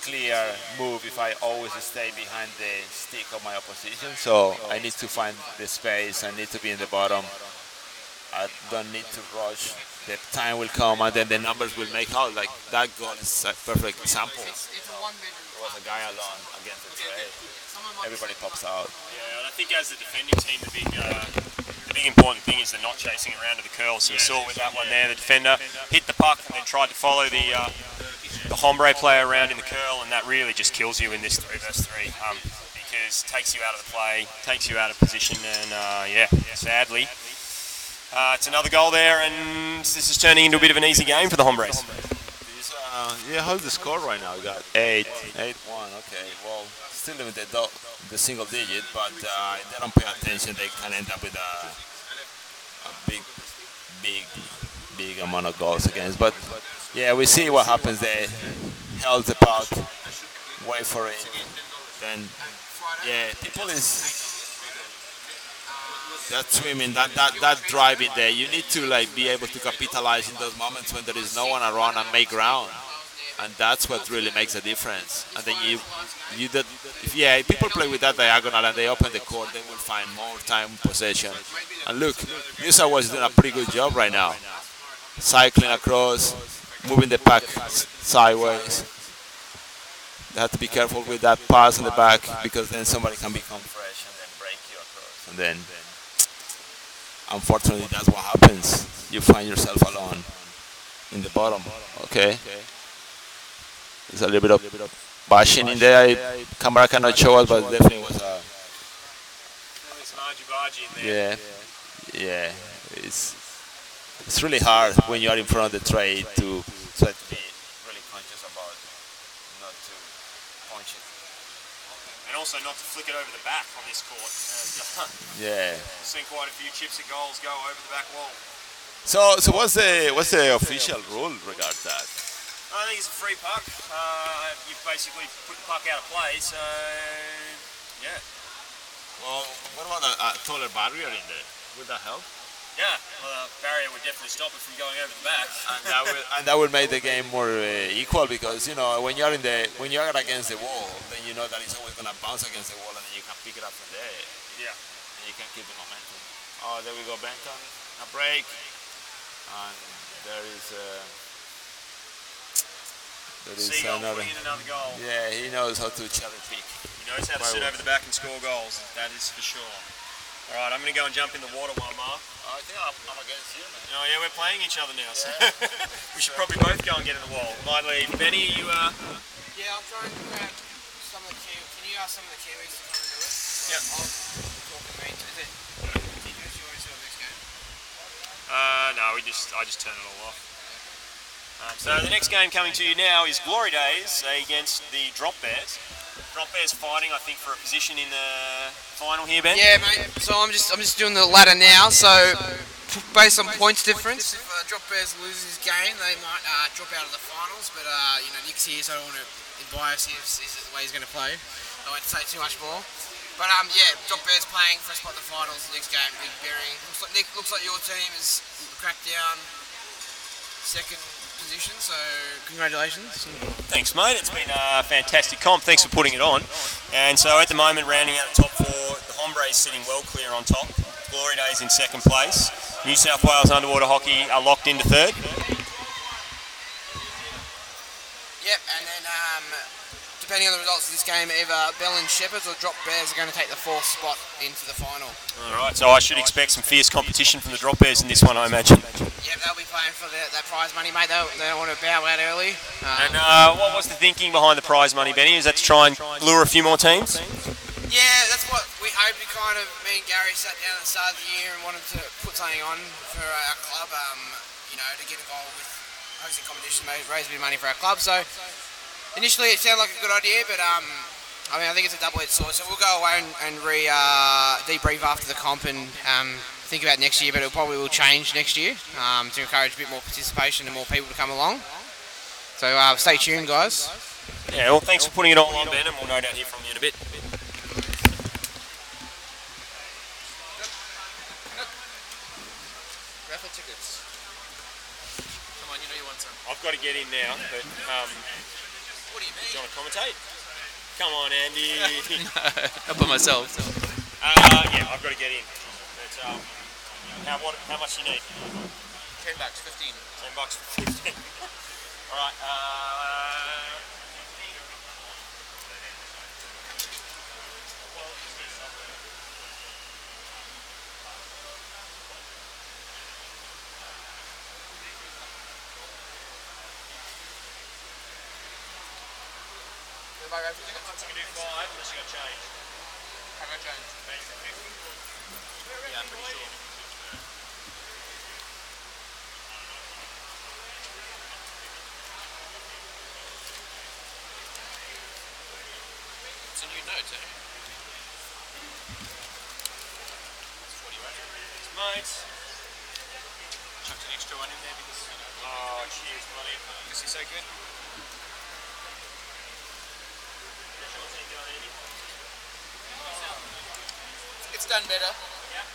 clear move if I always stay behind the stick of my opposition. So I need to find the space. I need to be in the bottom. I don't need to rush. The time will come, and then the numbers will make out. Like that goal is a perfect example. There was a guy alone against the tray. Everybody pops out. Yeah, and I think as the defending team, the big important thing is the not chasing around to the curl. So we saw with that one there, the defender hit the puck and then tried to follow the Hombre player around in the curl, and that really just kills you in this 3v3 because it takes you out of the play, takes you out of position, and sadly. It's another goal there, and this is turning into a bit of an easy game for the Hombres. How's the score right now? We got 8-1. Okay, well, still in the single digit, but if they don't pay attention, they can end up with a big amount of goals against. But yeah, we see what happens there. Held the puck, wait for it. Then people is. That swimming, that driving there, you need to be able to capitalize in those moments when there is no one around and make ground, and that's what really makes a difference. And then if people play with that diagonal and they open the court, they will find more time possession. And look, New South Wales is doing a pretty good job right now, cycling across, moving the puck sideways. They have to be careful with that pass in the back because then somebody can become fresh and then break you across, and then. Unfortunately, that's what happens. You find yourself alone in the bottom. Okay. There's a little bit of bashing in there. Camera cannot show us, but definitely was a. Yeah. It's really hard when you are in front of the tray to try to be really conscious about not to punch it. And also not to flick it over the back on this court. Yeah. I've seen quite a few chips and goals go over the back wall. So what's the official rule regarding that? I think it's a free puck. You've basically put the puck out of play, so yeah. Well, what about a taller barrier in there? Would that help? Yeah, well, a barrier would definitely stop it from going over the back. And that will make the game more equal because when you're against the wall, then you know that it's always going to bounce against the wall, and then you can pick it up from there. Yeah. And you can keep the momentum. Oh, there we go, Benton. A break. And there is Seagull another. putting in another goal. Yeah, he knows how to cherry pick. He knows how to sit over the back and score goals, that is for sure. All right, I'm going to go and jump in the water while Mark. I think I'm against you, man. Oh yeah, we're playing each other now, so we should probably both go and get in the wall. Might leave. Benny, you Yeah, I'll try and grab some of the Kiwis. Can you ask some of the Kiwis to come and do it? Yep. I'll talk to me. Is it ridiculous you always do a this game? No, I just turn it all off. So the next game coming to you now is Glory Days against the Drop Bears. Drop Bears fighting, I think, for a position in the final here, Ben. Yeah, mate. So I'm just doing the ladder now. So based on points difference, if Drop Bears loses his game, they might drop out of the finals. But Nick's here, so I don't want to bias him. This is the way he's going to play. I won't say too much more. But yeah, Drop Bears playing for a spot in the finals next game. Big bearing. Looks like your team has cracked down second position, so congratulations. Thanks, mate. It's been a fantastic comp. Thanks for putting it on. And so at the moment, rounding out the top four, the Hombres sitting well clear on top. Glory Days in second place. New South Wales Underwater Hockey are locked into third. Yep, and then depending on the results of this game, either Belen Shepherds or Drop Bears are going to take the fourth spot into the final. All right, so I should expect some fierce competition from the Drop Bears in this one, I imagine. Yep, they'll be playing for that prize money, mate. They don't want to bow out early. And what was the thinking behind the prize money, Benny? Is that to try and lure a few more teams? Yeah, that's what we hoped. Me and Gary sat down at the start of the year and wanted to put something on for our club, to get involved with hosting competition, raise a bit of money for our club. So initially it sounded like a good idea, but I think it's a double-edged sword. So we'll go away and debrief after the comp and think about next year, but it probably will change next year to encourage a bit more participation and more people to come along. So stay tuned, guys. Yeah, well, thanks for putting it all on, Ben, and we'll no doubt hear from you in a bit. Raffle tickets. Come on, you know you want some. I've got to get in now, but What do you mean? do you want to commentate? Come on, Andy. Not by myself. Yeah, I've got to get in. But, how much do you need? $10, 15. $10 for 15. All right. Once you can do 5, unless you got change. Have I changed? Yeah, I'm pretty sure. It's a new note, eh? What do you reckon? Mates. Chucked an extra one in there because, Oh, cheers, buddy. because you're so good. It's done better. Yeah?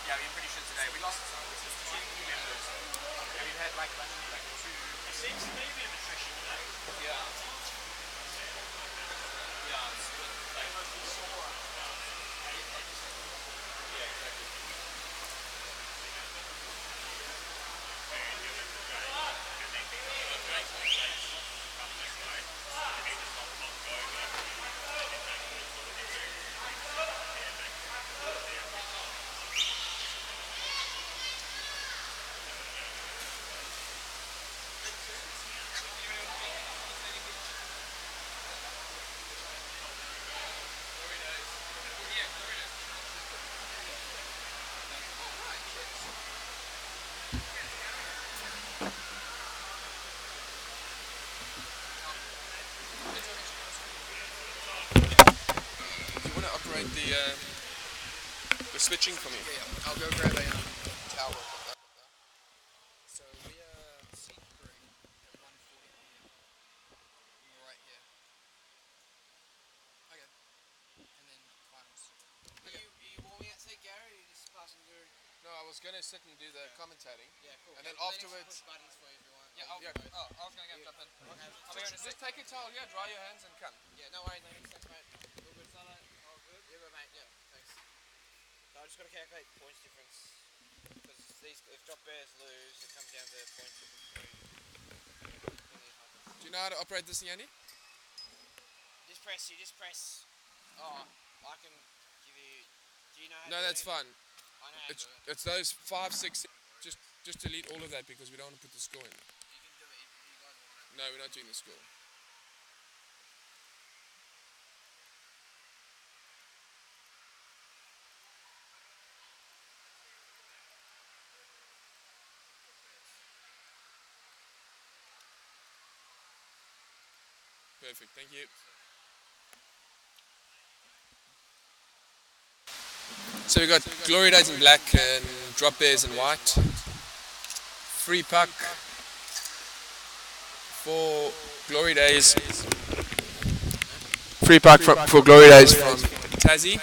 Yeah, I'm pretty sure today. We lost 2 key members. And we've had like 2. It seems to be a bit of attrition today. Yeah. Yeah, it's good. Yeah, exactly. The switching for me. Yeah, I'll go grab a towel. So we are seat 3 at 1:40 p.m. Right here. Okay. And then finals. Are you warming at seat, Gary, or are you just passing through? No, I was going to sit and do the commentating. Yeah, cool. And then Let me afterwards... push buttons for you if you want. Yeah, I was going to jump in. Just take a towel, yeah, dry your hands and come. Yeah, no worries, thanks, mate. All good, fella? All good? Yeah, good, mate, yeah, thanks. So I just got to calculate the points difference. Because if Drop Bears lose, it comes down of the points that Do you know how to operate this, Yanni? Just press. Oh, I can give you. Do you know how No, to that's do it? fine. I know how to do it. It's those 5, 6. Just delete all of that because we don't want to put the score in. You can do it if you guys want it. No, we're not doing the score. Perfect, thank you. So we got Glory Days in black and Drop Bears in white. Free puck for Glory Days. Free puck for Glory Days from Tassie.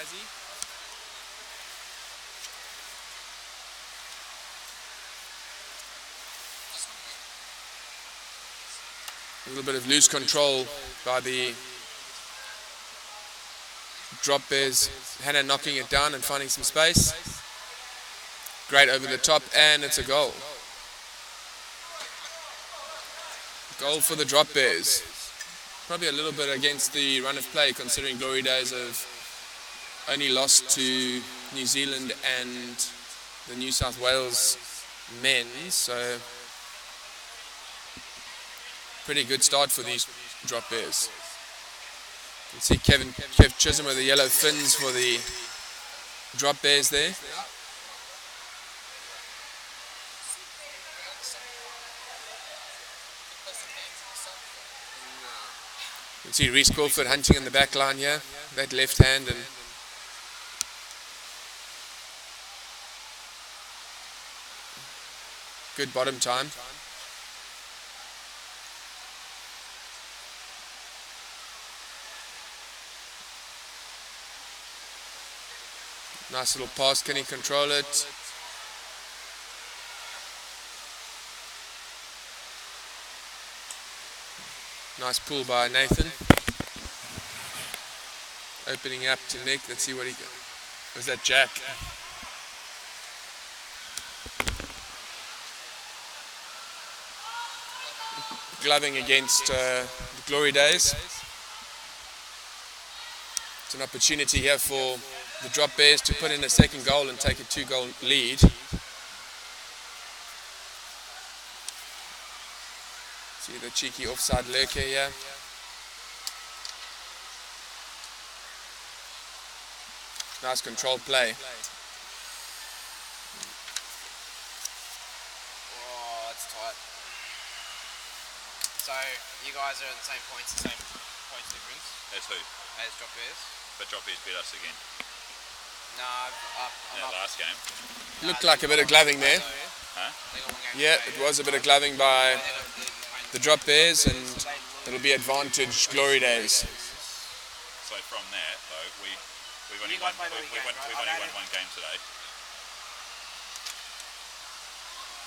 A little bit of loose control by the Drop Bears. Hannah knocking it down and finding some space. Great over the top, and it's a goal. Goal for the Drop Bears. Probably a little bit against the run of play, considering Glory Days have only lost to New Zealand and the New South Wales men. So pretty good start for these Drop Bears. You can see Kev Chisholm with the yellow fins for the Drop Bears there. You can see Reece Crawford hunting in the back line here, that left hand, and good bottom time. Nice little pass, can he control it? Nice pull by Nathan. Opening up to Nick, let's see what he got. Was that Jack? Gloving against the Glory Days. It's an opportunity here for the Drop Bears to put in a second goal and take a 2-goal lead. See the cheeky offside lurker here. Nice controlled play. Oh, it's tight. So, you guys are in the same points difference? As who? As Drop Bears? But Drop Bears beat us again. No, I'm up. Last game. Looked like a bit of gloving there. Huh? Yeah, it was a bit of gloving by the Drop Bears, and it'll be advantage Glory Days. So from that, though, we've only won one game today.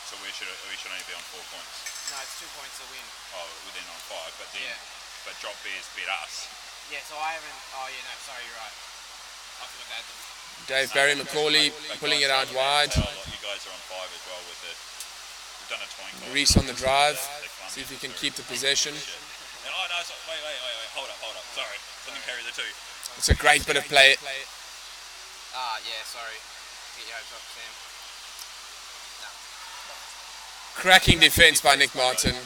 So we should only be on 4 points. No, it's 2 points a win. Oh, we're then on 5, but then but Drop Bears beat us. Yeah, so I haven't. Oh yeah, no, sorry, you're right. I forgot to add them. Dave Barry McCauley pulling it out wide. You guys are on 5 as well with it. We've done a twinkle. Reece on the drive. See if he can keep the possession. Oh no, wait, hold up. Sorry, couldn't carry the 2. It's a great bit of play. Yeah, sorry. Get your hopes up, Sam. Cracking defense by Nick Martin. I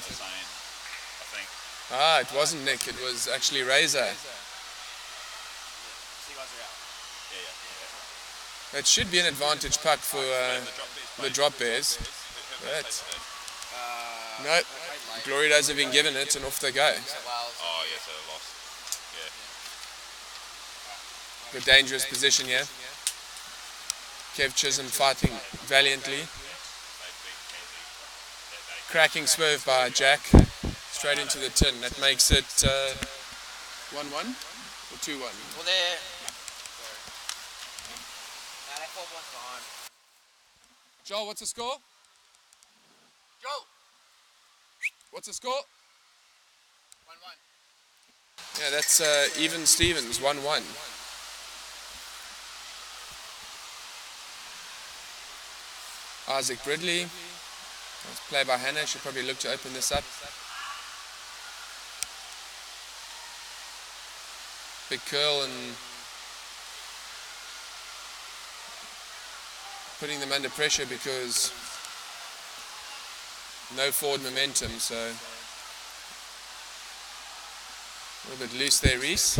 think. It wasn't Nick, it was actually Razor. It should be an advantage puck for the Drop Bears. But no, Glory Days have been given it and off they go. Oh yes, they lost. Yeah. The dangerous position here. Kev Chisholm fighting valiantly. Cracking swerve by Jack. Straight into the tin. That makes it 1-1 or 2-1. Well, they're... No, they're 4 points behind. Joel, what's the score? Joel! What's the score? 1-1. Yeah, that's even Stevens, 1-1. Isaac Bridley Nice play by Hannah. She'll probably look to open this up. Big curl and putting them under pressure because no forward momentum, so a little bit loose there, Reese.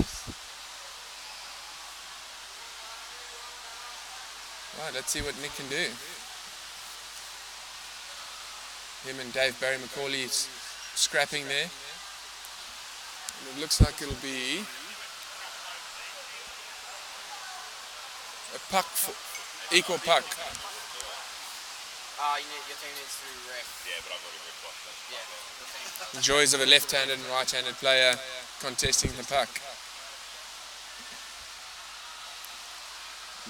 Right, let's see what Nick can do. Him and Dave Barry McCauley scrapping there. And it looks like it'll be a puck, equal puck. Your team needs to ref. Yeah, but I've already ripped off that. Yeah, the team The does. joys of a left-handed and right-handed player contesting the puck.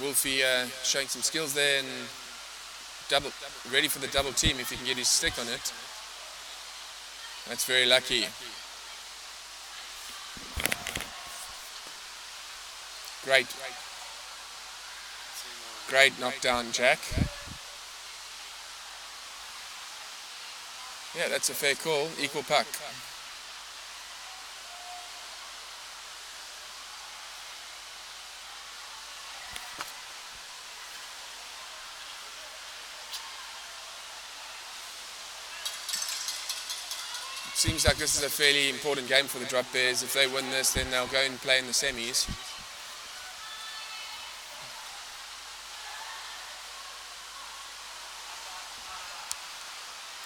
Wolfie showing some skills there and ready for the double team if he can get his stick on it. That's very lucky. Great knockdown, Jack. Yeah, that's a fair call. Equal puck. Seems like this is a fairly important game for the Drop Bears. If they win this, then they'll go and play in the semis.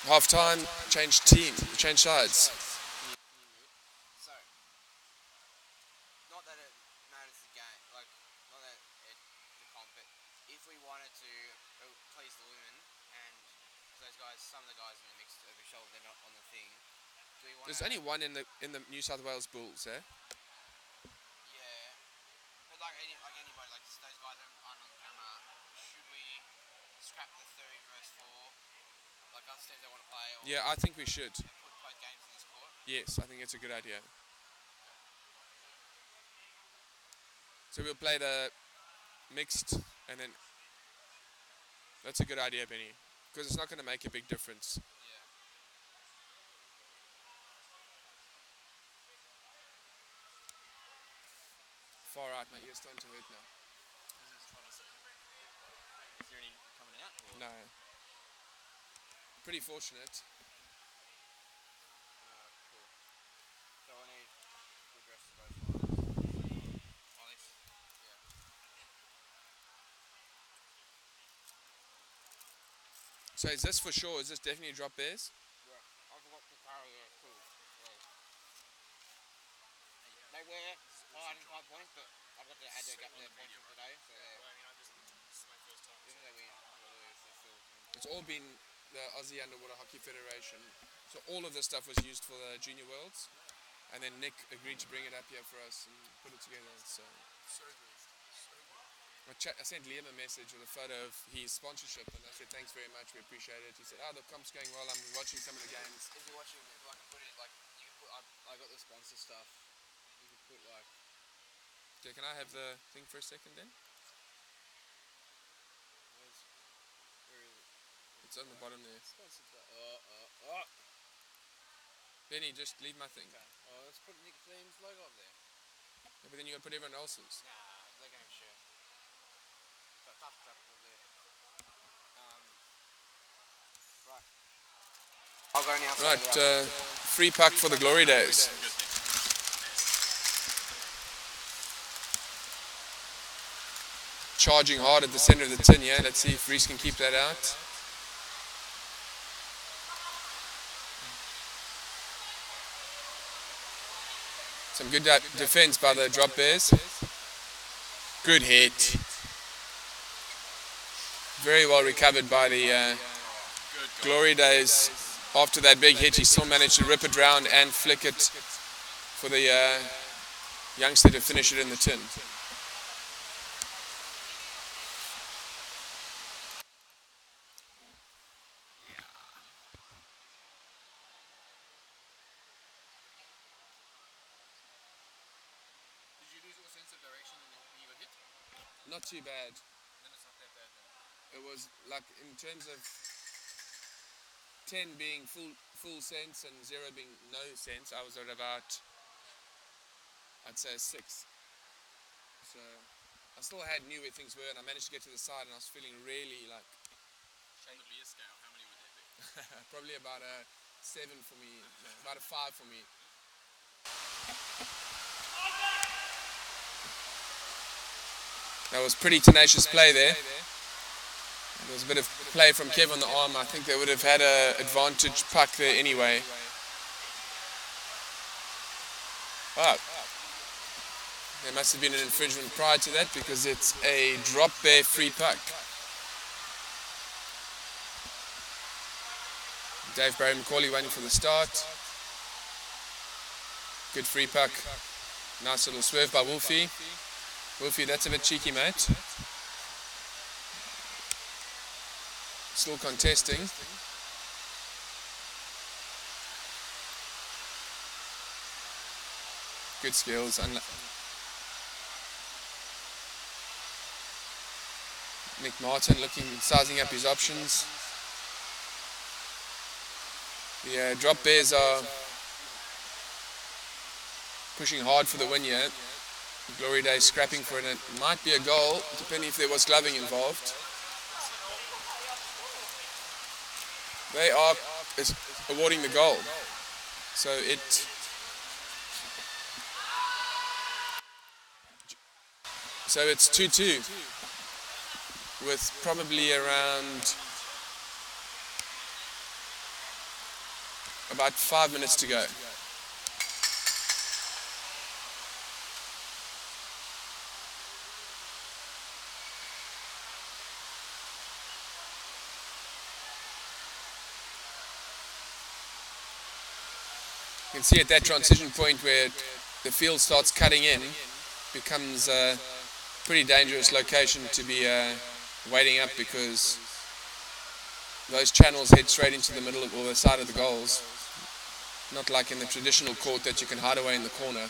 Half time, change sides. So, not that it matters the game, like, not that the comp, but if we wanted to please the women, and those guys, some of the guys in the mix over shoulder, they're not on the thing. Do we want There's only one in the New South Wales Bulls, eh? Yeah, but like anybody, like those guys aren't on camera. Should we scrap the 3 versus 4? Like us teams that want to play. Or Yeah, I think we should. put both games in this court. Yes, I think it's a good idea. So we'll play the mixed and then... That's a good idea, Benny. Because it's not going to make a big difference. Yeah. Far out, my ear's starting to hurt now. Is there any coming out? Or? No. Pretty fortunate. Cool. So I need to address both lines. Ollies? Yeah. So is this for sure? Is this definitely Drop Bears? Yeah. I forgot to carry the cool. They were higher than 5 points, but I've got to add their points from today. So even though we win or lose, they're still... It's all been the Aussie Underwater Hockey Federation. So all of this stuff was used for the Junior Worlds. And then Nick agreed to bring it up here for us and put it together. So I sent Liam a message with a photo of his sponsorship and I said, thanks very much, we appreciate it. He said, the comp's going well, I'm watching some of the games. If you're watching, if I can put it, like, you can put, I got the sponsor stuff. You can put, like... Okay, can I have the thing for a second then? Where is it? It's on the bottom there. Sponsor stuff. Benny, just leave my thing. Okay. Oh, let's put Nick Clean's logo up there. Yeah, but then you got to put everyone else's. Nah, they're going to share. So tough trap over there. Right. I'll go now. Right, free puck for the Glory Days. Charging hard at the center of the tin here. Let's see if Reese can keep that out. Some good defense by the Drop Bears. Good hit. Very well recovered by the Glory Days. After that big hit, he still managed to rip it round and flick it for the youngster to finish it in the tin. Not too bad. Then it's not that bad then. It was like in terms of 10 being full sense and 0 being no sense, I was at about, I'd say, a 6. So I still knew where things were, and I managed to get to the side, and I was feeling really like... On the beer scale, how many would there be? Probably about a 7 for me, no, about a 5 for me. That was pretty tenacious play there. There was a bit of play from Kev on the arm. I think they would have had an advantage puck there anyway. Oh. There must have been an infringement prior to that because it's a drop bear free puck. Dave Barry McCauley waiting for the start. Good free puck. Nice little swerve by Wolfie. Wolfie, that's a bit cheeky, mate. Still contesting. Good skills. Nick Martin sizing up his options. The drop bears are pushing hard for the win here. Glory Day scrapping for it, and it might be a goal, depending if there was gloving involved. They are awarding the goal. So it's 2-2 with probably around about 5 minutes to go. You can see at that transition point where the field starts cutting in, becomes a pretty dangerous location to be waiting up, because those channels head straight into the middle or the side of the goals. Not like in the traditional court that you can hide away in the corner.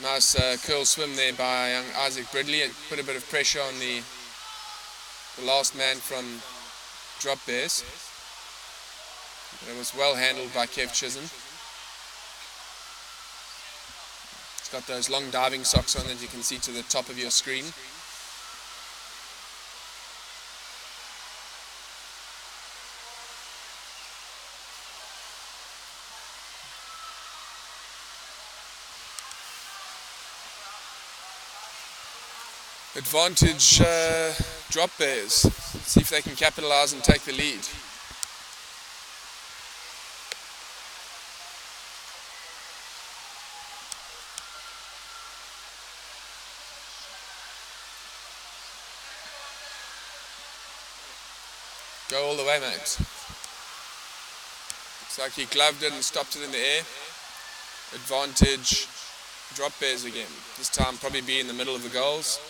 Nice curl swim there by young Isaac Bridley. It put a bit of pressure on the last man from Drop Bears. It was well handled by Kev Chisholm. It's got those long diving socks on that you can see to the top of your screen. Advantage Drop Bears. See if they can capitalize and take the lead. Go all the way, mate. Looks like he gloved it and stopped it in the air. Advantage Drop Bears again. This time probably be in the middle of the goals.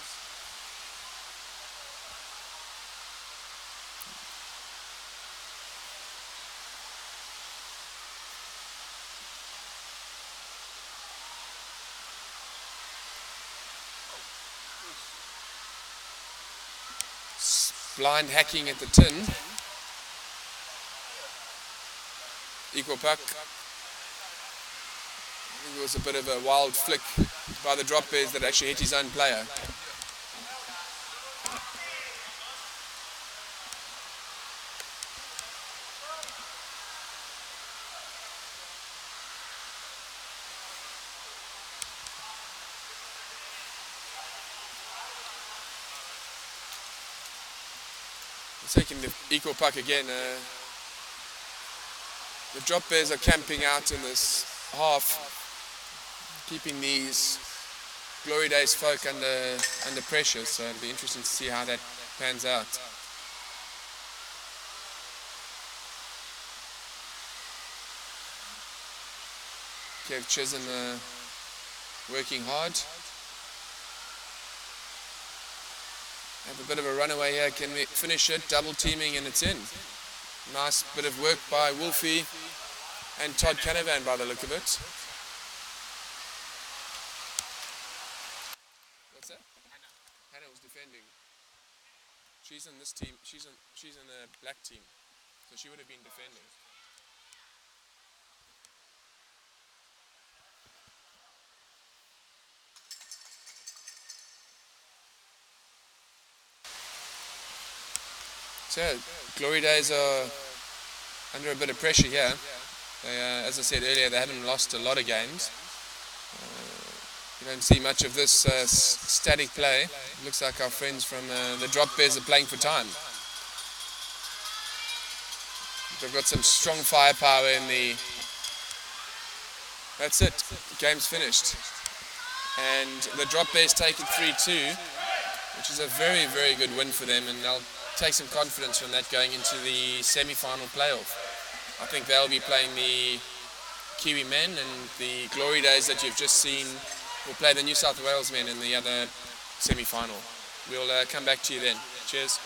Blind hacking at the tin. Equal puck. I think it was a bit of a wild flick by the Drop Bears that actually hit his own player. Taking the equal puck again. The Drop Bears are camping out in this half, keeping these Glory Days folk under pressure, so it'll be interesting to see how that pans out. Kev Chisholm working hard. Have a bit of a runaway here. Can we finish it? Double teaming and it's in. Nice bit of work by Wolfie and Todd Canavan by the look of it. What's that? She's in this team. She's in the black team, so she would have been defending. So, Glory Days are under a bit of pressure here. They, as I said earlier, they haven't lost a lot of games. You don't see much of this static play. It looks like our friends from the Drop Bears are playing for time. They've got some strong firepower in the... That's it. The game's finished. And the Drop Bears take it 3-2, which is a very, very good win for them, and they'll take some confidence from that going into the semi-final playoff. I think they'll be playing the Kiwi Men, and the Glory Days that you've just seen will play the New South Wales Men in the other semi-final. We'll come back to you then. Cheers.